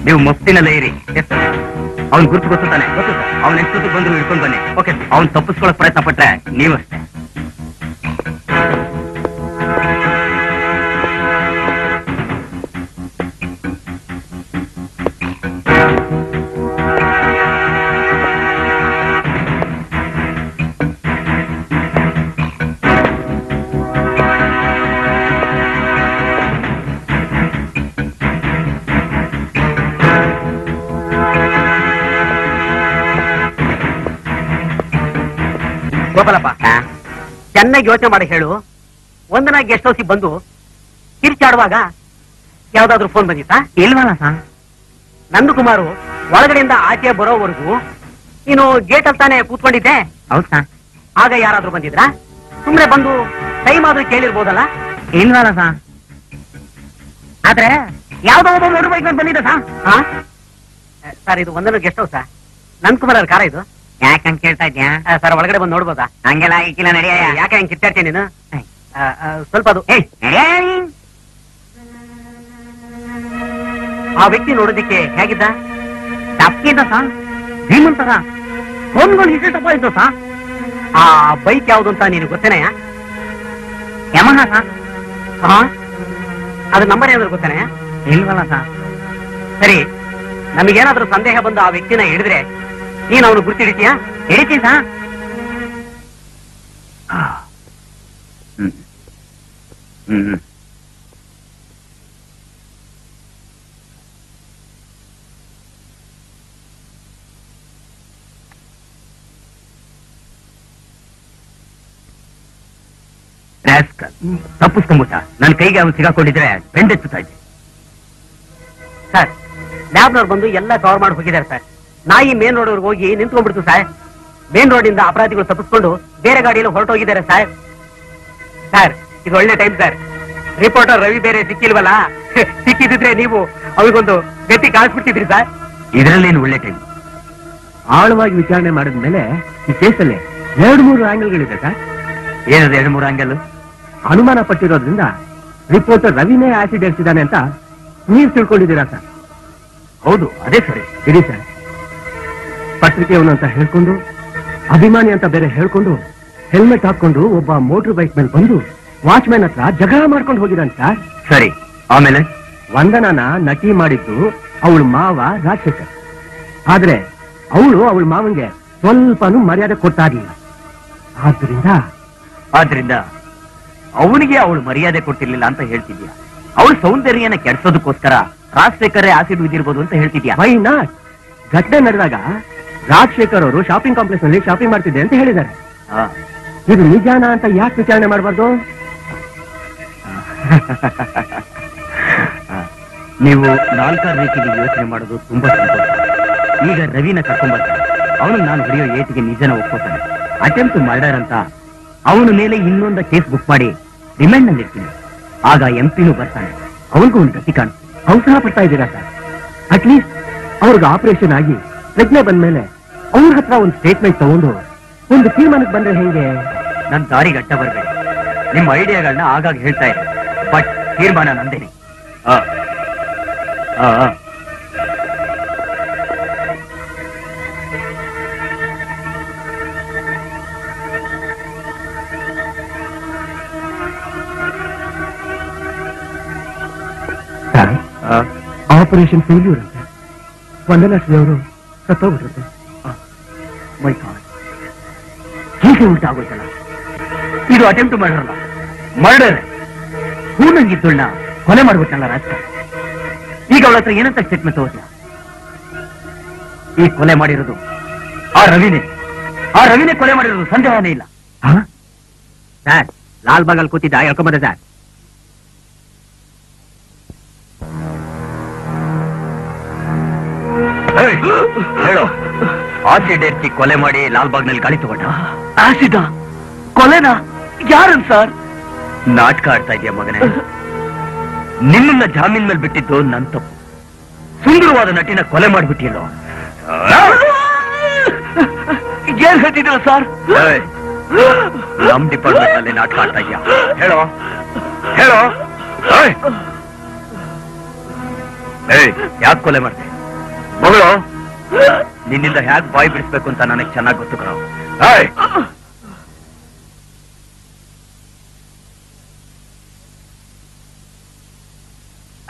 ನೀವು ಮಫ್ತಿನಲ್ಲೇ ಇರಿ. ಅವ್ನ್ ಗುರ್ತು ಗೊತ್ತಾನೆ, ಅವ್ನ ಎಷ್ಟೊತ್ತಿಗೆ ಬಂದ್ರು ಹಿಡ್ಕೊಂಡು ಬನ್ನಿ. ಓಕೆ, ಅವ್ನ್ ತಪ್ಪಿಸ್ಕೊಳ್ಳೋಕ್ ಪ್ರಯತ್ನ ಪಟ್ರೆ ನೀವಷ್ಟೇ. ಗೋಪಾಲಪ್ಪ, ಚೆನ್ನಾಗಿ ಯೋಚನೆ ಮಾಡಿ ಹೇಳು. ಒಂದನ ಗೆಸ್ಟ್ ಹೌಸಿಗೆ ಬಂದು ಕಿರ್ಚಾಡುವಾಗ ಯಾವ್ದಾದ್ರು ಫೋನ್ ಬಂದಿತ್ತಾ? ಇಲ್ವಲ್ಲ ಸರ್. ನಂದಕುಮಾರು ಒಳಗಡೆಯಿಂದ ಆಚೆ ಬರೋವರೆಗೂ ನೀನು ಗೇಟ್ ಅಲ್ಲಿ ತಾನೇ ಕೂತ್ಕೊಂಡಿದ್ದೆ. ಹೌದಾ? ಆಗ ಯಾರಾದ್ರೂ ಬಂದಿದ್ರಾ? ಸುಮ್ನೆ ಬಂದು ಟೈಮ್ ಆದ್ರೂ ಕೇಳಿರ್ಬೋದಲ್ಲ? ಇಲ್ವಲ್ಲ ಸರ್. ಆದ್ರೆ ಯಾವ್ದೋ ಒಬ್ಬ ಮೋಟರ್ ಬೈಕ್ ಬಂದಿದ್ದ ಸರ್. ಸರ್, ಇದು ಒಂದನ ಗೆಸ್ಟ್ ಹೌಸಾ? ನಂದಕುಮಾರ್ ಅವ್ರ ಕಾರ ಇದು? ಯಾಕಂತ ಕೇಳ್ತಾ ಇದ್ಯಾ? ಸರ್, ಒಳಗಡೆ ಬಂದು ನೋಡ್ಬೋದಾ? ಹಂಗೆಲ್ಲ ಇಕ್ಕಿಲ್ಲ, ನಡೆಯ. ಯಾಕೆ ಹಂಗೆ ಕಿತ್ತಾಡ್ತೀನಿ ನೀನು? ಸ್ವಲ್ಪ ಅದು ಆ ವ್ಯಕ್ತಿ ನೋಡೋದಿಕ್ಕೆ ಹೇಗಿದ್ದ? ತಪ್ಪಿದ್ದ ಸರ್, ಧೀಮಂತರ ಫೋನ್ಗಳು ಇಷ್ಟೇ ತಪ್ಪ ಇದ್ದು ಸರ್. ಆ ಬೈಕ್ ಯಾವ್ದು ಅಂತ ನೀನು ಗೊತ್ತೇನೆಯ? Yamaha sir. ಅದ್ರ ನಂಬರ್ ಏನಾದ್ರು ಗೊತ್ತೇನೆಯ? ಇಲ್ವಲ್ಲ ಸರ್. ಸರಿ, ನಮಗೇನಾದ್ರೂ ಸಂದೇಹ ಬಂದು ಆ ವ್ಯಕ್ತಿನ ಹಿಡಿದ್ರೆ ನೀನು ಅವನು ಗುರ್ತಿಡಿತೀಯಾ? ಹಿಡಿತೀವಿ ಸರ್. ತಪ್ಪಿಸ್ಕೊಂಬಿಟ್ಟ. ನನ್ನ ಕೈಗೆ ಅವನು ಸಿಗಾಕೊಂಡಿದ್ರೆ ಬೆಂಡೆಚ್ಚುತ್ತಾ ಇದ್ದೆ. ಸರ್, ಲ್ಯಾಬ್ನವ್ರು ಬಂದು ಎಲ್ಲ ಕವರ್ ಮಾಡಿ ಹೋಗಿದ್ದಾರೆ ಸರ್. ನಾಯಿ ಮೇನ್ ರೋಡ್ ಹೋಗಿ ನಿಂತ್ಕೊಂಡ್ಬಿಡ್ತು ಸರ್. ಮೇನ್ ರೋಡ್ ಇಂದ ಅಪರಾಧಿಗಳು ತಪ್ಪಿಸ್ಕೊಂಡು ಬೇರೆ ಗಾಡಿಯಲ್ಲಿ ಹೊರಟೋಗಿದ್ದಾರೆ ಸರ್. ಸರ್, ಇದು ಒಳ್ಳೆ ಟೈಮ್ ಸರ್. ರಿಪೋರ್ಟರ್ ರವಿ ಬೇರೆ ಸಿಕ್ಕಿಲ್ವಲ್ಲ, ಸಿಕ್ಕಿದ್ರೆ ನೀವು ಅವ್ರಿಗೊಂದು ಗತಿ ಕಾಣಿಸ್ಬಿಡ್ತಿದ್ರಿ ಸರ್. ಇದರಲ್ಲೇನು ಒಳ್ಳೆ ಟೈಮ್. ಆಳವಾಗಿ ವಿಚಾರಣೆ ಮಾಡಿದ್ಮೇಲೆ ಈ ಕೇಸಲ್ಲಿ 2-3 ಆಂಗಲ್ಗಳಿದೆ ಸರ್. ಏನದು 2-3 ಆಂಗಲ್? ಅನುಮಾನ ಪಟ್ಟಿರೋದ್ರಿಂದ ರಿಪೋರ್ಟರ್ ರವಿನೇ ಆಸಿಡ್ ಎರ್ಸಿದ್ದಾನೆ ಅಂತ ನೀವು ತಿಳ್ಕೊಂಡಿದ್ದೀರಾ ಸರ್? ಹೌದು, ಅದೇ ಸರಿ. ಇರಿ ಸರ್, ಪತ್ರಿಕೆಯವನು ಅಂತ ಹೇಳ್ಕೊಂಡು, ಅಭಿಮಾನಿ ಅಂತ ಬೇರೆ ಹೇಳ್ಕೊಂಡು, ಹೆಲ್ಮೆಟ್ ಹಾಕೊಂಡು ಒಬ್ಬ ಮೋಟರ್ ಬೈಕ್ ಮೇಲೆ ಬಂದು ವಾಚ್ಮ್ಯಾನ್ ಹತ್ರ ಜಗಳ ಮಾಡ್ಕೊಂಡು ಹೋಗಿದ್ದಾನೆ ಸರ್. ಸರಿ, ಆಮೇಲೆ ವಂದನನ ನಟಿ ಮಾಡಿದ್ದು ಅವಳ ಮಾವ ರಾಜಶೇಖರ್. ಆದ್ರೆ ಅವಳು ಅವಳ ಮಾವನ್ಗೆ ಸ್ವಲ್ಪನೂ ಮರ್ಯಾದೆ ಕೊಡ್ತಾ ಇರ್ಲಿಲ್ಲ. ಆದ್ರಿಂದ ಅವನಿಗೆ ಅವಳು ಮರ್ಯಾದೆ ಕೊಟ್ಟಿರ್ಲಿಲ್ಲ ಅಂತ ಹೇಳ್ತಿದ್ಯಾ? ಅವಳು ಸೌಂದರ್ಯನ ಕೆಡ್ಸೋದಕ್ಕೋಸ್ಕರ ರಾಜಶೇಖರೇ ಆಸಿಡ್ ಬಿದ್ದಿರ್ಬೋದು ಅಂತ ಹೇಳ್ತಿದ್ಯಾ? Why not? ಘಟನೆ ನಡೆದಾಗ ರಾಜಶೇಖರ್ ಅವರು ಶಾಪಿಂಗ್ ಕಾಂಪ್ಲೆಕ್ಸ್ ನಲ್ಲಿ ಶಾಪಿಂಗ್ ಮಾಡ್ತಿದ್ದೆ ಅಂತ ಹೇಳಿದ್ದಾರೆ. ಇದು ನಿಜಾನ ಅಂತ ಯಾಕೆ ವಿಚಾರಣೆ ಮಾಡಬಾರ್ದು? ನೀವು ನಾಲ್ಕಾರು ರೀತಿಗೆ ಯೋಚನೆ ಮಾಡೋದು ತುಂಬಾ ಸಂತೋಷ. ಈಗ ರವಿನ ಕರ್ಕೊಂಡ್ಬರ್ತಾನೆ. ಅವನು ನಾನು ಹೊಡೆಯೋ ಏಟಿಗೆ ನಿಜನ ಒಪ್ಕೋತಾನೆ. ಅಟೆಂಪ್ಟ್ ಮರ್ಡರ್ ಅಂತ ಅವನ ಮೇಲೆ ಇನ್ನೊಂದು ಕೇಸ್ ಬುಕ್ ಮಾಡಿ ರಿಮ್ಯಾಂಡ್ ನಲ್ಲಿ ಇರ್ತೀನಿ. ಆಗ ಎಂಪಿನೂ ಬರ್ತಾನೆ. ಅವನಿಗೂ ಒಂದು ಗತಿ ಕಾಣುತ್ತೆ. ಅವಸರ ಪಡ್ತಾ ಇದ್ದೀರಾ ಸರ್? ಅಟ್ಲೀಸ್ಟ್ ಅವ್ರಿಗೆ ಆಪರೇಷನ್ ಆಗಿ ಪ್ರಜ್ಞೆ ಬಂದ್ಮೇಲೆ ಅವ್ರ ಹತ್ರ ಒಂದು ಸ್ಟೇಟ್ಮೆಂಟ್ ತಗೊಂಡು ಒಂದು ತೀರ್ಮಾನಕ್ಕೆ ಬಂದ್ರೆ ಹೆಂಗೆ? ನನ್ ದಾರಿಗೆ ಅಡ್ಡ ಬರ್ಬೇಡಿ. ನಿಮ್ಮ ಐಡಿಯಾಗಳನ್ನ ಆಗಾಗ ಹೇಳ್ತಾ ಇರಿ, ಬಟ್ ತೀರ್ಮಾನ ನಂದೇನೆ. ಆಪರೇಷನ್ ಫೇಲ್ಯೂರ್ ಅಂತೆ. ವಂದನಾ ಶ್ರೀ ಅವರು ಸತ್ತೋಗ್ಬಿಟ್ರಂತೆ. ಹೀಗೆ ಉಂಟಾಗೋಯ್ತಲ್ಲ. ಇದು ಅಟೆಂಪ್ಟ್ ಮರ್ಡರ್, ಮರ್ಡರ್. ಹೂನಂಗಿದ್ದಳನ್ನ ಕೊಲೆ ಮಾಡ್ಬಿಟ್ಟಲ್ಲ ರಾಜಕಾರಣ. ಈಗ ಅವಳ ಹತ್ರ ಏನಂತ ಸ್ಟೇಟ್ಮೆಂಟ್ ತಗೋತೀಯ? ಈ ಕೊಲೆ ಮಾಡಿರೋದು ಆ ರವಿನೇ ಕೊಲೆ ಮಾಡಿರೋದು, ಸಂದೇಹನೇ ಇಲ್ಲ. ಸರ್, ಲಾಲ್ ಬಾಗಲ್ ಕೂತಿದ್ದ ಹೇಳ್ಕೊಂಬಂದೆ ಸರ್. ಹೇಳು, ಆಸಿಡ್ ಎರ್ಚಿ ಕೊಲೆ ಮಾಡಿ ಲಾಲ್ಬಾಗ್ನಲ್ಲಿ ಗಾಳಿ ತಗೊಂಡ? ಆಸಿದ ಕೊಲೆನಾ? ಯಾರನ್ ಸರ್? ನಾಟಕ ಆಡ್ತಾ ಇದೆಯಾ ಮಗನೇ? ನಿಮ್ಮನ್ನ ಜಾಮೀನ್ ಮೇಲೆ ಬಿಟ್ಟಿದ್ದು ನನ್ ತಪ್ಪು. ಸುಂದರವಾದ ನಟಿನ ಕೊಲೆ ಮಾಡ್ಬಿಟ್ಟಿಲ್ಲೋ? ಏನ್ ಹೇಳ್ತಿದ್ರ ಸರ್? ನಮ್ ಡಿಪಾರ್ಟ್ಮೆಂಟ್ ನಲ್ಲಿ ನಾಟಕ ಆಡ್ತಾ ಇದೆಯಾ? ಹೇಳೋ. ಯಾಕೆ ಕೊಲೆ ಮಾಡ್ದೆ ಮಗಳು? ನಿನ್ನಿಂದ ಹ್ಯಾಕ್ ಬಾಯಿ ಬಿಡಿಸ್ಬೇಕು ಅಂತ ನನಗೆ ಚೆನ್ನಾಗಿ ಗೊತ್ತು ಕಣೋ.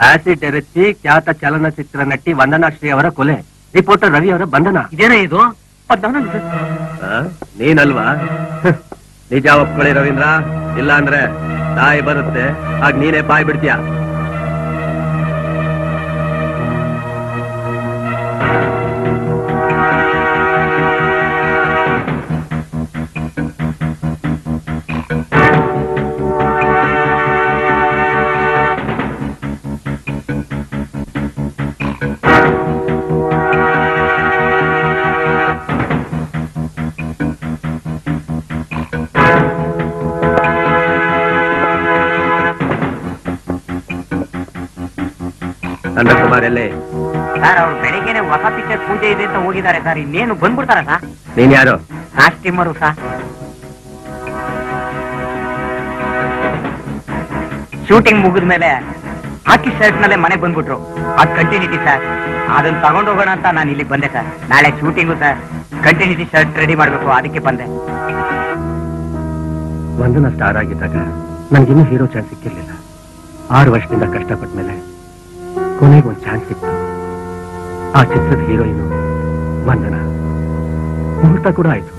ಆಸಿಡ್ ಎರಚಿ ಖ್ಯಾತ ಚಲನಚಿತ್ರ ನಟಿ ವಂದನಾ ಶ್ರೀ ಅವರ ಕೊಲೆ, ರಿಪೋರ್ಟರ್ ರವಿ ಅವರ ಬಂಧನ. ಇದೇನೇ ಇದು? ನೀನಲ್ವಾ? ನಿಜ ಒಪ್ಕೊಳ್ಳಿ ರವೀಂದ್ರ, ಇಲ್ಲ ಅಂದ್ರೆ ತಾಯಿ ಬರುತ್ತೆ, ಆಗ ನೀನೇ ಬಾಯಿ ಬಿಡ್ತೀಯ. ಕುಮಾರ್ ಎಲ್ಲೇ? ಸರ್, ಅವ್ರು ಬೆಳಿಗ್ಗೆನೆ ಹೊಸ ಪಿಕ್ಚರ್ ಪೂಜೆ ಇದೆ ಅಂತ ಹೋಗಿದ್ದಾರೆ ಸರ್. ಇನ್ನೇನು ಬಂದ್ಬಿಡ್ತಾರ ಸರ್? ನೀನ್ ಯಾರು? Customer sir. ಶೂಟಿಂಗ್ ಮುಗಿದ್ಮೇಲೆ ಹಾಕಿ ಶರ್ಟ್ ನಲ್ಲೇ ಮನೆಗೆ ಬಂದ್ಬಿಟ್ರು. ಅದ್ ಕಂಟಿನ್ಯೂಟಿ ಸರ್. ಅದನ್ನ ತಗೊಂಡು ಹೋಗೋಣ ಅಂತ ನಾನು ಇಲ್ಲಿಗೆ ಬಂದೆ ಸರ್. ನಾಳೆ shooting sir. Continuity shirt ready ಮಾಡ್ಬೇಕು, ಅದಕ್ಕೆ ಬಂದೆ. ವಂದನಾ ಸ್ಟಾರ್ ಆಗಿದ್ದಾಗ ನನ್ಗಿನ್ನೂ ಹೀರೋ ಚಾನ್ಸ್ ಸಿಕ್ಕಿರ್ಲಿಲ್ಲ. 6 ವರ್ಷದಿಂದ ಕಷ್ಟಪಟ್ಟ ಮೇಲೆ ಕೊನೆಗೊಂದು ಚಾನ್ಸ್ ಸಿಕ್ತು. ಆ ಚಿತ್ರದ ಹೀರೋಯಿನು ವಂದನಾ. ಮುಹೂರ್ತ ಕೂಡ ಆಯ್ತು.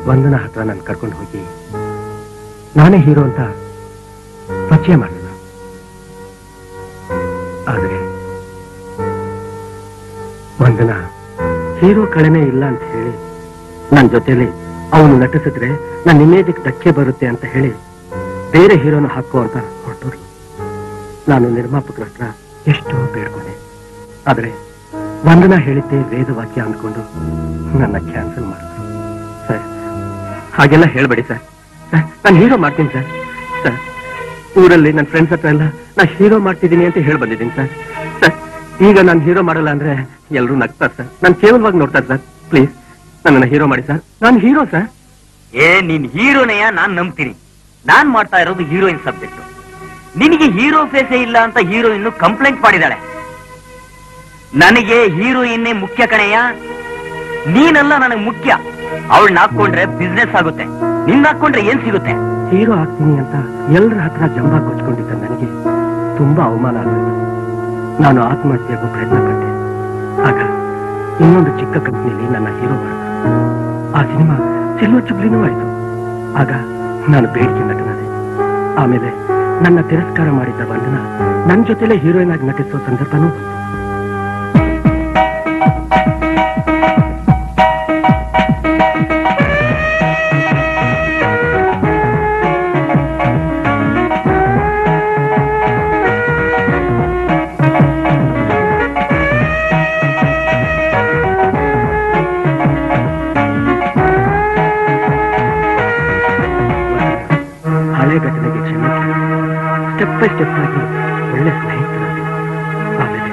ವಂದನಾ ಹತ್ರ ನಾನು ಕರ್ಕೊಂಡು ಹೋಗಿ ನಾನೇ ಹೀರೋ ಅಂತ ಪರಿಚಯ ಮಾಡಿದ. ಆದ್ರೆ ವಂದನಾ ಹೀರೋ ಕಳೆನೇ ಇಲ್ಲ ಅಂತ ಹೇಳಿ ನನ್ನ ಜೊತೆಲಿ ಅವನು ನಟಿಸಿದ್ರೆ ನನ್ನ ಇಮೇಜಿಗೆ ಧಕ್ಕೆ ಬರುತ್ತೆ ಅಂತ ಹೇಳಿ ಬೇರೆ ಹೀರೋನ ಹಾಕೋ ಅಂತ ಹೊರಟೋರು. ನಾನು ನಿರ್ಮಾಪಕರ ಹತ್ರ ಎಷ್ಟೋ ಬೇಡ್ಕೊಂಡೆ. ಆದ್ರೆ ವಂದನಾ ಹೇಳಿದ್ದೆ ವೇದವಾಕ್ಯ ಅಂದ್ಕೊಂಡು ನನ್ನ ಕ್ಯಾನ್ಸಲ್ ಮಾಡಿದ್ರು. ಸರ್, ಹಾಗೆಲ್ಲ ಹೇಳ್ಬೇಡಿ ಸರ್. ನಾನು ಹೀರೋ ಮಾಡ್ತೀನಿ ಸರ್. ಸರ್, ಊರಲ್ಲಿ ನನ್ನ ಫ್ರೆಂಡ್ಸ್ ಹತ್ರ ಎಲ್ಲ ನಾ ಹೀರೋ ಮಾಡ್ತಿದ್ದೀನಿ ಅಂತ ಹೇಳಿ ಬಂದಿದ್ದೀನಿ ಸರ್. ಸರ್, ಈಗ ನಾನು ಹೀರೋ ಮಾಡಲ್ಲ ಅಂದ್ರೆ ಎಲ್ಲರೂ ನಗ್ತಾರೆ ಸರ್. ನಾನು ಕೇವಲವಾಗಿ ನೋಡ್ತಾರೆ ಸರ್. ಪ್ಲೀಸ್ ನನ್ನನ್ನ ಹೀರೋ ಮಾಡಿ ಸರ್. ನಾನು ಹೀರೋ ಸರ್. ನೀನ್ ಹೀರೋನೆಯ ನಾನ್ ನಂಬ್ತೀನಿ. ನಾನ್ ಮಾಡ್ತಾ ಇರೋದು ಹೀರೋಯಿನ್ ಸಬ್ಜೆಕ್ಟ್. ನಿನಗೆ ಹೀರೋ ಫೇಸೇ ಇಲ್ಲ ಅಂತ ಹೀರೋಯಿನ್ ಕಂಪ್ಲೇಂಟ್ ಮಾಡಿದಾಳೆ. ನನಗೆ ಹೀರೋಯಿನ್ನೇ ಮುಖ್ಯ ಕಣೆಯ, ನೀನಲ್ಲ ನನಗೆ ಮುಖ್ಯ. ಅವಳನ್ನ ಹಾಕೊಂಡ್ರೆ ಬಿಸ್ನೆಸ್ ಆಗುತ್ತೆ, ನಿನ್ನ ಹಾಕೊಂಡ್ರೆ ಏನ್ ಸಿಗುತ್ತೆ? ಹೀರೋ ಆಗ್ತೀನಿ ಅಂತ ಎಲ್ಲರ ಹತ್ರ ಜಂಬ ಕೊಚ್ಕೊಂಡಿದ್ದ ನನಗೆ ತುಂಬಾ ಅವಮಾನ ಆಗುತ್ತೆ. ನಾನು ಆತ್ಮಹತ್ಯೆಗೂ ಪ್ರಯತ್ನ ಪಟ್ಟೆ. ಆಗ ಇನ್ನೊಂದು ಚಿಕ್ಕ ಕಂಪ್ನಿಯಲ್ಲಿ ನನ್ನ ಹೀರೋ ಮಾಡಿದ್ರು. ಆ ಸಿನಿಮಾ ಸಿಲ್ವರ್ ಜುಬ್ಲಿನೂ ಆಯ್ತು. ಆಗ ನಾನು ಬೇಡಿಕೆ ನಟನಾದೆ. ಆಮೇಲೆ ನನ್ನ ತಿರಸ್ಕಾರ ಮಾಡಿದ್ದ ವಂದನ ನನ್ನ ಜೊತೆಲೆ ಹೀರೋಯಿನ್ ಆಗಿ ನಟಿಸುವ ಸಂದರ್ಭನೂ ಬಂತು. ಘಟನೆಗೆ ಕ್ಷಮೆ ಸ್ಟೆಪ್ ಬೈ ಸ್ಟೆಪ್ ಆಗಿ ಒಳ್ಳೆ ಸ್ನೇಹಿತರಾಗಿ ಆಮೇಲೆ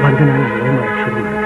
ವಂದನ ನಾನು ಮಾಡಕ್ಕೆ ಶುರು ಮಾಡಿದೆ.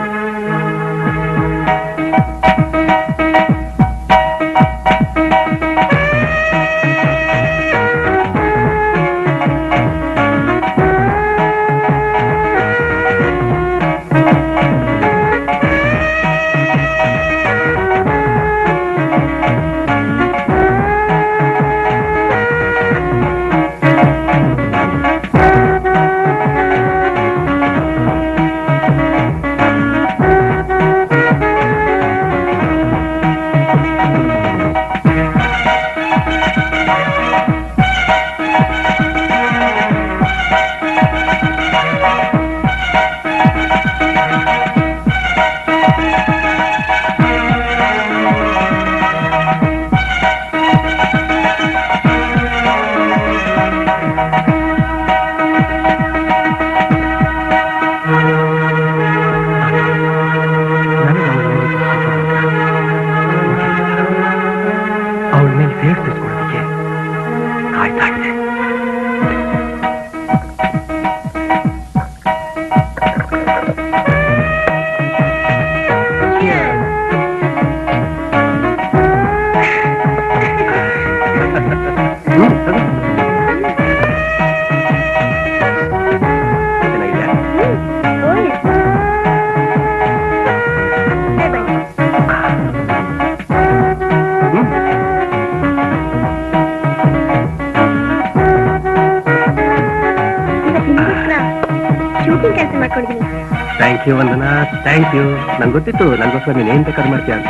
Thank you Vandana, thank you. ನಂಗೆ ಗೊತ್ತಿತ್ತು ನಂಗೋಸ್ಕರ ನೀನು ಏನ್ ಬೇಕಾದ್ರೆ ಮಾಡ್ತೀಯ ಅಂತ.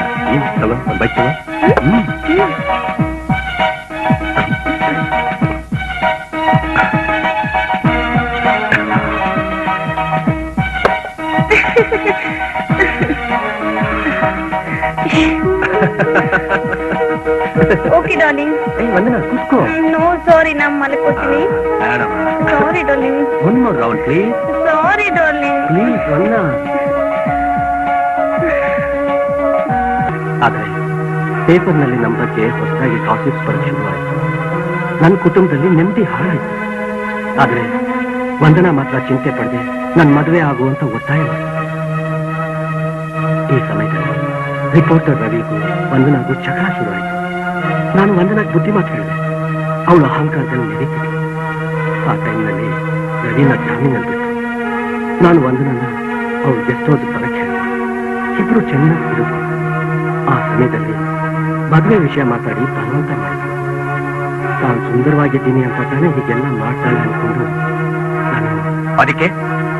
ತಗೋ ಒಂದು ಬೈಕ್ ತಗೋ. Okay darling. ವಂದನಾ ಕೂತ್ಕೋ. ನೋ ಸಾರಿ, ನಾನು ಮಲ್ಕೋತೀನಿ. Sorry darling. One more round please. Sorry darling. Please Vandana. ಆದ್ರೆ ಪೇಪರ್ನಲ್ಲಿ ನಮ್ಮ ಬಗ್ಗೆ ಹೊಸದಾಗಿ ಗಾಸಿಪ್ಸ್ ಬರೋಕ್ಕೆ ಶುರುವಾಯಿತು. ನನ್ನ ಕುಟುಂಬದಲ್ಲಿ ನೆಮ್ಮದಿ ಹಾಳಾಯಿತು. ಆದ್ರೆ ವಂದನಾ ಮಾತ್ರ ಚಿಂತೆ ಪಡೆದೆ ನನ್ನ ಮದುವೆ ಆಗುವಂತ ಒತ್ತಾಯ ಮಾಡಿತು. ಈ ಸಮಯದಲ್ಲಿ ರಿಪೋರ್ಟರ್ ರವಿಗೂ ವಂದನಾಗೂ ಜಗಳ ಶುರುವಾಯಿತು. ನಾನು ವಂದನಾಗ್ ಬುದ್ಧಿ ಮಾತು ಹೇಳಿದೆ. ಅವಳು ಅಹಂಕಾರದಲ್ಲಿ ನೆರೀತಿದ್ಲು. ಆ ಟೈಮ್ನಲ್ಲಿ ರವಿನ ಜಾಮೀನಲ್ಲಿ ಬಿಟ್ಟು ನಾನು ವಂದನನ್ನ ಅವಳು ಗೆಸ್ಟ್ ಬರಕ್ಕೆ ಹೇಳಿದೆ. ಇಬ್ರು ಚೆನ್ನಾಗಿ ಬಿಡುದು. ಆ ಸಮಯದಲ್ಲಿ ಮದುವೆ ವಿಷಯ ಮಾತಾಡಿ ಬಲವಂತ ಮಾಡಿದ್ರು. ತಾನು ಸುಂದರವಾಗಿದ್ದೀನಿ ಅಂತ ತಾನೇ ಹೀಗೆಲ್ಲ ಮಾಡ್ತಾಳೆ ಅನ್ಕೊಂಡು ನಾನು ಅದಕ್ಕೆ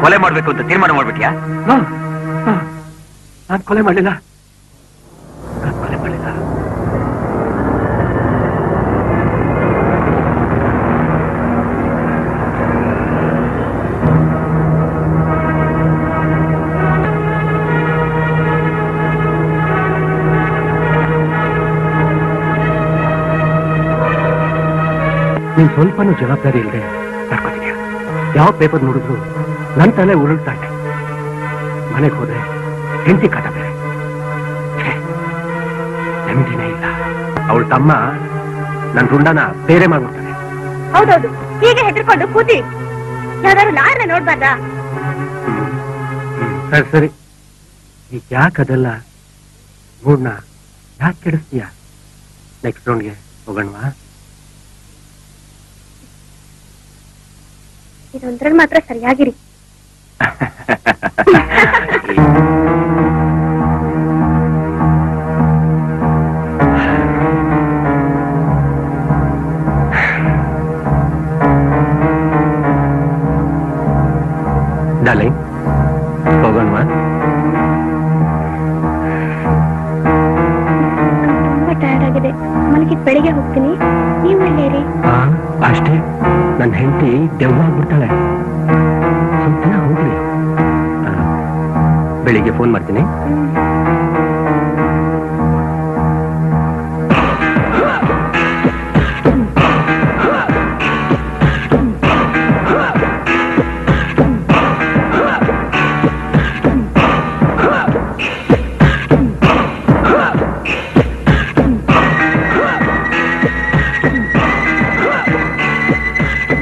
ಕೊಲೆ ಮಾಡ್ಬೇಕು ಅಂತ ತೀರ್ಮಾನ ಮಾಡ್ಬಿಟ್ಯಾ? ನಾನು ಕೊಲೆ ಮಾಡಲಿಲ್ಲ. ಕೊಲೆ ಮಾಡಲಿಲ್ಲ. ನೀನ್ ಸ್ವಲ್ಪನೂ ಜವಾಬ್ದಾರಿ ಇಲ್ಲದೆ ನಡ್ಕೋತೀಯ. ಯಾವ ಪೇಪರ್ ನೋಡಿದ್ರು ನನ್ನ ತಲೆ ಉರುಳ್ತಾ ಇದೆ. ಮನೆಗೆ ಹೋದ್ರೆ ಹೆಂಡತಿ ಕಾಟ ಬೇರೆ. ನೆಮ್ಮದಿನೇ ಇಲ್ಲ. ಅವಳ ತಮ್ಮ ನನ್ನ ರುಂಡನ ಬೇರೆ ಮಾಡ್ಬಿಡ್ತಾನೆ. ಹೌದೌದು, ಹೀಗೆ ಹೆದರ್ಕೊಂಡು ಕೂತಿ ಯಾವ್ದಾದ್ರು ನಾರನ್ನ ನೋಡ್ಬಾರ್ದಾ? ಸರಿ ಸರಿ, ಈಗ ಯಾಕದೆಲ್ಲ ಮೂಡ್ನ ಯಾಕೆ ಕೆಡಿಸ್ತೀಯ? ನೆಕ್ಸ್ಟ್ ರೌಂಡ್ಗೆ ಹೋಗೋಣವಾ? ಇದೊಂದ್ರಲ್ಲಿ ಮಾತ್ರ ಸರಿಯಾಗಿರಿ. ಬೇಕಿದ್ ಬೆಳಿಗ್ಗೆ ಹೋಗ್ತೀನಿ, ನೀವು ಇಲ್ಲೇರಿ. ಅಷ್ಟೇ, ನನ್ನ ಹೆಂಡತಿ ದೆವ್ವಾಗ್ಬಿಡ್ತಾಳೆ. ಸ್ವಲ್ಪ ದಿನ ಹೋಗ್ಲಿ. ಬೆಳಿಗ್ಗೆ ಫೋನ್ ಮಾಡ್ತೀನಿ.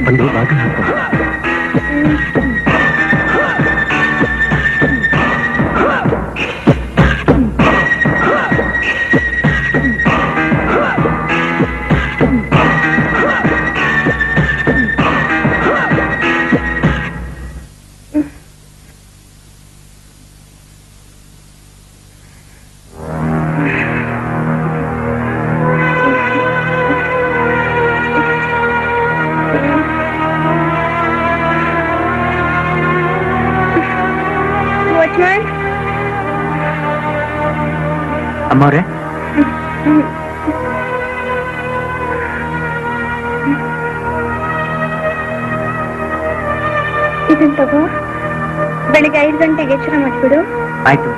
ಬಂದು ಬಾಗಿಲು ಹಾಕೋ. ಅಮ್ಮವ್ರೆ, ಇದನ್ ತಗೋ. ಬೆಳಿಗ್ಗೆ 5 ಗಂಟೆಗೆ ಎಚ್ಚರ ಮಾಡ್ಬಿಡು. ಆಯ್ತು.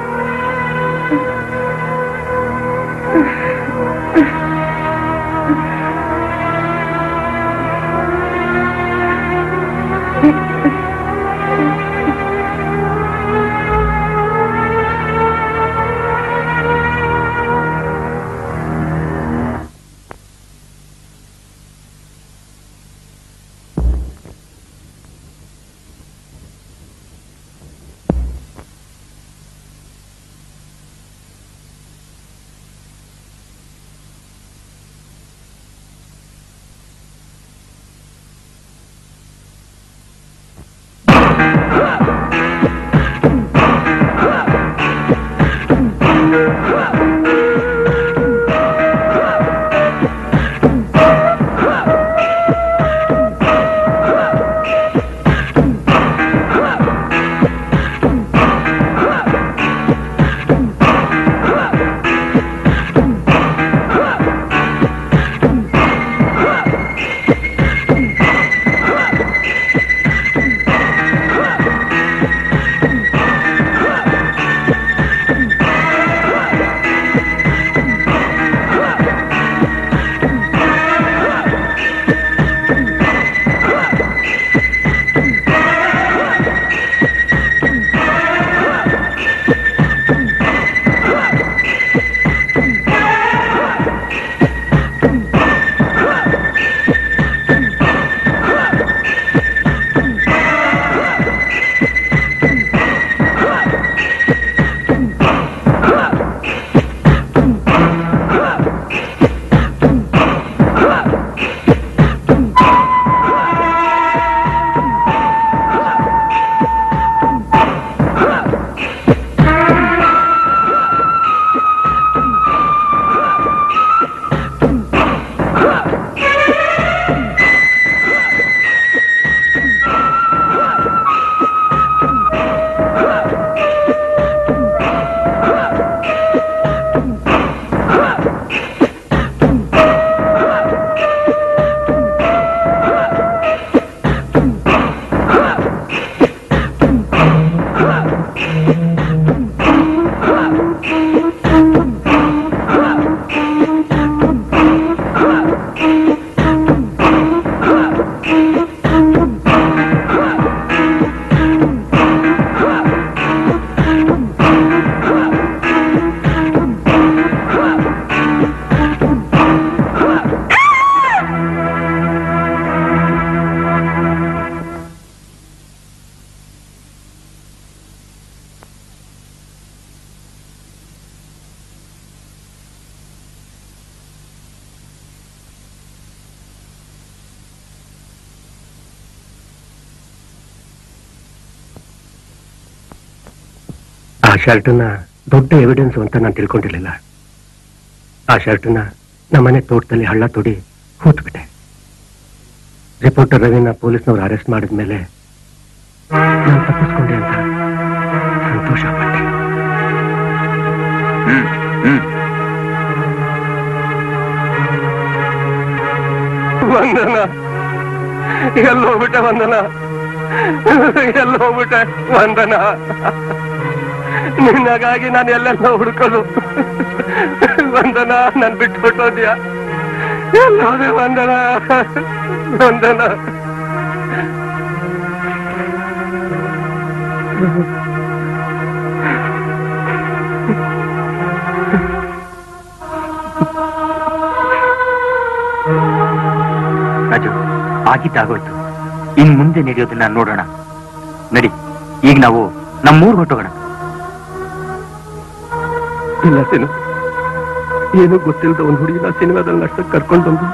ಆ ಶರ್ಟ್ನ ದೊಡ್ಡ ಎವಿಡೆನ್ಸ್ ಅಂತ ನಾನು ತಿಳ್ಕೊಂಡಿರ್ಲಿಲ್ಲ. ಆ ಶರ್ಟ್ನ ನಮ್ಮನೆ ತೋಟದಲ್ಲಿ ಹಳ್ಳ ತೊಡಿ ಹೂತ್ಬಿಟ್ಟೆ. ರಿಪೋರ್ಟರ್ ರವಿನ ಪೊಲೀಸ್ನವ್ರು ಅರೆಸ್ಟ್ ಮಾಡಿದ್ಮೇಲೆ ನಾನು ತಪ್ಪಿಸ್ಕೊಂಡೆ ಅಂತ ಸಂತೋಷ ಪಟ್ಟೆ. ವಂದನ ಎಲ್ಲೋಗ್ಬಿಟ್ಟೆ ವಂದನ ಎಲ್ಲೋಗ್ಬಿಟ್ಟೆ ವಂದನ ನಿನ್ನಗಾಗಿ ನಾನು ಎಲ್ಲೆಲ್ಲ ಹುಡುಕೋದು ವಂದನ ನನ್ ಬಿಟ್ಟು ಹೊಟ್ಟೋದ್ಯಾ ಎಲ್ಲೋದೆ ವಂದನ ವಂದನ ರಾಜು ಆಗಿದ್ದಾಗೋಯ್ತು ಇನ್ ಮುಂದೆ ನಡೆಯೋದನ್ನ ನೋಡೋಣ ನಡಿ ಈಗ ನಾವು ನಮ್ಮೂರ್ ಹೊಟ್ಟೋಗೋಣ ಇಲ್ಲ ಸಿನಿಮಾ ಏನೂ ಗೊತ್ತಿಲ್ಲದ ಒಂದು ಹುಡುಗಿನ ಸಿನಿಮಾದಲ್ಲಿ ನಷ್ಟಕ್ಕೆ ಕರ್ಕೊಂಡು ಬಂದು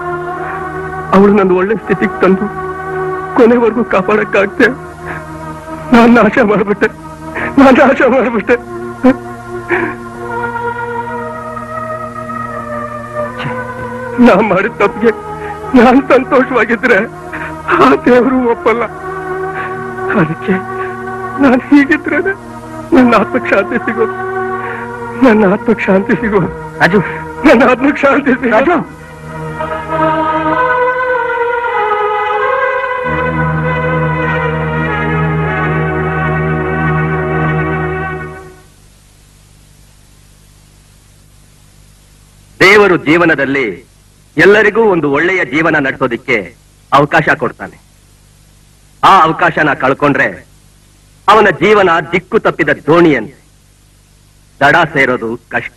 ಅವಳು ನನ್ನ ಒಳ್ಳೆ ಸ್ಥಿತಿಗೆ ತಂದು ಕೊನೆವರೆಗೂ ಕಾಪಾಡಕ್ಕಾಗ್ತೆ ನಾನು ನಾಶ ಮಾಡ್ಬಿಟ್ಟೆ ನಾ ಮಾಡಿದ ತಪ್ಪಿಗೆ ನಾನು ಸಂತೋಷವಾಗಿದ್ರೆ ಆ ದೇವರು ಒಪ್ಪಲ್ಲ ಅದಕ್ಕೆ ನಾನು ಹೀಗಿದ್ರೆ ನನ್ನ ಆತ್ಮಕ್ಕೆ ಶಾಂತಿ ಸಿಗೋದು ರಾಜು ನನ್ನ ಆತ್ಮಕ್ಕೆ ಶಾಂತಿ ಸಿಗೋದು ದೇವರು ಜೀವನದಲ್ಲಿ ಎಲ್ಲರಿಗೂ ಒಂದು ಒಳ್ಳೆಯ ಜೀವನ ನಡೆಸೋದಿಕ್ಕೆ ಅವಕಾಶ ಕೊಡ್ತಾನೆ. ಆ ಅವಕಾಶನ ಕಳ್ಕೊಂಡ್ರೆ ಅವನ ಜೀವನ ದಿಕ್ಕು ತಪ್ಪಿದ ದೋಣಿಯಂತೆ ದಡ ಸೇರೋದು ಕಷ್ಟ.